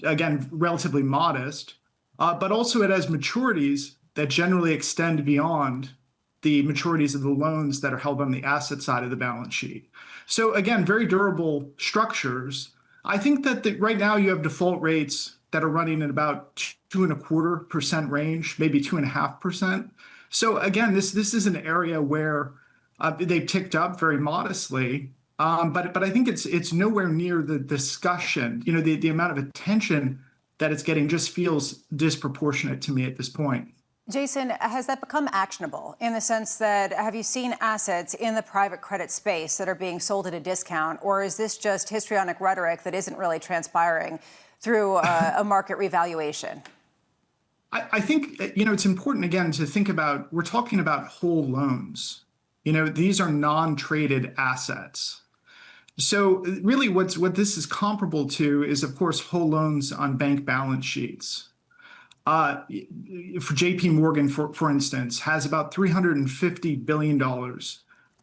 again, relatively modest, but also it has maturities that generally extend beyond the maturities of the loans that are held on the asset side of the balance sheet. So again, very durable structures I think that right now you have default rates that are running at about 2.25% range, maybe 2.5%. So again, this is an area where they've ticked up very modestly, but I think it's nowhere near the discussion. You know, the amount of attention that it's getting just feels disproportionate to me at this point. Jason, has that become actionable in the sense that have you seen assets in the private credit space that are being sold at a discount, or is this just histrionic rhetoric that isn't really transpiring through a market revaluation? I think, you know, it's important, again, to think about, we're talking about whole loans. You know, these are non-traded assets. So really what this is comparable to is, of course, whole loans on bank balance sheets. For JP Morgan, for instance, has about $350 billion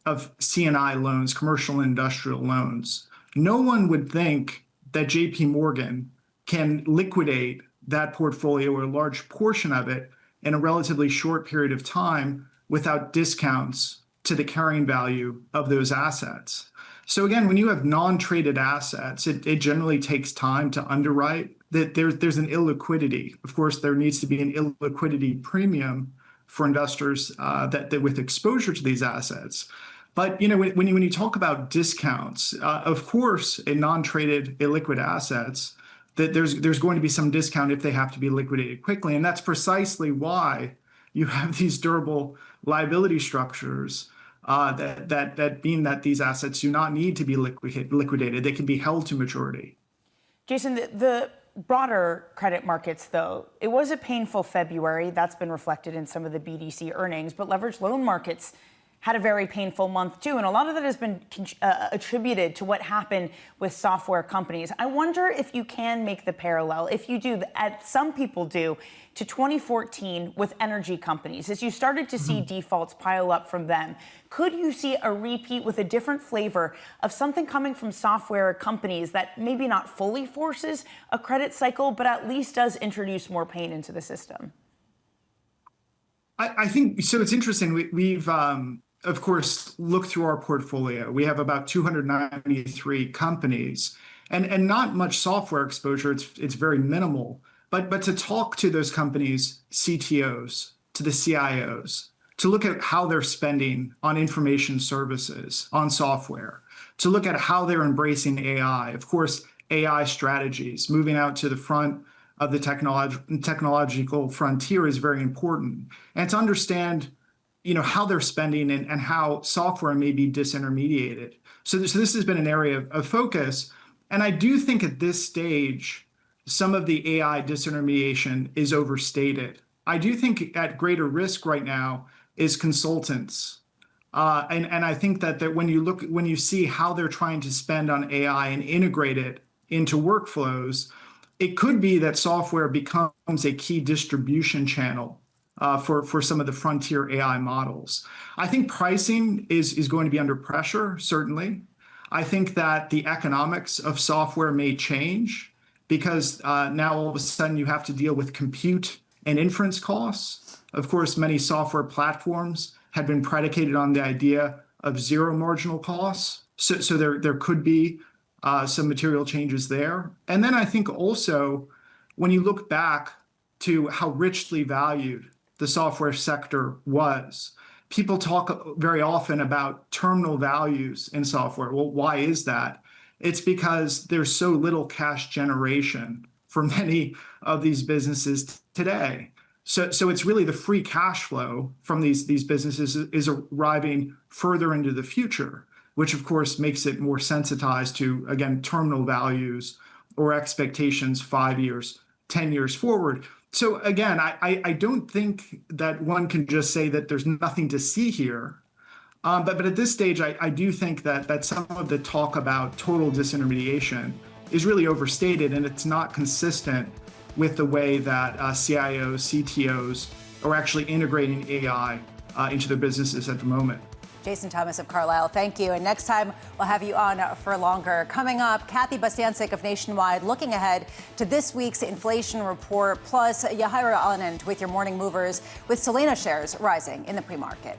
of C&I loans, commercial and industrial loans. No one would think that JP Morgan can liquidate that portfolio or a large portion of it in a relatively short period of time without discounts to the carrying value of those assets. So again, when you have non-traded assets, it generally takes time to underwrite. That there's an illiquidity. Of course, there needs to be an illiquidity premium for investors that with exposure to these assets. But you know, when you talk about discounts, of course, in non-traded illiquid assets, that there's going to be some discount if they have to be liquidated quickly, and that's precisely why you have these durable liability structures that mean that these assets do not need to be liquidated. They can be held to maturity. Jason, the broader credit markets, though, it was a painful February. That's been reflected in some of the BDC earnings, but leveraged loan markets had a very painful month too. And a lot of that has been attributed to what happened with software companies. I wonder if you can make the parallel, if you do, as some people do, to 2014 with energy companies. As you started to see defaults pile up from them, could you see a repeat with a different flavor of something coming from software companies that maybe not fully forces a credit cycle, but at least does introduce more pain into the system? I think, so it's interesting. We've of course, looked through our portfolio. We have about 293 companies and not much software exposure. It's very minimal. But to talk to those companies, CTOs, to the CIOs, to look at how they're spending on information services, on software, to look at how they're embracing AI, of course, AI strategies, moving out to the front of the technological frontier is very important. And to understand, you know, how they're spending and how software may be disintermediated. So this has been an area of focus. And I do think at this stage, some of the AI disintermediation is overstated. I do think at greater risk right now is consultants. And I think that when you see how they're trying to spend on AI and integrate it into workflows, it could be that software becomes a key distribution channel for some of the frontier AI models. I think pricing is going to be under pressure, certainly. I think that the economics of software may change because now all of a sudden you have to deal with compute and inference costs. Of course, many software platforms had been predicated on the idea of zero marginal costs. So there could be some material changes there. And then I think also when you look back to how richly valued the software sector was, people talk very often about terminal values in software. Well, why is that? It's because there's so little cash generation for many of these businesses today. So it's really the free cash flow from these businesses is arriving further into the future, which of course makes it more sensitized to, again, terminal values or expectations 5 years, 10 years forward. So again, I don't think that one can just say that there's nothing to see here. But at this stage, I do think that some of the talk about total disintermediation is really overstated, and it's not consistent with the way that CIOs, CTOs are actually integrating AI into their businesses at the moment. Jason Thomas of Carlyle, thank you. And next time, we'll have you on for longer. Coming up, Kathy Bostjancic of Nationwide looking ahead to this week's inflation report, plus Yahaira Anand with your morning movers with Solana shares rising in the pre-market.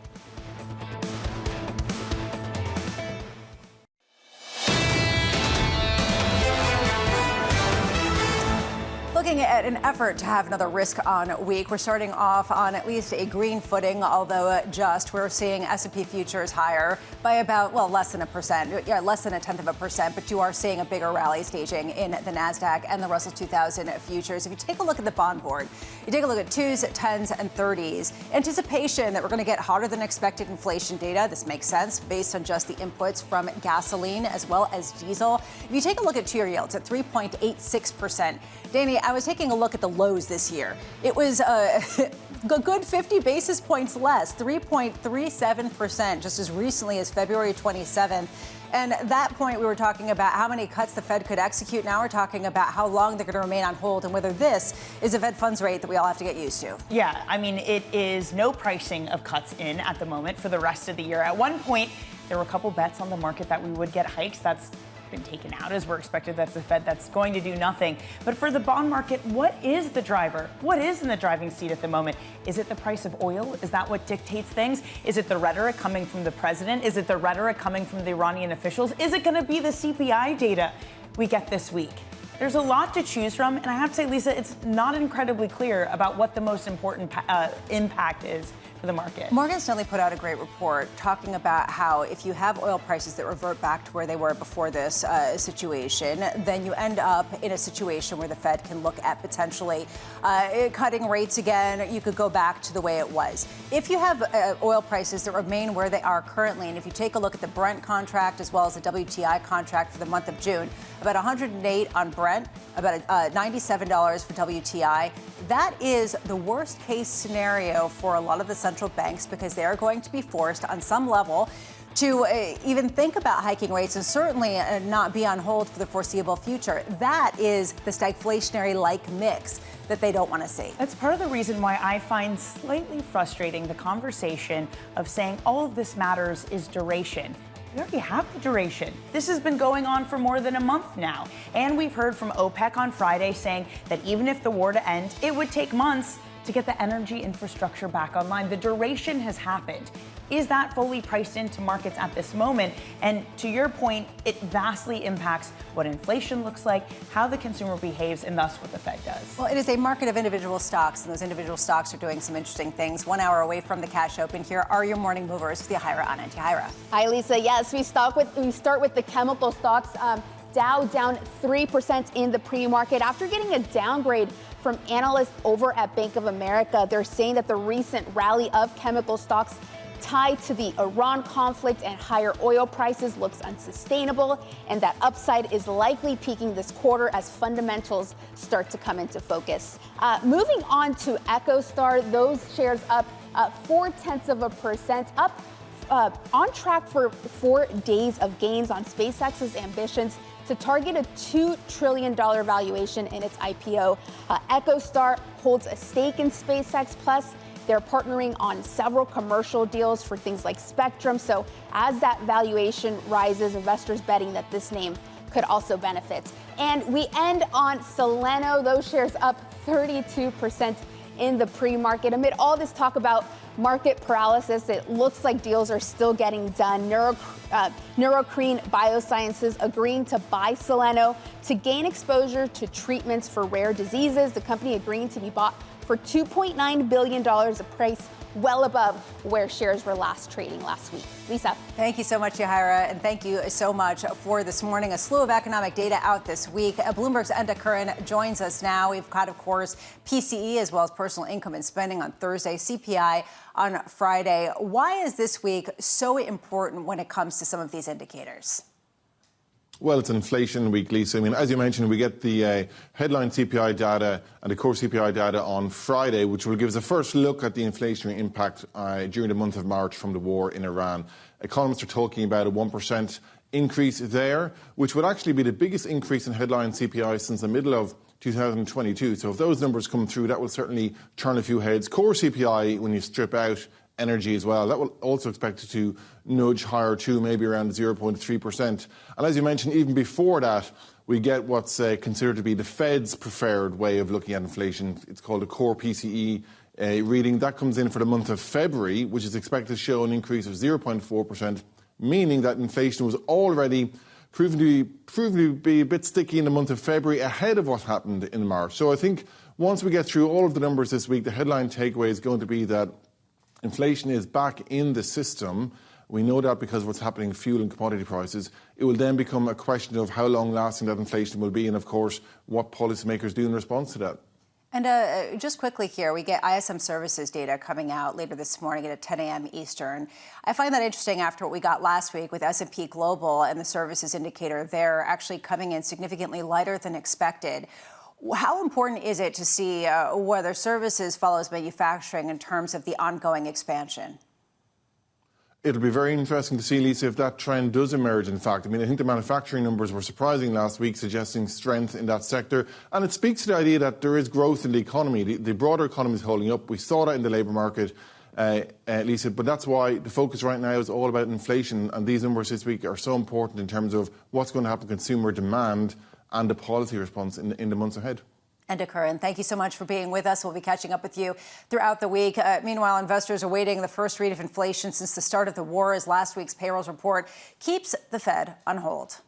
Looking at an effort to have another risk-on week, we're starting off on at least a green footing, although just. We're seeing S&P futures higher by about, less than 1%. Yeah, less than 0.1%, but you are seeing a bigger rally staging in the NASDAQ and the Russell 2000 futures. If you take a look at the bond board, you take a look at 2s, 10s, and 30s. Anticipation that we're going to get hotter than expected inflation data. This makes sense based on just the inputs from gasoline as well as diesel. If you take a look at 2-year yields at 3.86%, Danny, I was taking a look at the lows this year. It was a good 50 basis points less, 3.37%, just as recently as February 27th. And at that point, we were talking about how many cuts the Fed could execute. Now we're talking about how long they're going to remain on hold and whether this is a Fed funds rate that we all have to get used to. Yeah, I mean, it is no pricing of cuts in at the moment for the rest of the year. At one point, there were a couple bets on the market that we would get hikes. That's been taken out as we're expected. That's the Fed that's going to do nothing. But for the bond market, what is the driver? What is in the driving seat at the moment? Is it the price of oil? Is that what dictates things? Is it the rhetoric coming from the president? Is it the rhetoric coming from the Iranian officials? Is it going to be the CPI data we get this week? There's a lot to choose from, and I have to say, Lisa, it's not incredibly clear about what the most important impact is for the market. Morgan Stanley put out a great report talking about how if you have oil prices that revert back to where they were before this situation, then you end up in a situation where the Fed can look at potentially cutting rates again. You could go back to the way it was. If you have oil prices that remain where they are currently, and if you take a look at the Brent contract as well as the WTI contract for the month of June, about 108 on Brent, about $97 for WTI. That is the worst case scenario for a lot of the central banks because they are going to be forced on some level to even think about hiking rates and certainly not be on hold for the foreseeable future. That is the stagflationary-like mix that they don't want to see. That's part of the reason why I find slightly frustrating the conversation of saying all of this matters is duration. We already have the duration. This has been going on for more than a month now. And we've heard from OPEC on Friday saying that even if the war to end, it would take months to get the energy infrastructure back online. The duration has happened. Is that fully priced into markets at this moment? And to your point, it vastly impacts what inflation looks like, how the consumer behaves, and thus what the Fed does. Well, it is a market of individual stocks, and those individual stocks are doing some interesting things. 1 hour away from the cash open, here are your morning movers with Yahira Anand. Yahira. Hi, Lisa. Yes, we start with the chemical stocks. Dow down 3% in the pre-market after getting a downgrade from analysts over at Bank of America. They're saying that the recent rally of chemical stocks tied to the Iran conflict and higher oil prices looks unsustainable, and that upside is likely peaking this quarter as fundamentals start to come into focus. Moving on to EchoStar, those shares up 0.4%, up on track for 4 days of gains on SpaceX's ambitions to target a $2 trillion valuation in its IPO. EchoStar holds a stake in SpaceX Plus. They're partnering on several commercial deals for things like Spectrum. So as that valuation rises, investors betting that this name could also benefit. And we end on Soleno, those shares up 32% in the pre-market. Amid all this talk about market paralysis, it looks like deals are still getting done. Neurocrine Biosciences agreeing to buy Soleno to gain exposure to treatments for rare diseases. The company agreeing to be bought for $2.9 billion, a price well above where shares were last trading last week. Lisa. Thank you so much, Yahira, and thank you so much for this morning. A slew of economic data out this week. Bloomberg's Enda Curran joins us now. We've got, of course, PCE as well as personal income and spending on Thursday, CPI on Friday. Why is this week so important when it comes to some of these indicators? Well, it's an inflation week, Lisa. I mean, as you mentioned, we get the headline CPI data and the core CPI data on Friday, which will give us a first look at the inflationary impact during the month of March from the war in Iran. Economists are talking about a 1% increase there, which would actually be the biggest increase in headline CPI since the middle of 2022. So if those numbers come through, that will certainly turn a few heads. Core CPI, when you strip out energy as well, that will also expect to nudge higher too, maybe around 0.3%. And as you mentioned, even before that, we get what's considered to be the Fed's preferred way of looking at inflation. It's called a core PCE reading. That comes in for the month of February, which is expected to show an increase of 0.4%, meaning that inflation was already proven to be a bit sticky in the month of February ahead of what happened in March. So I think once we get through all of the numbers this week, the headline takeaway is going to be that inflation is back in the system. We know that because of what's happening in fuel and commodity prices. It will then become a question of how long lasting that inflation will be and, of course, what policymakers do in response to that. And just quickly here, we get ISM services data coming out later this morning at 10 a.m. Eastern. I find that interesting after what we got last week with S&P Global and the services indicator there actually coming in significantly lighter than expected. How important is it to see whether services follows manufacturing in terms of the ongoing expansion? It'll be very interesting to see, Lisa, if that trend does emerge, in fact. I mean, I think the manufacturing numbers were surprising last week, suggesting strength in that sector. And it speaks to the idea that there is growth in the economy. The broader economy is holding up. We saw that in the labour market, Lisa. But that's why the focus right now is all about inflation. And these numbers this week are so important in terms of what's going to happen to consumer demand and the policy response in the months ahead. And Curran, thank you so much for being with us. We'll be catching up with you throughout the week. Meanwhile, investors are waiting the first read of inflation since the start of the war as last week's payrolls report keeps the Fed on hold.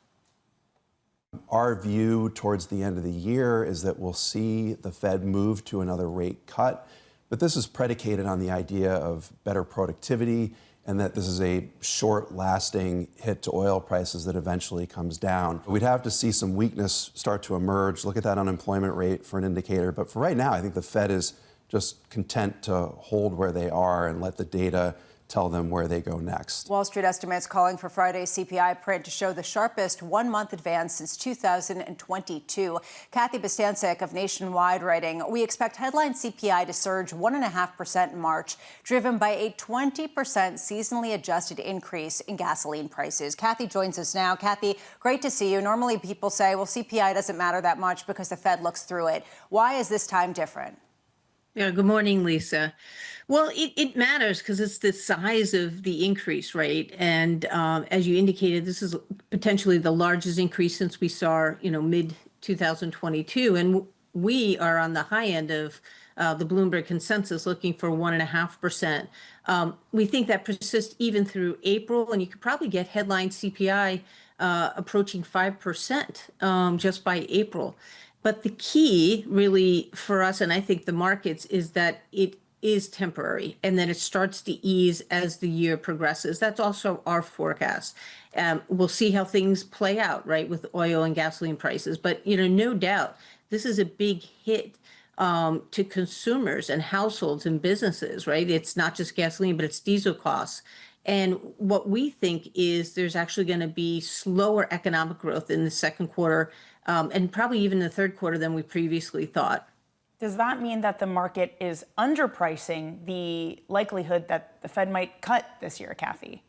Our view towards the end of the year is that we'll see the Fed move to another rate cut, but this is predicated on the idea of better productivity and that this is a short-lasting hit to oil prices that eventually comes down. We'd have to see some weakness start to emerge, look at that unemployment rate for an indicator. But for right now, I think the Fed is just content to hold where they are and let the data tell them where they go next. Wall Street estimates calling for Friday's CPI print to show the sharpest one-month advance since 2022. Kathy Bostjancic of Nationwide writing, we expect headline CPI to surge 1.5% in March, driven by a 20% seasonally adjusted increase in gasoline prices. Kathy joins us now. Kathy, great to see you. Normally people say, well, CPI doesn't matter that much because the Fed looks through it. Why is this time different? Yeah, good morning, Lisa. Well, it matters because it's the size of the increase rate. And as you indicated, this is potentially the largest increase since we saw, mid-2022. And we are on the high end of the Bloomberg consensus looking for 1.5%. We think that persists even through April, and you could probably get headline CPI approaching 5% just by April. But the key really for us, and I think the markets, is that it is temporary and then it starts to ease as the year progresses. That's also our forecast. We'll see how things play out, right, with oil and gasoline prices. But, no doubt, this is a big hit to consumers and households and businesses, right? It's not just gasoline, but it's diesel costs. And what we think is there's actually going to be slower economic growth in the second quarter and probably even the third quarter than we previously thought. Does that mean that the market is underpricing the likelihood that the Fed might cut this year, Kathy?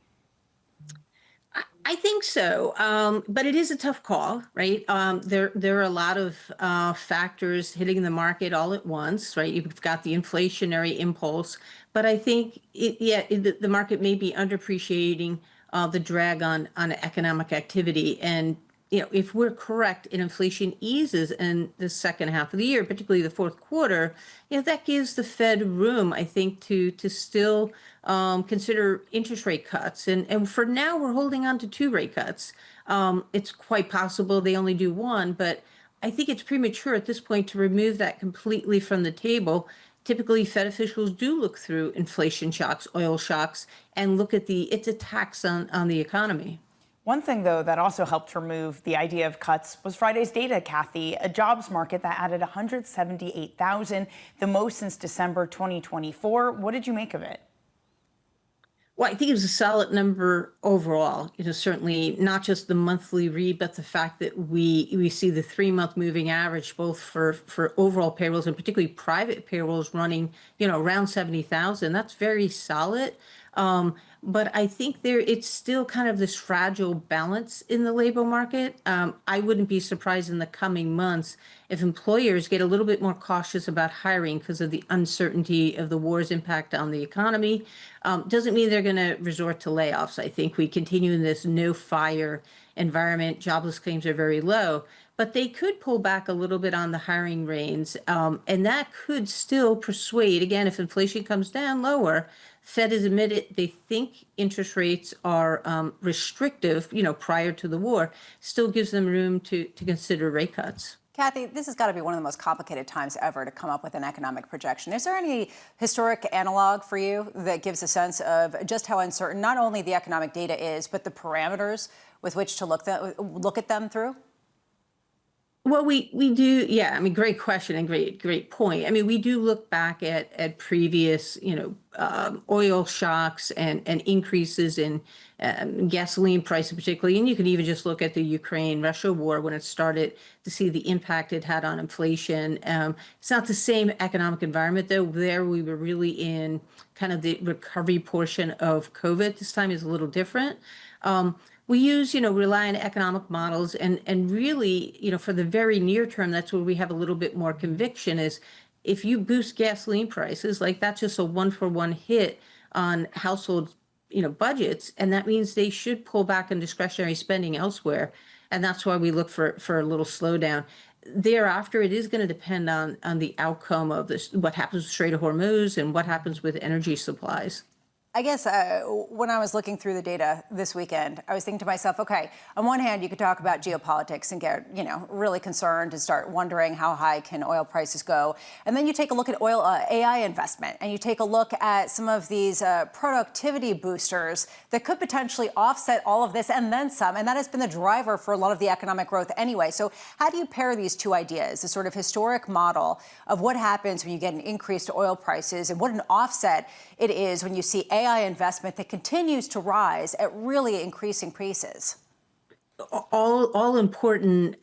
I think so, but it is a tough call, right? There are a lot of factors hitting the market all at once, right? You've got the inflationary impulse, but I think the market may be underappreciating the drag on economic activity. And if we're correct and inflation eases in the second half of the year, particularly the fourth quarter, that gives the Fed room, I think, to still consider interest rate cuts. And for now, we're holding on to 2 rate cuts. It's quite possible they only do 1, but I think it's premature at this point to remove that completely from the table. Typically, Fed officials do look through inflation shocks, oil shocks, and look at its attacks on the economy. One thing, though, that also helped remove the idea of cuts was Friday's data, Kathy, a jobs market that added 178,000, the most since December 2024. What did you make of it? Well, I think it was a solid number overall. Certainly not just the monthly read, but the fact that we see the 3-month moving average, both for overall payrolls and particularly private payrolls running, around 70,000. That's very solid. But I think it's still kind of this fragile balance in the labor market. I wouldn't be surprised in the coming months if employers get a little bit more cautious about hiring because of the uncertainty of the war's impact on the economy. Doesn't mean they're going to resort to layoffs. I think we continue in this no fire environment. Jobless claims are very low. but they could pull back a little bit on the hiring reins. And that could still persuade, again, if inflation comes down lower, Fed has admitted they think interest rates are restrictive, prior to the war, still gives them room to consider rate cuts. Kathy, this has got to be one of the most complicated times ever to come up with an economic projection. Is there any historic analog for you that gives a sense of just how uncertain not only the economic data is, but the parameters with which to look at them through? Well, we do. Yeah. I mean, great question and great point. I mean, we do look back at previous, oil shocks and increases in gasoline prices particularly. And you can even just look at the Ukraine-Russia war when it started to see the impact it had on inflation. It's not the same economic environment, though. There we were really in kind of the recovery portion of COVID. This time is a little different. We use, rely on economic models and really, for the very near term, that's where we have a little bit more conviction is if you boost gasoline prices, like that's just a 1-for-1 hit on household, budgets. And that means they should pull back on discretionary spending elsewhere. And that's why we look for a little slowdown. Thereafter, it is going to depend on the outcome of this, what happens with Strait of Hormuz and what happens with energy supplies. I guess when I was looking through the data this weekend, I was thinking to myself, okay, on one hand, you could talk about geopolitics and get, really concerned and start wondering how high can oil prices go. And then you take a look at oil AI investment and you take a look at some of these productivity boosters that could potentially offset all of this and then some. And that has been the driver for a lot of the economic growth anyway. So how do you pair these two ideas, the sort of historic model of what happens when you get an increase to oil prices and what an offset it is when you see AI investment that continues to rise at really increasing paces? All important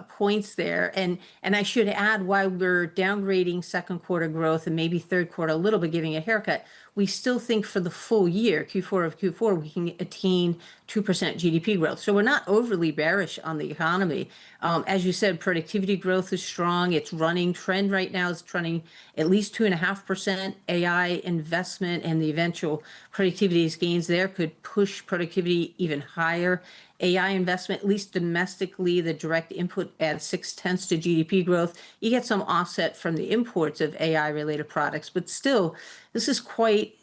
points there. And I should add why we're downgrading second quarter growth and maybe third quarter a little bit giving a haircut. We still think for the full year, Q4, we can attain 2% GDP growth. So we're not overly bearish on the economy. As you said, productivity growth is strong. It's running trend right now. It's trending at least 2.5%. AI investment and the eventual productivity gains there could push productivity even higher. AI investment, at least domestically, the direct input adds 0.6 to GDP growth. You get some offset from the imports of AI-related products, but still, this is quite,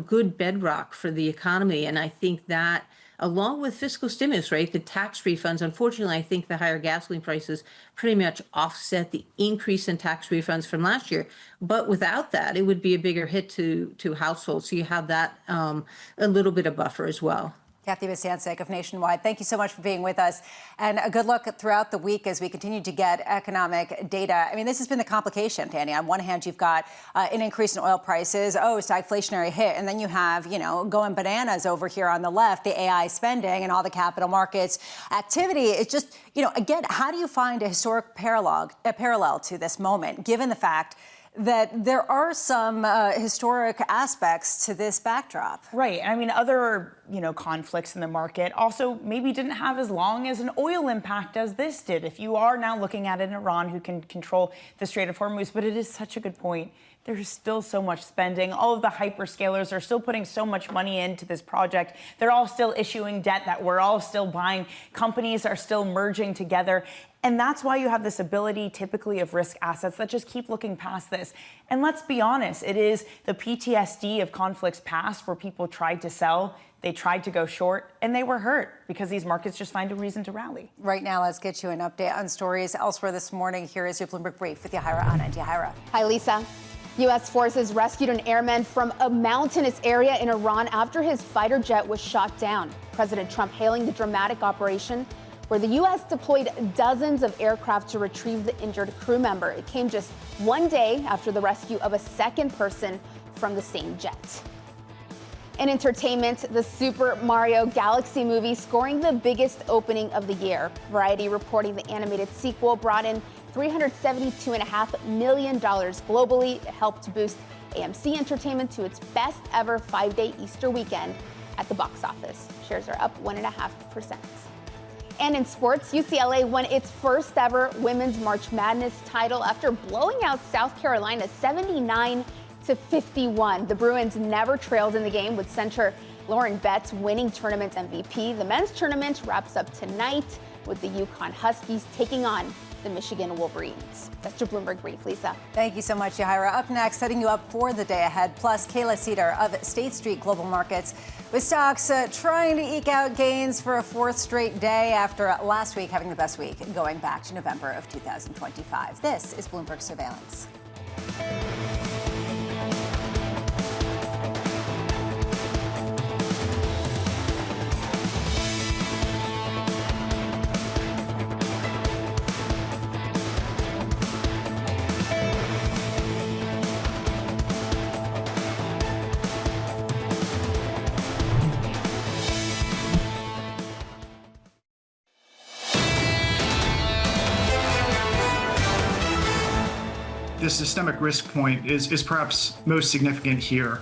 good bedrock for the economy. And I think that, along with fiscal stimulus, right, the tax refunds, unfortunately, I think the higher gasoline prices pretty much offset the increase in tax refunds from last year. But without that, it would be a bigger hit to households. So you have that a little bit of buffer as well. Kathy Bostjancic of Nationwide, thank you so much for being with us. And a good luck throughout the week as we continue to get economic data. I mean, this has been the complication, Danny. On one hand, you've got an increase in oil prices. Oh, it's a stagflationary hit. And then you have, going bananas over here on the left, the AI spending and all the capital markets activity. It's just, again, how do you find a historic parallel to this moment, given the fact that there are some historic aspects to this backdrop? Right. I mean, other, conflicts in the market also maybe didn't have as long as an oil impact as this did. If you are now looking at an Iran who can control the Strait of Hormuz, but it is such a good point. There's still so much spending. All of the hyperscalers are still putting so much money into this project. They're all still issuing debt that we're all still buying. Companies are still merging together. And that's why you have this ability typically of risk assets that just keep looking past this. And let's be honest, it is the PTSD of conflicts past where people tried to sell, they tried to go short, and they were hurt because these markets just find a reason to rally. Right now, let's get you an update on stories elsewhere this morning. Here is your Bloomberg Brief with Yahaira Anand. Yahaira. Hi, Lisa. U.S. forces rescued an airman from a mountainous area in Iran after his fighter jet was shot down. President Trump hailing the dramatic operation where the U.S. deployed dozens of aircraft to retrieve the injured crew member. It came just one day after the rescue of a second person from the same jet. In entertainment, the Super Mario Galaxy movie scoring the biggest opening of the year. Variety reporting the animated sequel brought in $372.5 million globally. It helped boost AMC Entertainment to its best ever 5-day Easter weekend at the box office. Shares are up 1.5%. And in sports, UCLA won its first ever Women's March Madness title after blowing out South Carolina 79-51. The Bruins never trailed in the game, with center Lauren Betts winning tournament MVP. The men's tournament wraps up tonight. with the UConn Huskies taking on the Michigan Wolverines. That's your Bloomberg Brief, Lisa. Thank you so much, Yahira. Up next, setting you up for the day ahead, plus Kayla Seder of State Street Global Markets, with stocks trying to eke out gains for a fourth straight day after last week having the best week going back to November of 2025. This is Bloomberg Surveillance. The systemic risk point is perhaps most significant here.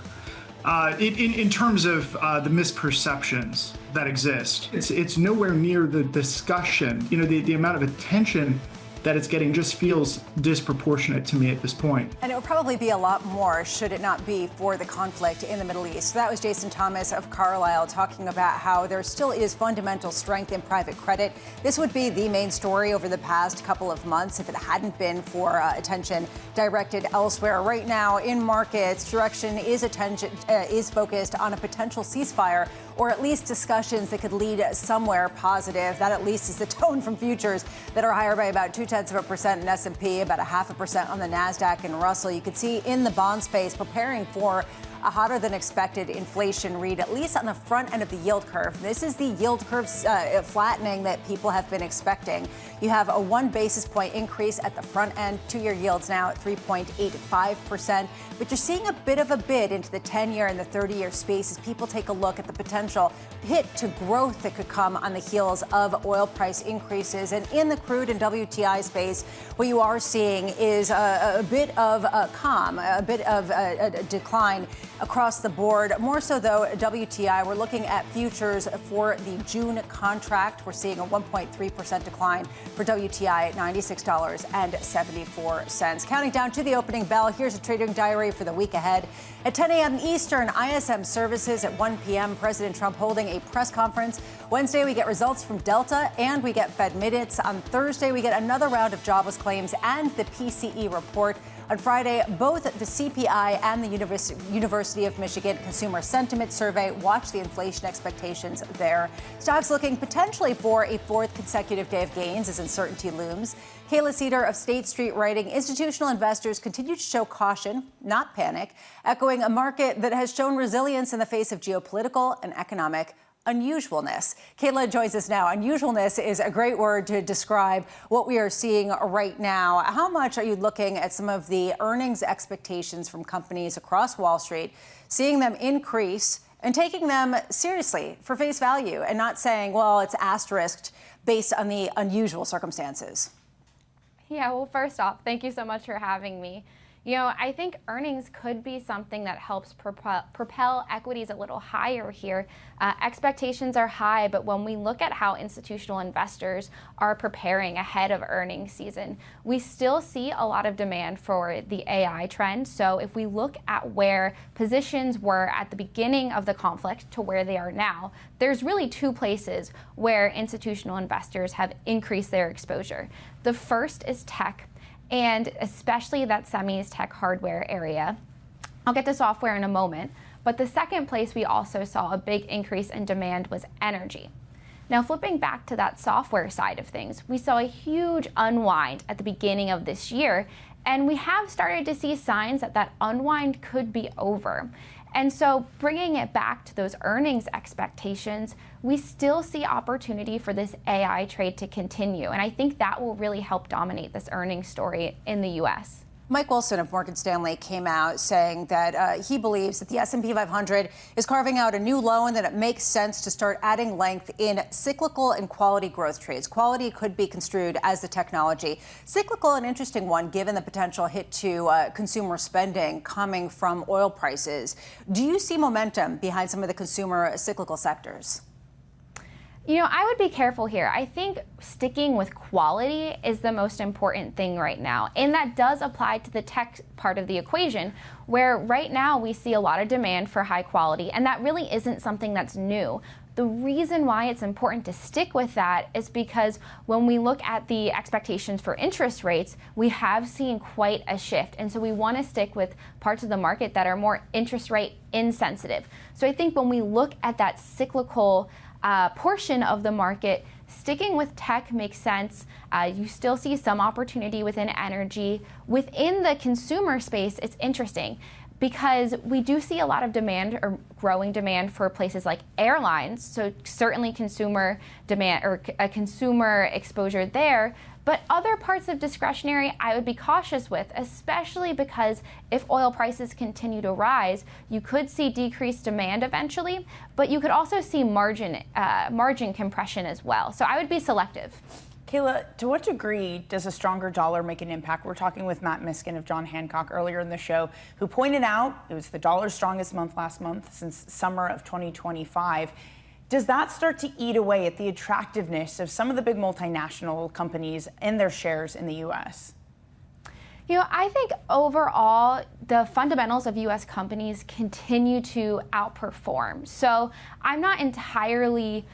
In terms of the misperceptions that exist, it's nowhere near the discussion. The amount of attention that it's getting just feels disproportionate to me at this point. And it would probably be a lot more should it not be for the conflict in the Middle East. So that was Jason Thomas of Carlyle talking about how there still is fundamental strength in private credit. This would be the main story over the past couple of months if it hadn't been for attention directed elsewhere. Right now in markets, direction is focused on a potential ceasefire, or at least discussions that could lead somewhere positive. That at least is the tone from futures that are higher by about 0.2% in S&P, about 0.5% on the NASDAQ and Russell. You could see in the bond space preparing for a hotter than expected inflation read, at least on the front end of the yield curve. This is the yield curve flattening that people have been expecting. You have a 1 basis point increase at the front end. 2-year yields now at 3.85%. But you're seeing a bit of a bid into the 10-year and the 30-year space as people take a look at the potential hit to growth that could come on the heels of oil price increases. And in the crude and WTI space, what you are seeing is a bit of a calm, a bit of a decline across the board. More so, though, WTI, we're looking at futures for the June contract. We're seeing a 1.3% decline for WTI at $96.74. Counting down to the opening bell, here's a trading diary for the week ahead. At 10 a.m. Eastern, ISM Services at 1 p.m., President Trump holding a press conference. Wednesday, we get results from Delta and we get Fed minutes. On Thursday, we get another round of jobless claims and the PCE report. On Friday, both the CPI and the University of Michigan Consumer Sentiment Survey. Watch the inflation expectations there. Stocks looking potentially for a fourth consecutive day of gains as uncertainty looms. Kayla Seder of State Street writing, institutional investors continue to show caution, not panic, echoing a market that has shown resilience in the face of geopolitical and economic unusualness. Kayla joins us now. Unusualness is a great word to describe what we are seeing right now. How much are you looking at some of the earnings expectations from companies across Wall Street, seeing them increase and taking them seriously for face value and not saying, well, it's asterisked based on the unusual circumstances? Yeah, well, first off, thank you so much for having me. I think earnings could be something that helps propel equities a little higher here. Expectations are high, but when we look at how institutional investors are preparing ahead of earnings season, we still see a lot of demand for the AI trend. So if we look at where positions were at the beginning of the conflict to where they are now, there's really two places where institutional investors have increased their exposure. The first is tech, and especially that semis tech hardware area. I'll get to software in a moment, but the second place we also saw a big increase in demand was energy. Now, flipping back to that software side of things, we saw a huge unwind at the beginning of this year, and we have started to see signs that that unwind could be over. And so bringing it back to those earnings expectations, we still see opportunity for this AI trade to continue. And I think that will really help dominate this earnings story in the U.S. Mike Wilson of Morgan Stanley came out saying that he believes that the S&P 500 is carving out a new low and that it makes sense to start adding length in cyclical and quality growth trades. Quality could be construed as the technology. Cyclical, an interesting one, given the potential hit to consumer spending coming from oil prices. Do you see momentum behind some of the consumer cyclical sectors? I would be careful here. I think sticking with quality is the most important thing right now. And that does apply to the tech part of the equation, where right now we see a lot of demand for high quality. And that really isn't something that's new. The reason why it's important to stick with that is because when we look at the expectations for interest rates, we have seen quite a shift. And so we want to stick with parts of the market that are more interest rate insensitive. So I think when we look at that cyclical portion of the market, sticking with tech makes sense. You still see some opportunity within energy. Within the consumer space, it's interesting because we do see a lot of demand or growing demand for places like airlines. So certainly consumer demand or a consumer exposure there. But other parts of discretionary, I would be cautious with, especially because if oil prices continue to rise, you could see decreased demand eventually, but you could also see margin compression as well. So I would be selective. Kayla, to what degree does a stronger dollar make an impact? We're talking with Matt Miskin of John Hancock earlier in the show, who pointed out it was the dollar's strongest month last month since summer of 2025. Does that start to eat away at the attractiveness of some of the big multinational companies and their shares in the U.S.? You know, I think overall, the fundamentals of U.S. companies continue to outperform. So I'm not entirely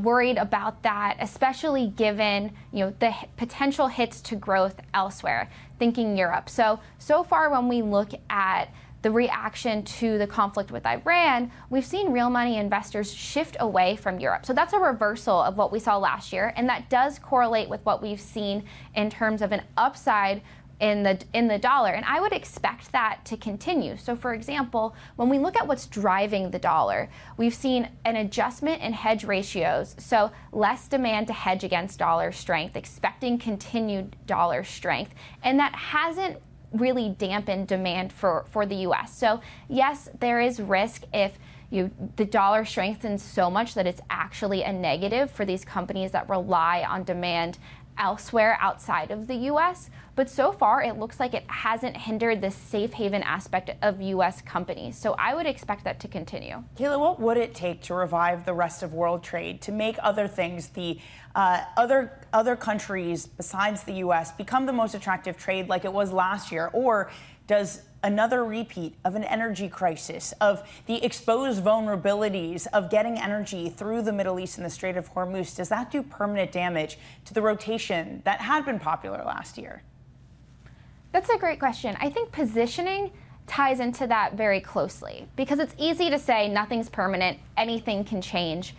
worried about that, especially given, you know, the potential hits to growth elsewhere, thinking Europe. So far when we look at the reaction to the conflict with Iran, we've seen real money investors shift away from Europe. So that's a reversal of what we saw last year, and that does correlate with what we've seen in terms of an upside in the dollar, and I would expect that to continue. So for example, when we look at what's driving the dollar, we've seen an adjustment in hedge ratios, so less demand to hedge against dollar strength, expecting continued dollar strength, and that hasn't really dampened demand for the US. So yes, there is risk if the dollar strengthens so much that it's actually a negative for these companies that rely on demand elsewhere outside of the US. But so far, it looks like it hasn't hindered the safe haven aspect of US companies. So I would expect that to continue. Kayla, what would it take to revive the rest of world trade, to make other things, the other countries besides the US, become the most attractive trade like it was last year? Or does another repeat of an energy crisis, of the exposed vulnerabilities of getting energy through the Middle East and the Strait of Hormuz, does that do permanent damage to the rotation that had been popular last year? That's a great question. I think positioning ties into that very closely because it's easy to say nothing's permanent, anything can change.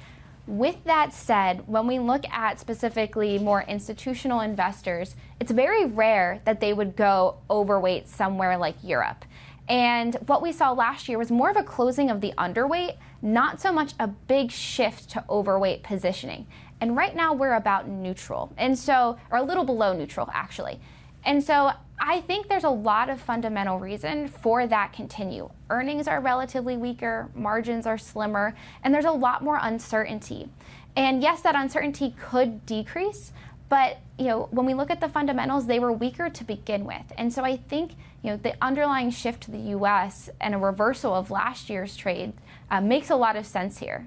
With that said, when we look at specifically more institutional investors, it's very rare that they would go overweight somewhere like Europe. And what we saw last year was more of a closing of the underweight, not so much a big shift to overweight positioning. And right now we're about neutral, and so, or a little below neutral actually. And so I think there's a lot of fundamental reason for that continue. Earnings are relatively weaker, margins are slimmer, and there's a lot more uncertainty. And yes, that uncertainty could decrease, but when we look at the fundamentals, they were weaker to begin with. And so I think the underlying shift to the US and a reversal of last year's trade makes a lot of sense here.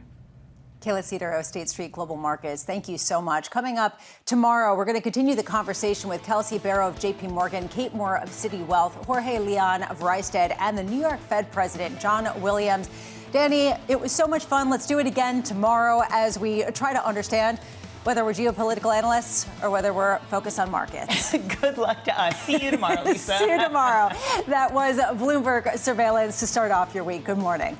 Kayla Seder of State Street Global Markets, thank you so much. Coming up tomorrow, we're going to continue the conversation with Kelsey Barrow of JP Morgan, Kate Moore of Citi Wealth, Jorge Leon of Rystad, and the New York Fed President, John Williams. Danny, it was so much fun. Let's do it again tomorrow as we try to understand whether we're geopolitical analysts or whether we're focused on markets. Good luck to us. See you tomorrow, Lisa. See you tomorrow. That was Bloomberg Surveillance to start off your week. Good morning.